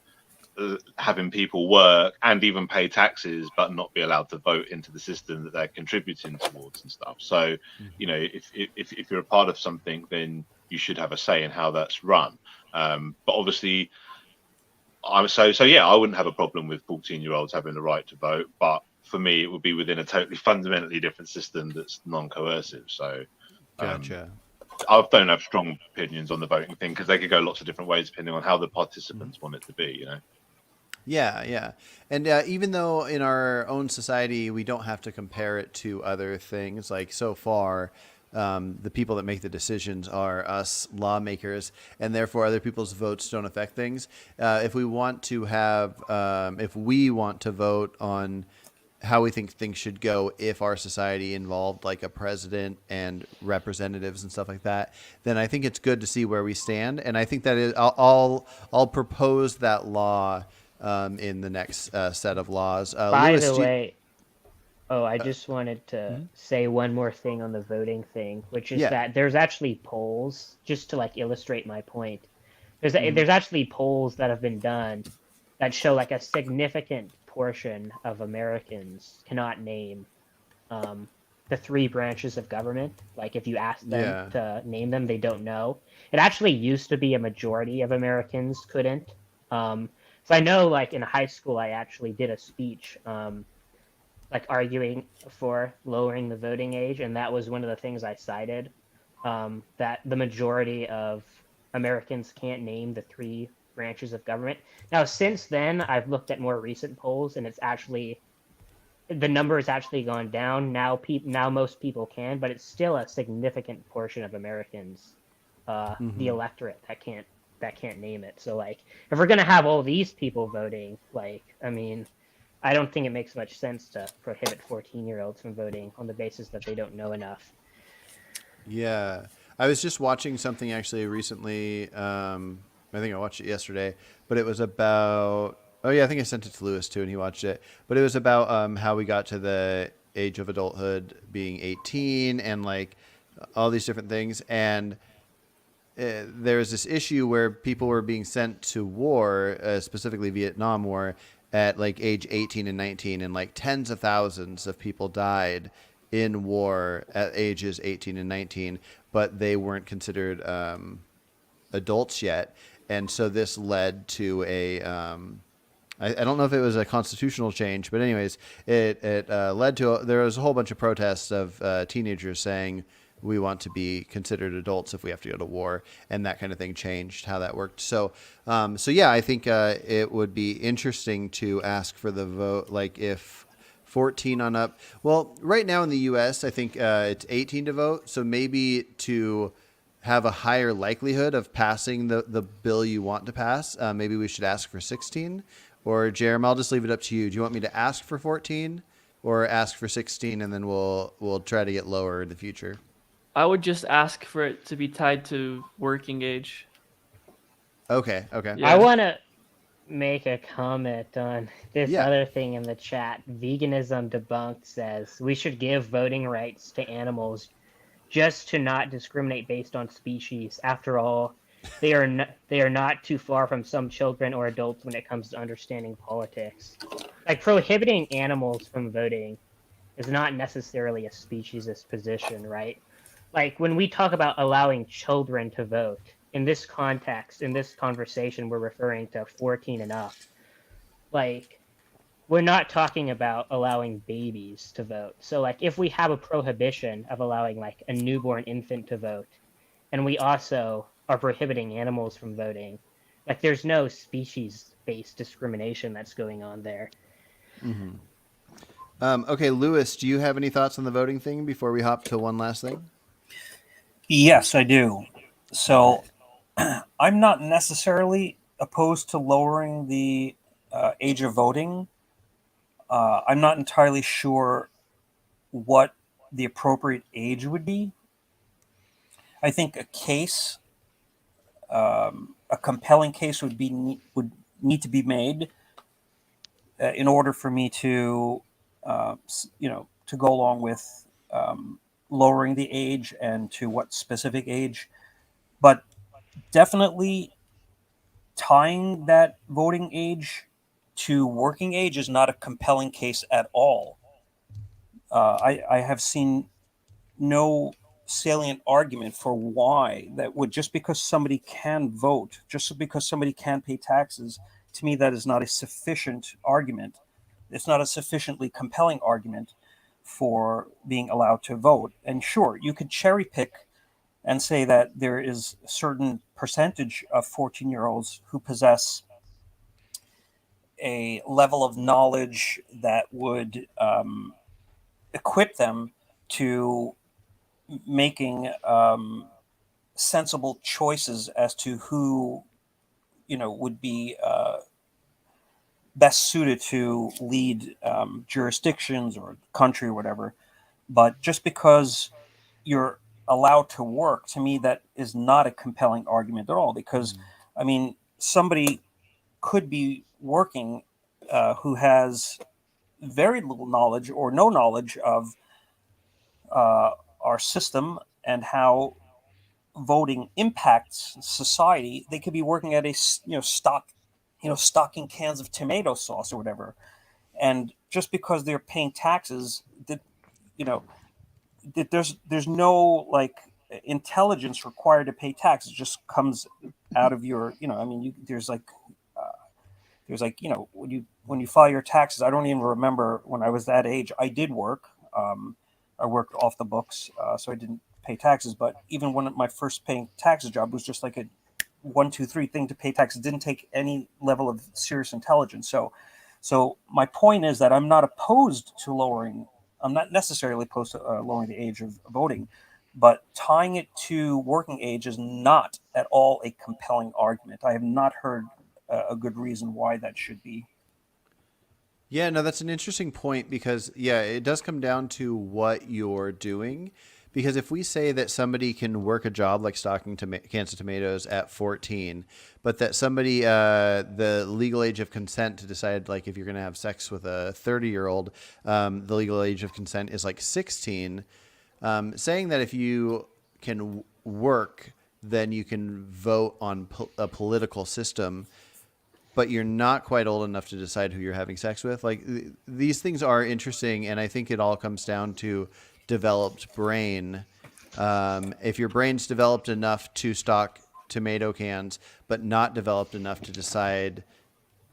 having people work and even pay taxes but not be allowed to vote into the system that they're contributing towards and stuff. So, you know, if you're a part of something, then you should have a say in how that's run. But obviously, I wouldn't have a problem with 14-year-olds having the right to vote, but for me, it would be within a totally fundamentally different system that's non-coercive. So, Gotcha. I don't have strong opinions on the voting thing because they could go lots of different ways depending on how the participants want it to be, you know. Yeah, yeah. And even though in our own society we don't have to compare it to other things, like so far, the people that make the decisions are us lawmakers, and therefore other people's votes don't affect things. If we want to vote on how we think things should go, if our society involved like a president and representatives and stuff like that, then I think it's good to see where we stand. And I think that I'll propose that law in the next set of laws. By Louis, the way, I just wanted to mm-hmm. say one more thing on the voting thing, which is Yeah. that there's actually polls, just to like illustrate my point. There's Mm-hmm. there's actually polls that have been done that show like a significant portion of Americans cannot name the three branches of government. Like if you ask them to name them, they don't know. It actually used to be a majority of Americans couldn't. So I know, like in high school, I actually did a speech, like arguing for lowering the voting age, and that was one of the things I cited. That the majority of Americans can't name the three branches of government. Now, since then, I've looked at more recent polls, and it's actually the number has actually gone down. Now, most people can, but it's still a significant portion of Americans, the electorate that can't name it. So like if we're gonna have all these people voting, like I mean, I don't think it makes much sense to prohibit 14-year-olds from voting on the basis that they don't know enough. Yeah. I was just watching something actually recently. I think I watched it yesterday, but it was about, I think I sent it to Louis too, and he watched it, but it was about how we got to the age of adulthood being 18 and like all these different things. And there was this issue where people were being sent to war, specifically Vietnam War, at like age 18 and 19, and like tens of thousands of people died in war at ages 18 and 19, but they weren't considered adults yet. And so this led to I don't know if it was a constitutional change, but anyways, it led to, there was a whole bunch of protests of teenagers saying, we want to be considered adults if we have to go to war, and that kind of thing changed how that worked. So yeah, I think it would be interesting to ask for the vote, like if 14 on up. Well, right now in the U.S., I think it's 18 to vote. So maybe to have a higher likelihood of passing the bill you want to pass, maybe we should ask for 16. Or Jeremy, I'll just leave it up to you. Do you want me to ask for 14 or ask for 16, and then we'll try to get lower in the future? I would just ask for it to be tied to working age. Okay. Yeah. I want to make a comment on this Yeah. other thing in the chat. Veganism Debunked says we should give voting rights to animals just to not discriminate based on species. After all, they are not too far from some children or adults when it comes to understanding politics. Like prohibiting animals from voting is not necessarily a speciesist position, right? Like when we talk about allowing children to vote, in this context, in this conversation, we're referring to 14 and up. Like, we're not talking about allowing babies to vote. So like if we have a prohibition of allowing like a newborn infant to vote, and we also are prohibiting animals from voting, like there's no species-based discrimination that's going on there. Mm-hmm. Okay, Louis, do you have any thoughts on the voting thing before we hop to one last thing? Yes, I do. So I'm not necessarily opposed to lowering the age of voting. I'm not entirely sure what the appropriate age would be. I think a case, a compelling case would need to be made in order for me to, to go along with lowering the age and to what specific age. But definitely tying that voting age to working age is not a compelling case at all. I have seen no salient argument for why that would, just because somebody can vote, just because somebody can pay taxes, to me that is not a sufficient argument. It's not a sufficiently compelling argument for being allowed to vote. And sure, you could cherry pick and say that there is a certain percentage of 14-year-olds who possess a level of knowledge that would equip them to making sensible choices as to who, would be best suited to lead jurisdictions or country or whatever. But just because you're allowed to work, to me, that is not a compelling argument at all. Because, I mean, somebody could be working who has very little knowledge or no knowledge of our system and how voting impacts society. They could be working at a stocking cans of tomato sauce or whatever, and just because they're paying taxes, that there's no intelligence required to pay taxes. It just comes out of your there's when you file your taxes. I don't even remember when I was that age. I did work. I worked off the books, so I didn't pay taxes. But even when my first paying taxes job was just like a 1, 2, 3 thing to pay taxes, it didn't take any level of serious intelligence. So my point is that I'm not necessarily opposed to lowering the age of voting, but tying it to working age is not at all a compelling argument. I have not heard a good reason why that should be. Yeah, no, that's an interesting point because, it does come down to what you're doing. Because if we say that somebody can work a job like stocking cans of tomatoes at 14, but that somebody, the legal age of consent to decide if you're going to have sex with a 30-year-old, the legal age of consent is 16, saying that if you can work, then you can vote on a political system, but you're not quite old enough to decide who you're having sex with. These things are interesting, and I think it all comes down to developed brain. If your brain's developed enough to stock tomato cans, but not developed enough to decide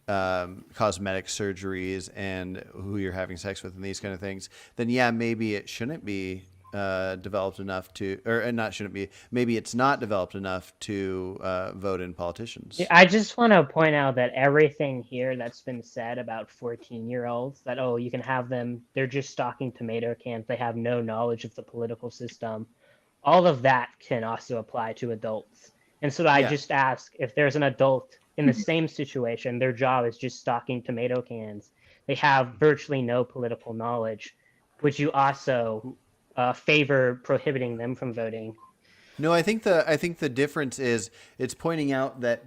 cosmetic surgeries and who you're having sex with and these kind of things, then maybe it shouldn't be developed enough to, or not shouldn't be, maybe it's not developed enough to vote in politicians. I just want to point out that everything here that's been said about 14-year-olds, that, you can have them, they're just stocking tomato cans, they have no knowledge of the political system, all of that can also apply to adults. And so I just ask, if there's an adult in the same situation, their job is just stocking tomato cans, they have virtually no political knowledge, would you also favor prohibiting them from voting? No, I think the difference is it's pointing out that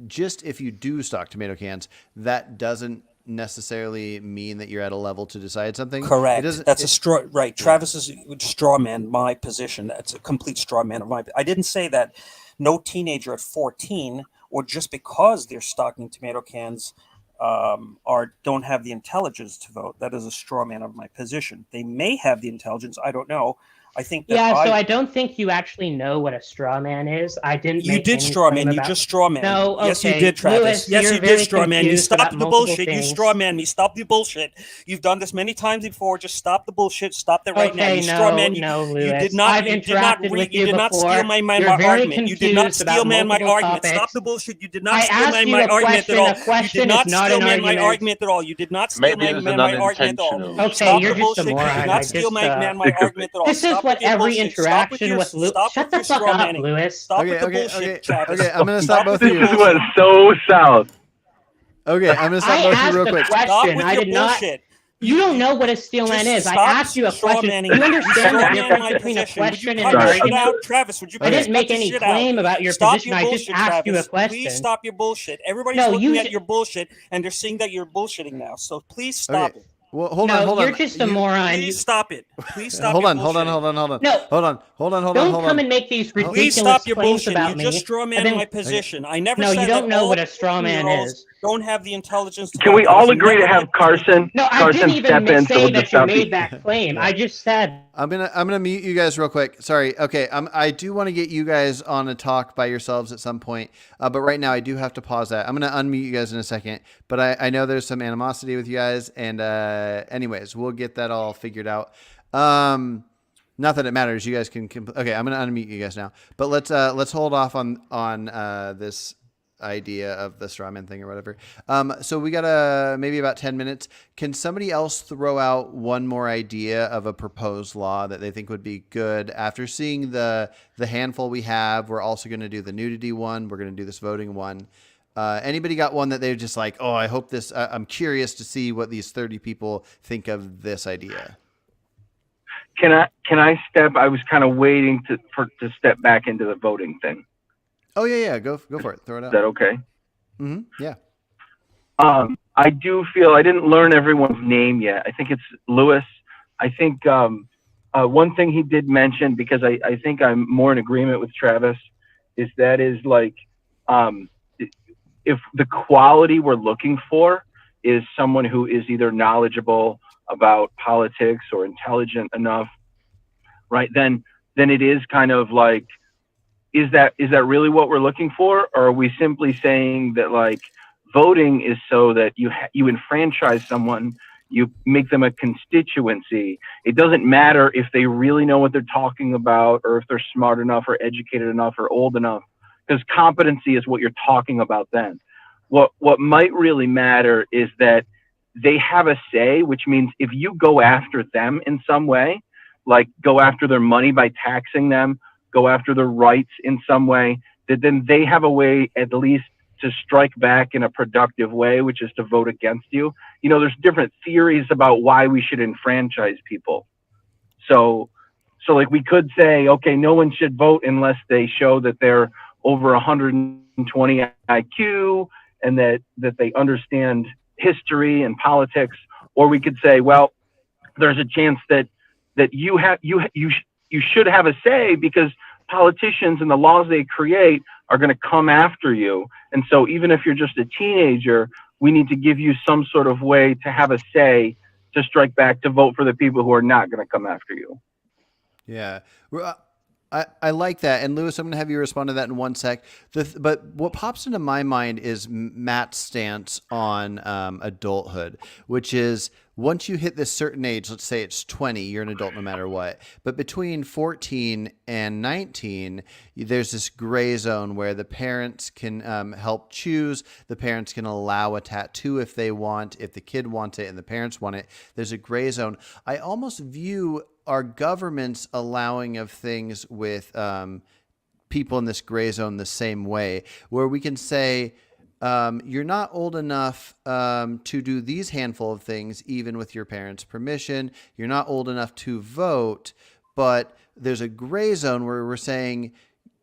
just if you do stock tomato cans, that doesn't necessarily mean that you're at a level to decide something. Correct. That's a straw. Right. Travis is straw man my position. That's a complete straw man of my. I didn't say that no teenager at 14, or just because they're stocking tomato cans, don't have the intelligence to vote. That is a straw man of my position. They may have the intelligence. I don't know. I think that so I don't think you actually know what a straw man is. I didn't. You did straw man. You just straw man. No, okay. Yes, you did, Travis. Lewis, yes, you did straw man. You stopped the bullshit. Things. You straw man me. Stop the bullshit. You've done this many times before. Just stop the bullshit. Stop that right now. You straw man. Lewis. You did not. You did not steal my argument. You did not steal my argument. Stop the bullshit. You did not steal my argument at all. You did not steal my argument at all. You did not steal my argument at all. Okay, you're just a moron. You did not steal my argument at all. This is what every interaction with Lewis. Shut the fuck up, Lewis. Stop with the bullshit, Travis. Okay, I'm gonna stop both of you. This went so south. Okay, I'm gonna stop both of you real quick. Question. I did not. You don't know what a steel man is. I asked you a question. You understand the difference between a question and an argument? Travis, would you I didn't make any claim about your position. I just asked you a question. Please stop your bullshit. Everybody's looking at your bullshit, and they're seeing that you're bullshitting now. So please stop it. Well, hold no, on, hold you're on. just a moron. Please stop it. Please stop. Hold your on, hold on, bullshitting. hold on, hold on. No. Hold on. Don't come and make these ridiculous Please stop your claims bullshitting. about You me. just straw and man then- my position. I never No, said you don't that know all what a straw man 14-year-olds is. don't have the intelligence to Can vote. we That all was agree to never have my Carson? No, I Carson didn't step even in so say we'll that just you stop made you. that claim. Yeah. I just said. I'm gonna mute you guys real quick. Sorry. Okay. I do want to get you guys on a talk by yourselves at some point, but right now I do have to pause that. I'm gonna unmute you guys in a second, but I know there's some animosity with you guys, and anyways, we'll get that all figured out. Not that it matters. You guys can. Okay. I'm gonna unmute you guys now, but let's hold off on this idea of the strawman thing or whatever. So we got maybe about 10 minutes. Can somebody else throw out one more idea of a proposed law that they think would be good after seeing the handful we have? We're also going to do the nudity one. We're going to do this voting one. Anybody got one that they're just like, oh, I hope this, I'm curious to see what these 30 people think of this idea. Can I step? I was kind of waiting to step back into the voting thing. Oh yeah. Go for it. Throw it out. Is that okay? Mm-hmm. Yeah. I do feel I didn't learn everyone's name yet. I think it's Lewis. I think one thing he did mention, because I think I'm more in agreement with Travis, is like if the quality we're looking for is someone who is either knowledgeable about politics or intelligent enough, right? Then it is kind of like, is that really what we're looking for? Or are we simply saying that like voting is so that you enfranchise someone, you make them a constituency? It doesn't matter if they really know what they're talking about or if they're smart enough or educated enough or old enough, because competency is what you're talking about then. What might really matter is that they have a say, which means if you go after them in some way, like go after their money by taxing them, go after their rights in some way, that then they have a way at least to strike back in a productive way, which is to vote against you. You know, there's different theories about why we should enfranchise people. So like we could say, okay, no one should vote unless they show that they're over 120 IQ and that they understand history and politics. Or we could say, well, there's a chance that you should have a say because politicians and the laws they create are going to come after you. And so even if you're just a teenager, we need to give you some sort of way to have a say, to strike back, to vote for the people who are not going to come after you. Yeah. I like that. And Lewis, I'm going to have you respond to that in one sec. But what pops into my mind is Matt's stance on adulthood, which is once you hit this certain age, let's say it's 20, you're an adult no matter what. But between 14 and 19, there's this gray zone where the parents can help choose. The parents can allow a tattoo if they want, if the kid wants it and the parents want it. There's a gray zone. I almost view our government's allowing of things with people in this gray zone the same way, where we can say, you're not old enough to do these handful of things, even with your parents' permission. You're not old enough to vote, but there's a gray zone where we're saying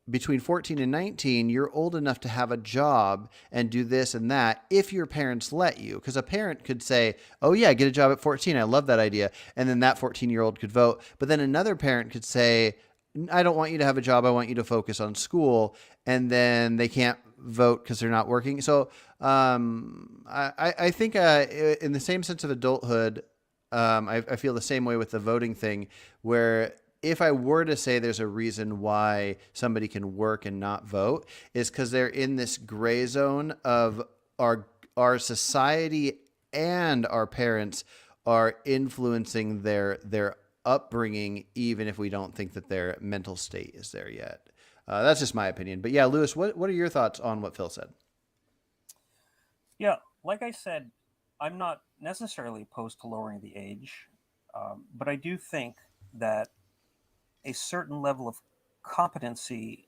between 14 and 19, you're old enough to have a job and do this and that if your parents let you. Because a parent could say, oh yeah, get a job at 14. I love that idea. And then that 14-year-old could vote. But then another parent could say, I don't want you to have a job. I want you to focus on school. And then they can't vote because they're not working. So I think in the same sense of adulthood, I feel the same way with the voting thing, where if I were to say there's a reason why somebody can work and not vote, is because they're in this gray zone of our society and our parents are influencing their upbringing, even if we don't think that their mental state is there yet. That's just my opinion. But yeah, Lewis, what are your thoughts on what Phil said? Yeah, like I said, I'm not necessarily opposed to lowering the age, but I do think that a certain level of competency,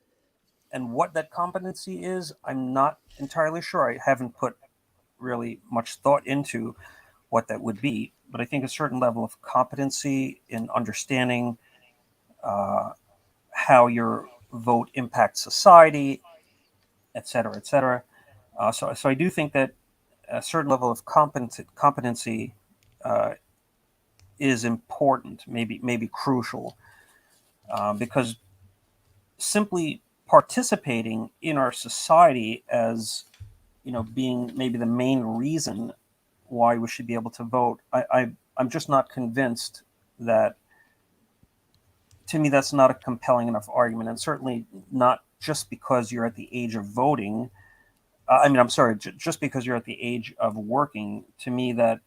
and what that competency is, I'm not entirely sure. I haven't put really much thought into what that would be, but I think a certain level of competency in understanding how your vote impacts society, et cetera, et cetera. So I do think that a certain level of competency is important, maybe crucial, because simply participating in our society as being maybe the main reason why we should be able to vote, I'm just not convinced that. To me, that's not a compelling enough argument, and certainly not just because you're at the age of voting. I'm sorry, just because you're at the age of working. To me, that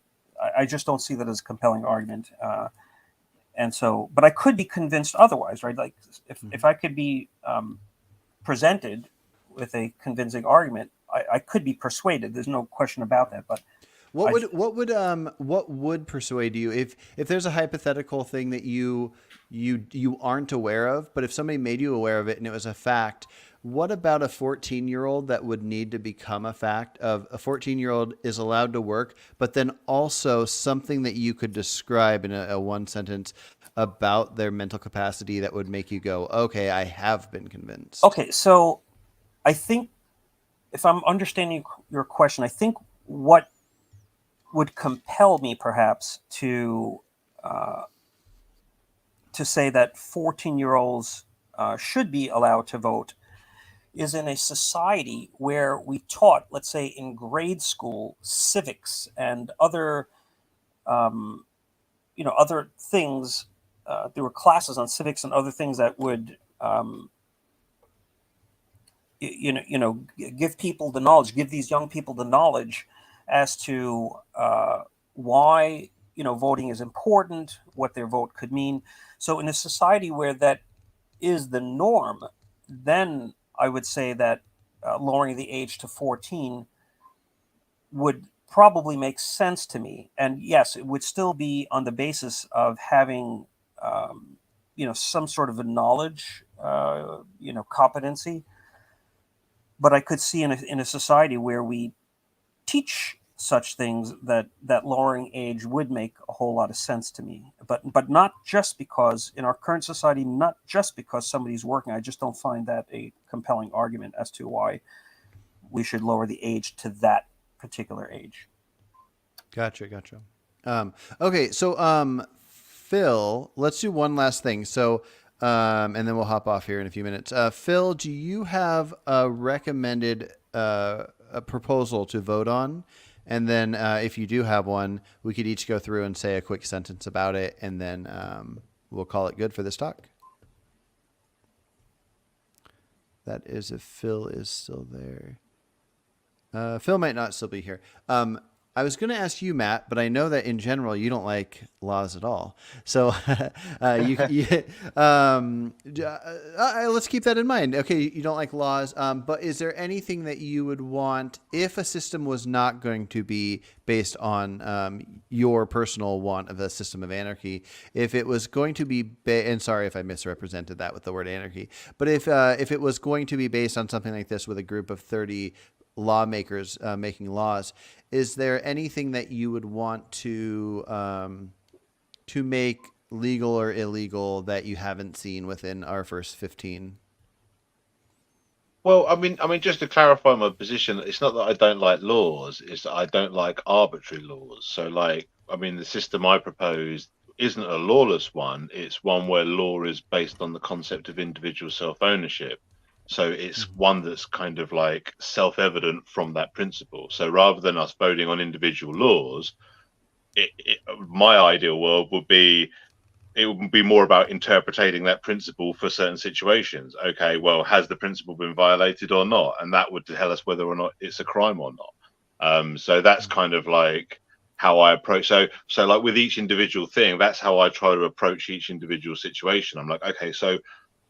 I just don't see that as a compelling argument. And so, but I could be convinced otherwise, right? Like if I could be presented with a convincing argument, I could be persuaded. There's no question about that. But what would persuade you if there's a hypothetical thing that you aren't aware of, but if somebody made you aware of it and it was a fact, what about a 14-year-old that would need to become a fact of a 14-year-old is allowed to work, but then also something that you could describe in a one sentence about their mental capacity that would make you go, okay, I have been convinced. Okay, so I think if I'm understanding your question, I think what would compel me perhaps to say that 14-year-olds should be allowed to vote is in a society where we taught, let's say in grade school, civics and other, other things. There were classes on civics and other things that would, give people the knowledge, give these young people the knowledge as to why voting is important, what their vote could mean. So in a society where that is the norm, then I would say that lowering the age to 14 would probably make sense to me. And yes, it would still be on the basis of having, some sort of a knowledge, competency. But I could see in a society where we teach such things that lowering age would make a whole lot of sense to me, but not just because in our current society, not just because somebody's working. I just don't find that a compelling argument as to why we should lower the age to that particular age. Gotcha. Okay, so Phil, let's do one last thing. So and then we'll hop off here in a few minutes. Phil, do you have a recommended a proposal to vote on? And then if you do have one, we could each go through and say a quick sentence about it, and then we'll call it good for this talk. That is if Phil is still there. Phil might not still be here. I was going to ask you, Matt, but I know that in general you don't like laws at all. So let's keep that in mind. Okay, you don't like laws, but is there anything that you would want if a system was not going to be based on your personal want of a system of anarchy? If it was going to be, and sorry if I misrepresented that with the word anarchy, but if it was going to be based on something like this with a group of 30 lawmakers making laws, is there anything that you would want to make legal or illegal that you haven't seen within our first 15? Well, I mean, just to clarify my position, it's not that I don't like laws; it's that I don't like arbitrary laws. So, the system I proposed isn't a lawless one; it's one where law is based on the concept of individual self-ownership. So it's one that's kind of like self-evident from that principle. So rather than us voting on individual laws, my ideal world would be more about interpreting that principle for certain situations. Okay, well, has the principle been violated or not? And that would tell us whether or not it's a crime or not. So that's kind of like how I approach. So like with each individual thing, that's how I try to approach each individual situation. I'm like, okay, so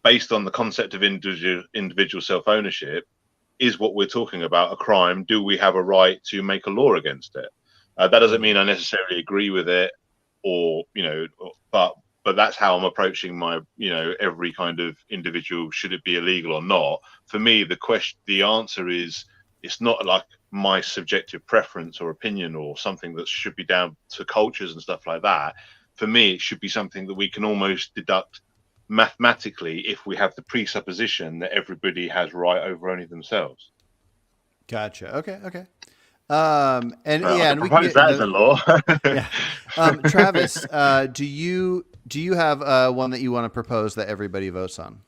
based on the concept of individual self-ownership, is what we're talking about a crime? Do we have a right to make a law against it? That doesn't mean I necessarily agree with it, but that's how I'm approaching my, every kind of individual. Should it be illegal or not? For me, the answer is, it's not like my subjective preference or opinion or something that should be down to cultures and stuff like that. For me, it should be something that we can almost deduct mathematically if we have the presupposition that everybody has right over only themselves. Gotcha. Okay. And yeah, I and we can propose get that as a law. yeah. Travis, do you have one that you want to propose that everybody votes on?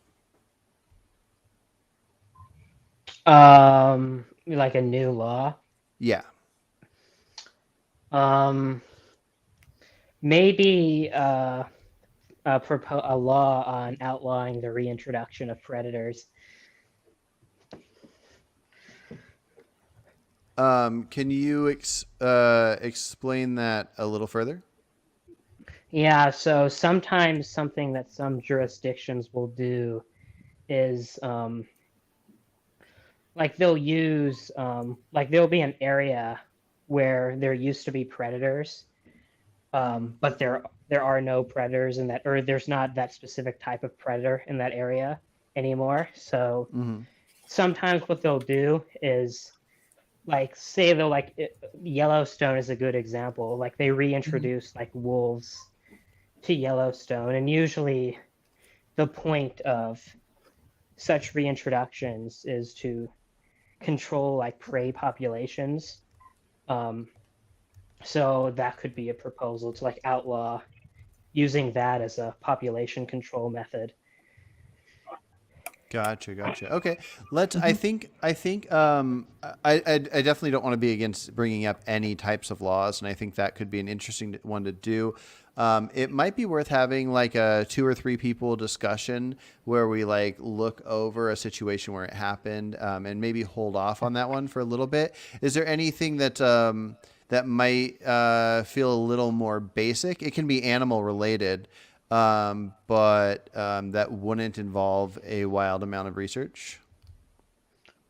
Like a new law. Yeah. Maybe a law on outlawing the reintroduction of predators. Can you explain that a little further? Yeah, so sometimes something that some jurisdictions will do is like they'll use like there'll be an area where there used to be predators, but there are no predators in that, or there's not that specific type of predator in that area anymore. So Mm-hmm. sometimes what they'll do is like say they'll Yellowstone is a good example. Like they reintroduce like wolves to Yellowstone, and usually the point of such reintroductions is to control like prey populations. So that could be a proposal to like outlaw using that as a population control method. Gotcha. Okay, let's. I think. I definitely don't want to be against bringing up any types of laws, and I think that could be an interesting one to do. It might be worth having like a 2 or 3 people discussion where we like look over a situation where it happened, and maybe hold off on that one for a little bit. Is there anything that that might feel a little more basic? It can be animal related. But that wouldn't involve a wild amount of research.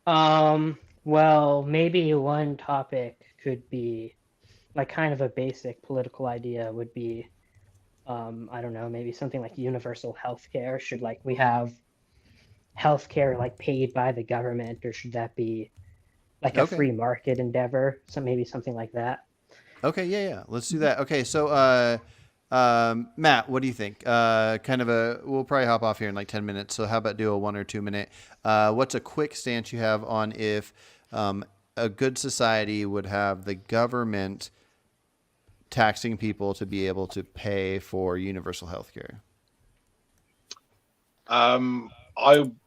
Well, maybe one topic could be like kind of a basic political idea would be, I don't know, maybe something like universal healthcare. Should like we have healthcare like paid by the government, or should that be like a Okay. free market endeavor? So maybe something like that. Okay, yeah. Let's do that. Okay, so Matt, what do you think? We'll probably hop off here in like 10 minutes. So how about do a 1 or 2 minute? What's a quick stance you have on if a good society would have the government taxing people to be able to pay for universal health care? I'm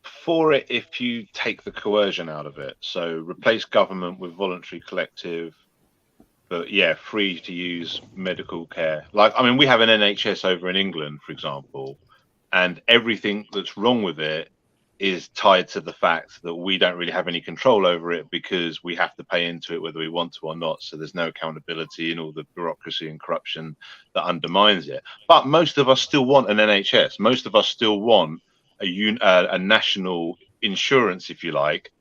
for it if you take the coercion out of it. So replace government with voluntary collective, but yeah, free to use medical care. Like, I mean, we have an NHS over in England, for example, and everything that's wrong with it is tied to the fact that we don't really have any control over it because we have to pay into it whether we want to or not. So there's no accountability and all the bureaucracy and corruption that undermines it. But most of us still want an NHS. Most of us still want a national insurance, if you like,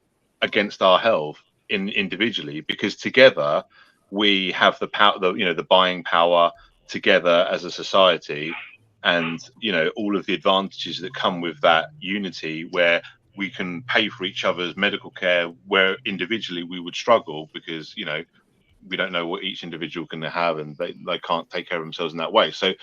against our health individually, because together we have the power, the buying power together as a society, and all of the advantages that come with that unity, where we can pay for each other's medical care, where individually we would struggle because we don't know what each individual can have, and they can't take care of themselves in that way. So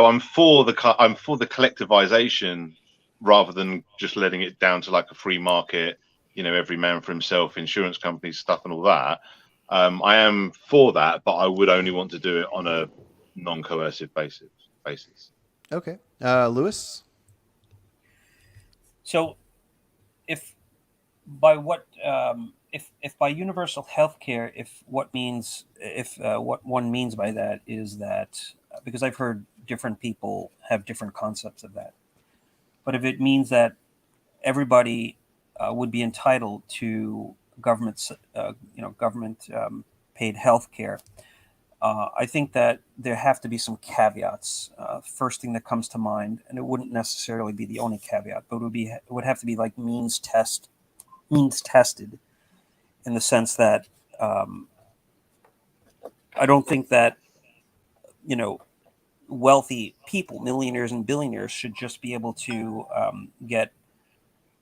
I'm for the collectivization rather than just letting it down to like a free market, every man for himself, insurance companies, stuff and all that. I am for that, but I would only want to do it on a non-coercive basis. Okay. Lewis? So, if by what if by universal healthcare, what one means by that is that, because I've heard different people have different concepts of that, but if it means that everybody would be entitled to government paid health care, I think that there have to be some caveats. First thing that comes to mind, and it wouldn't necessarily be the only caveat, but it would have to be like means tested, in the sense that I don't think that wealthy people, millionaires and billionaires, should just be able to get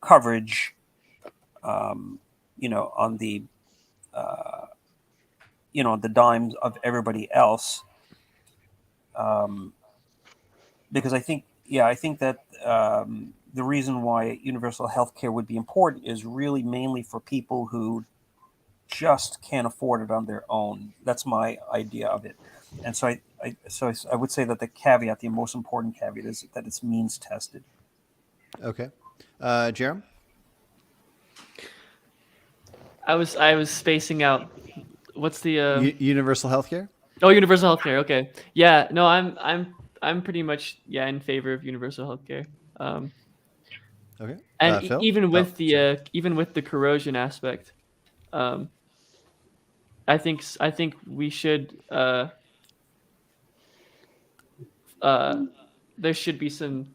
coverage, on the the dimes of everybody else, because I think that the reason why universal health care would be important is really mainly for people who just can't afford it on their own. That's my idea of it. And so I would say that the most important caveat is that it's means tested. Okay. Jerem? I was spacing out. What's the Universal healthcare? Oh, universal healthcare. Okay. Yeah. No, I'm pretty much in favor of universal healthcare. Okay. And Phil? even with sorry. even with the corrosion aspect, I think we should there should be some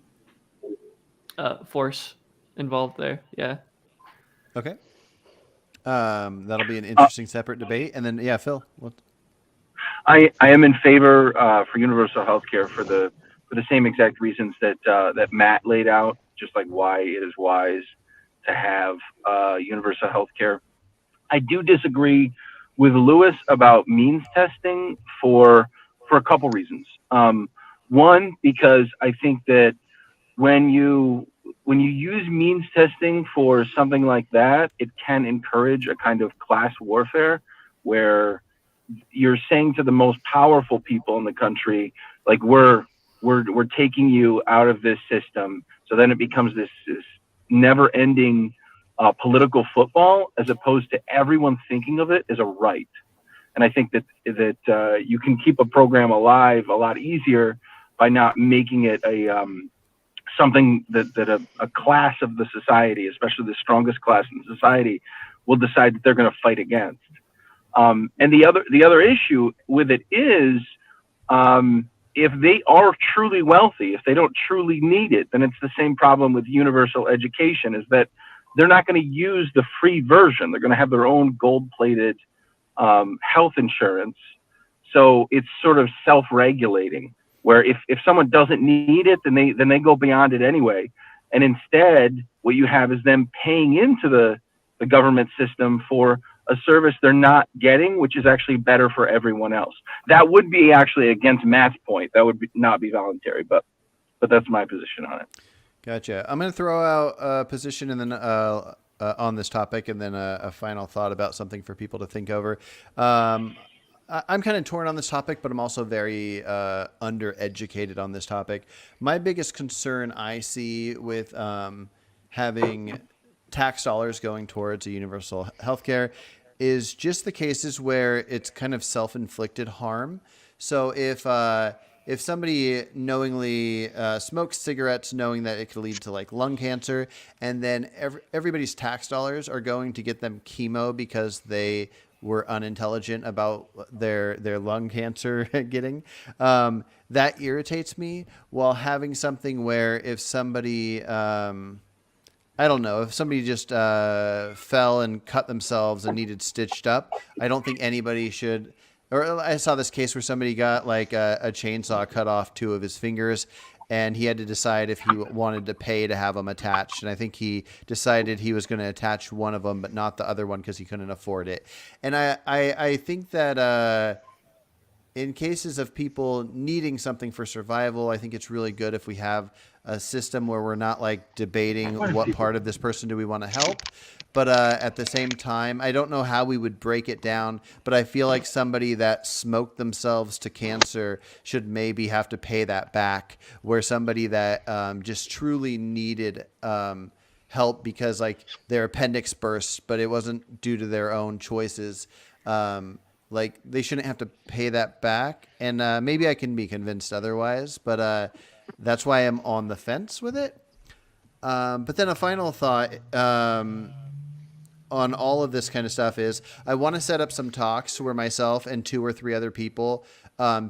force involved there. Yeah. Okay. That'll be an interesting separate debate. And then, yeah, Phil. What? I am in favor for universal health care for the same exact reasons that that Matt laid out, just like why it is wise to have universal health care. I do disagree with Lewis about means testing for a couple reasons. One, because I think that when you use means testing for something like that, it can encourage a kind of class warfare where you're saying to the most powerful people in the country, like we're taking you out of this system. So then it becomes this never-ending political football, as opposed to everyone thinking of it as a right. And I think that you can keep a program alive a lot easier by not making it a something that a class of the society, especially the strongest class in society, will decide that they're going to fight against. And the other issue with it is, if they are truly wealthy, if they don't truly need it, then it's the same problem with universal education, is that they're not going to use the free version. They're going to have their own gold-plated health insurance. So it's sort of self-regulating, where if someone doesn't need it, then they go beyond it anyway. And instead, what you have is them paying into the government system for a service they're not getting, which is actually better for everyone else. That would be actually against Matt's point. That would not be voluntary, but that's my position on it. Gotcha. I'm going to throw out a position and then on this topic, and then a final thought about something for people to think over. I'm kind of torn on this topic, but I'm also very undereducated on this topic. My biggest concern I see with having tax dollars going towards a universal healthcare is just the cases where it's kind of self-inflicted harm. So if somebody knowingly smokes cigarettes, knowing that it could lead to like lung cancer, and then everybody's tax dollars are going to get them chemo because they were unintelligent about their lung cancer getting, that irritates me. While having something where if somebody I don't know, if somebody just fell and cut themselves and needed stitched up, I don't think anybody should. Or I saw this case where somebody got like a chainsaw cut off 2 of his fingers, and he had to decide if he wanted to pay to have them attached. And I think he decided he was going to attach one of them, but not the other one because he couldn't afford it. And I think that in cases of people needing something for survival, I think it's really good if we have a system where we're not like debating what part of this person do we want to help. But at the same time, I don't know how we would break it down, but I feel like somebody that smoked themselves to cancer should maybe have to pay that back, where somebody that just truly needed help because like their appendix burst, but it wasn't due to their own choices. Like they shouldn't have to pay that back. And maybe I can be convinced otherwise, but that's why I'm on the fence with it. But then a final thought on all of this kind of stuff is I want to set up some talks where myself and 2 or 3 other people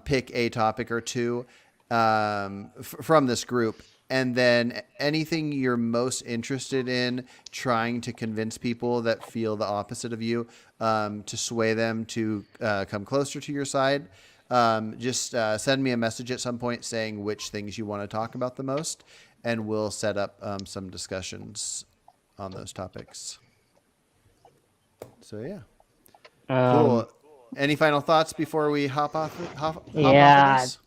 pick a topic or 2 from this group. And then anything you're most interested in trying to convince people that feel the opposite of you to sway them to come closer to your side. Just send me a message at some point saying which things you want to talk about the most, and we'll set up some discussions on those topics. So, yeah. Cool. Any final thoughts before we hop off of this?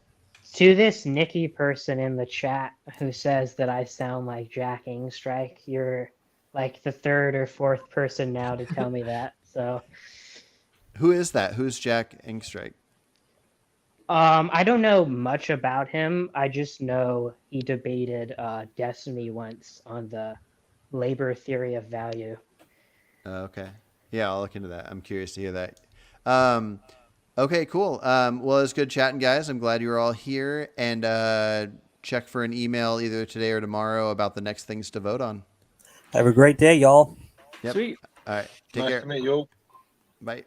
To this Nikki person in the chat who says that I sound like Jack Ingstrike, you're like the 3rd or 4th person now to tell me that. So Who is that? Who's Jack Engstrike? I don't know much about him. I just know he debated Destiny once on the labor theory of value. Okay. Yeah, I'll look into that. I'm curious to hear that. Okay, cool. Well, it's good chatting, guys. I'm glad you were all here. And check for an email either today or tomorrow about the next things to vote on. Have a great day, y'all. Yep. Sweet. All right. Take Nice care. to meet you all. Bye.